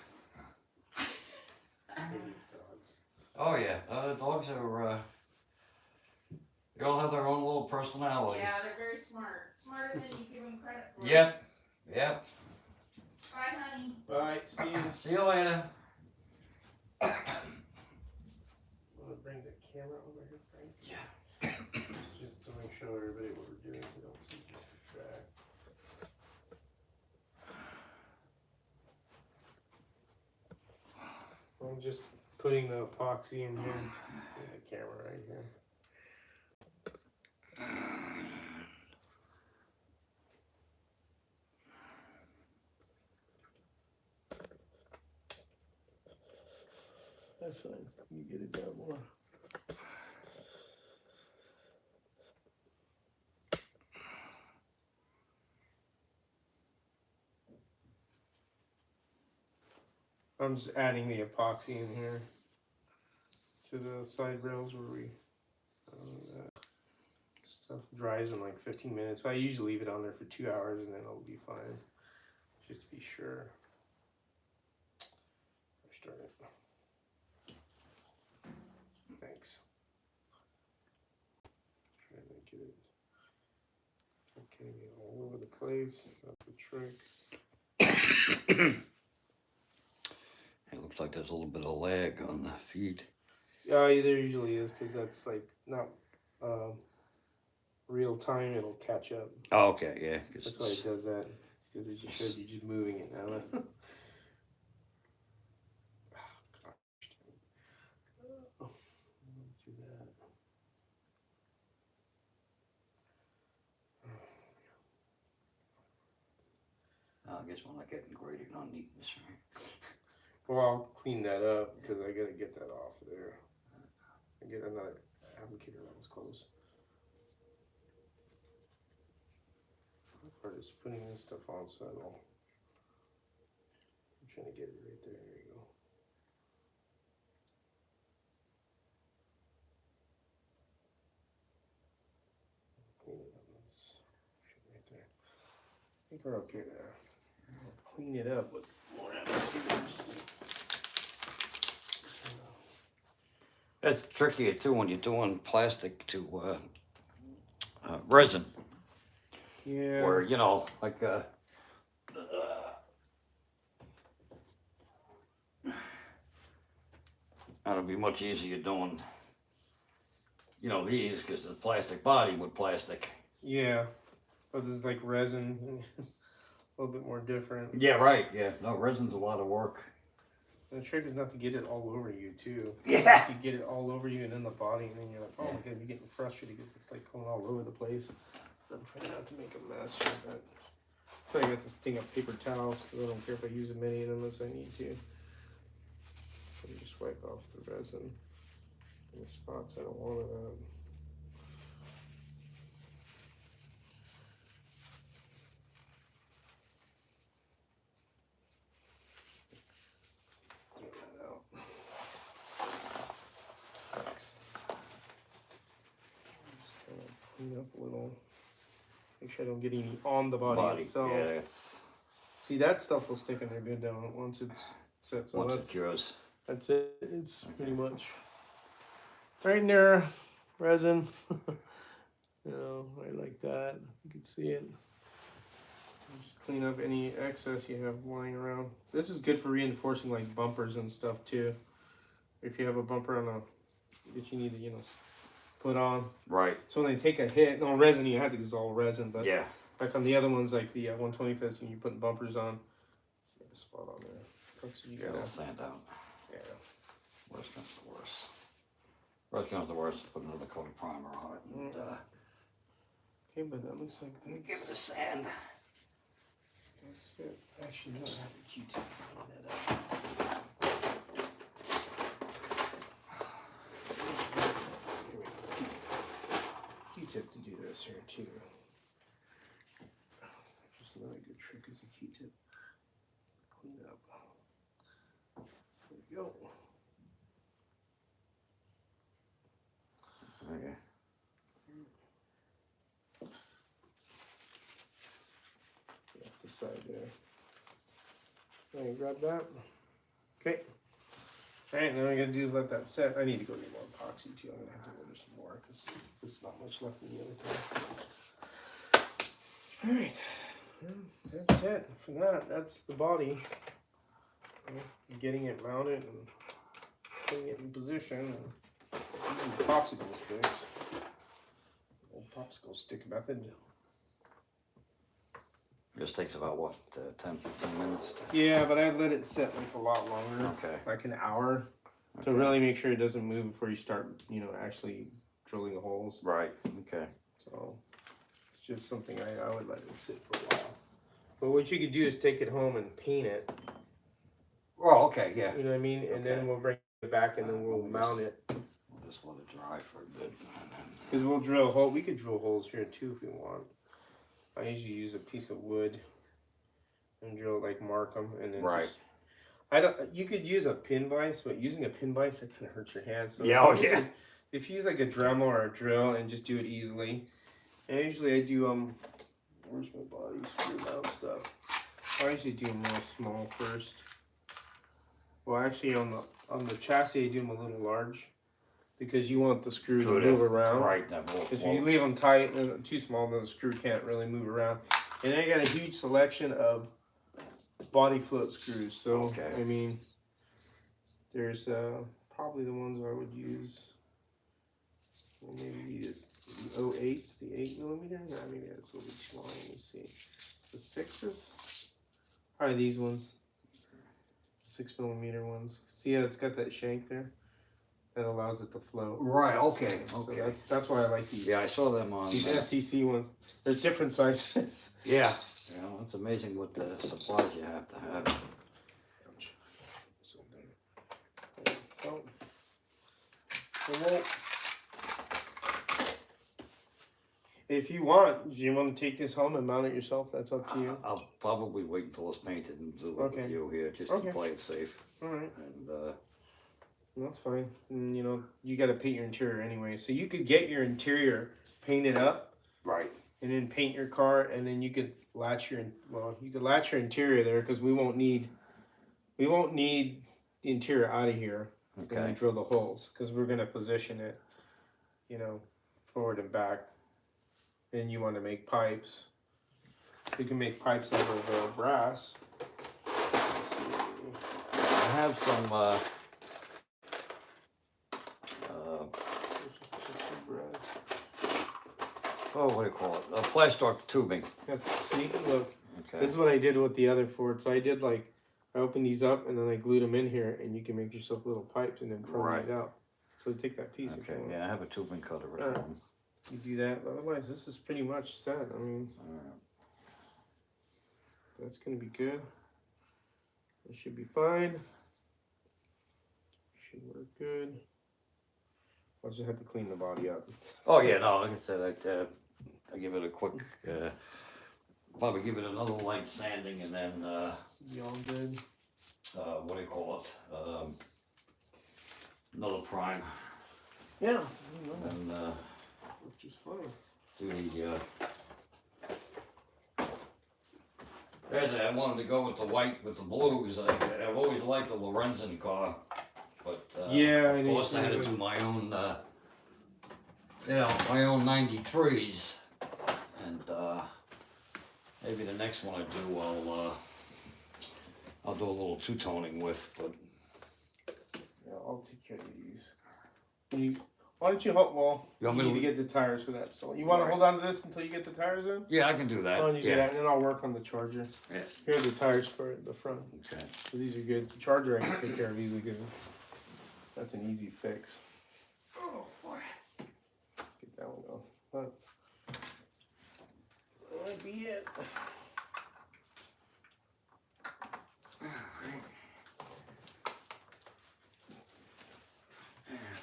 Oh yeah, dogs are. They all have their own little personalities. Yeah, they're very smart. Smarter than you give them credit for. Yep. Yep. Bye, honey. Bye, Steve. See you later. I'm gonna bring the camera over here, Frank. Yeah. Just to make sure everybody what we're doing, so don't see just the track. I'm just putting the epoxy in here, in the camera right here. That's fine. You get it down more. I'm just adding the epoxy in here to the side rails where we that stuff dries in like 15 minutes. But I usually leave it on there for 2 hours and then it'll be fine. Just to be sure. Start it. Thanks. Trying to get it okay all over the place. That's the trick. It looks like there's a little bit of lag on the feed. Yeah, there usually is because that's like not real time. It'll catch up. Oh, okay, yeah. That's why it does that because it just shows you just moving it now. Do that. I guess we're not getting graded on neatness, right? Well, I'll clean that up because I gotta get that off there. And get another applicator that was close. The part is putting this stuff on so it'll. I'm trying to get it right there. There you go. Clean it up. That's right there. I think we're okay there. I'll clean it up with more applicators. That's trickier too when you're doing plastic to resin, Yeah. or you know, like That'll be much easier doing, you know, these, because the plastic body with plastic. Yeah, but this is like resin, a little bit more different. Yeah, right, yeah. No, resin's a lot of work. And the trick is not to get it all over you too. Yeah. You get it all over you and in the body, and then you're like, oh Yeah. my god, you're getting frustrated because it's like going all over the place. I'm trying not to make a mess here, but so I got this thing of paper towels because I don't care if I use as many of them as I need to. So you just wipe off the resin in the spots I don't want it at. Throw that out. Thanks. Just kind of clean up a little. Make sure I don't get any on the body itself. Yeah, See, that stuff will stick in there good down once it's set. So once it cures. that's it. It's pretty much right in there, resin. You know, right like that. You can see it. Just clean up any excess you have lying around. This is good for reinforcing like bumpers and stuff too. If you have a bumper on a that you need to, you know, put on. Right. So when they take a hit, no resin, you have to, 'cause it's all resin, but Yeah. like on the other ones, like the 125th, when you're putting bumpers on, so you got a spot on there. So you Yeah, gotta, it'll sand out. yeah. Worst comes to worst. Worst comes to worst, put another coat of primer on it. And, Okay, but that looks like give it that's, a sand. that's it. Actually, no, I have a Q-tip to clean that up. Here we go. Q-tip to do this here too. Just another good trick is a Q-tip. Clean it up. There we go. Okay. Off the side there. Okay, grab that. Okay. Alright, now what I gotta do is let that set. I need to go get more epoxy too. I'm gonna have to order some more because there's not much left in the other thing. Alright. That's it for that. That's the body. Getting it mounted and putting it in position and using popsicle sticks. Old popsicle stick method. This takes about what, 10, 15 minutes? Yeah, but I let it sit like a lot longer. Okay. Like an hour. To Okay. really make sure it doesn't move before you start, you know, actually drilling the holes. Right. Okay. So it's just something I would let it sit for a while. But what you could do is take it home and paint it. Oh, okay. Yeah. You know what I mean? And Okay. then we'll bring it back and then we'll We'll mount it. We'll just let it dry for a bit. And then, Because we'll drill a hole. We could drill holes here too if we want. I usually use a piece of wood and drill, like mark them, and then Right. just, I don't. You could use a pin vise, but using a pin vise that kind of hurts your hands. So Yeah, oh, if you use yeah. if you use like a Dremel or a drill and just do it easily, and usually I do where's my body screw mount stuff? I usually do them real small first. Well, actually on the chassis I do them a little large because you want the screw to Good. move around. Right. That will. If you leave them tight and too small, then the screw can't really move around. And I got a huge selection of body float screws. So Okay. I mean, there's probably the ones I would use. Well, maybe the 08s, the 8mm. No, maybe that's a little bit too long. Let me see. The 6s. Probably these ones. 6mm ones. See how it's got that shank there? That allows it to float. Right. Okay. So Okay. that's why I like these. Yeah, I saw them on. These SEC ones. There's different sizes. Yeah. You know, it's amazing what the supplies you have to have. Ouch. So there. So we'll, if you want, do you want to take this home and mount it yourself? That's up to you. I'll probably wait until it's painted and do it with Okay. you here, just Okay. to play it safe. All right. And That's fine. And you know, you got to paint your interior anyway. So you could get your interior painted up right. and then paint your car, and then you could latch your interior there because we won't need the interior out of here when we Okay. drill the holes because we're gonna position it, you know, forward and back. And you want to make pipes. You can make pipes out of brass. I have some what do you call it? Plastic tubing. See, look, Okay. this is what I did with the other Ford. So I did like, I opened these up and then I glued them in here, and you can make yourself little pipes and then pull these out. So take that piece. If Okay, you want. yeah, I have a tubing cutter at Alright. home. You do that. But otherwise, this is pretty much set. I mean, Alright. that's gonna be good. It should be fine. Should work good. I'll just have to clean the body up. Oh yeah, no, like I said, I give it a quick, probably give it another light sanding, and then Be all good. what do you call it? Another prime, Yeah. and Which is fine. do the. I wanted to go with the white with the blues. I've always liked the Lorenzen car, but Yeah, of course I had to do my own, my own 93s, and maybe the next one I do, I'll do a little two-toning with, but. Yeah, I'll take care of these. Why don't you help? Well, You want you me need to- to get the tires for that. So you want to Right. hold on to this until you get the tires in? Yeah, I can do that. Why don't you do Yeah. that, and then I'll work on the charger. Yeah. Here are the tires for the front. Okay. So these are good. The charger I can take care of easily because that's an easy fix. Oh boy. Get that one off. But that might be it.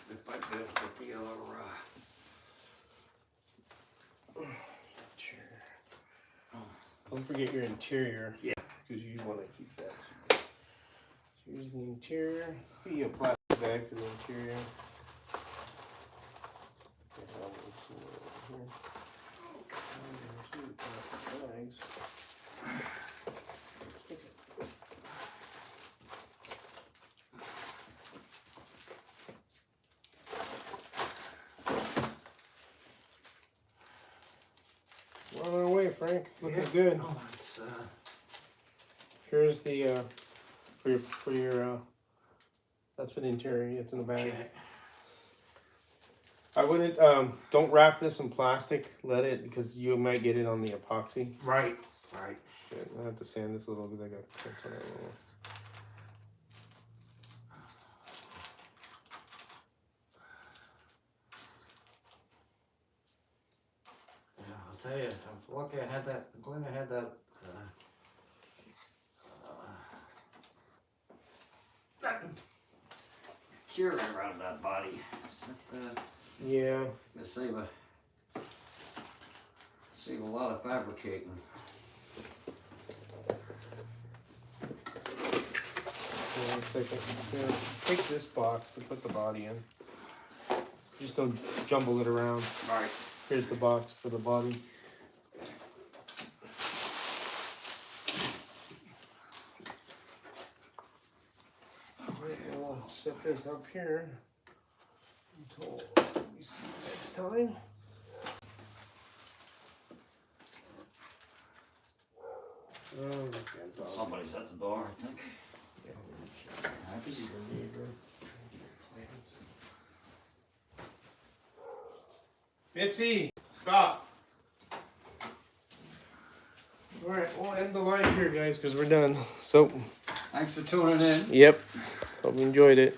If I could get the other. Don't forget your interior. Yeah. Because you want to keep that too. So here's the interior. Get you a plastic bag for the interior. Okay, I'll move some over here. Two plastic bags. We're on our way, Frank. Looking good. Oh, it's, Here's the for your that's for the interior. It's in the bag. okay. I wouldn't don't wrap this in plastic. Let it, because you might get it on the epoxy. Right. Right. Shit, I have to sand this a little bit. I got cuts on it a little. Yeah, I'll tell you, I'm lucky I had that. I'm glad I had that. That curing around that body. Yeah. Gonna save a lot of fabricating. One second. Here, take this box to put the body in. Just don't jumble it around. Right. Here's the box for the body. Alright, we'll set this up here until we see you next time. Oh, look at dog. Somebody's at the door, I think. Happy to the neighbor. Bitsy, stop. Alright, we'll end the line here, guys, because we're done. So, Thanks for tuning in. yep. Hope you enjoyed it.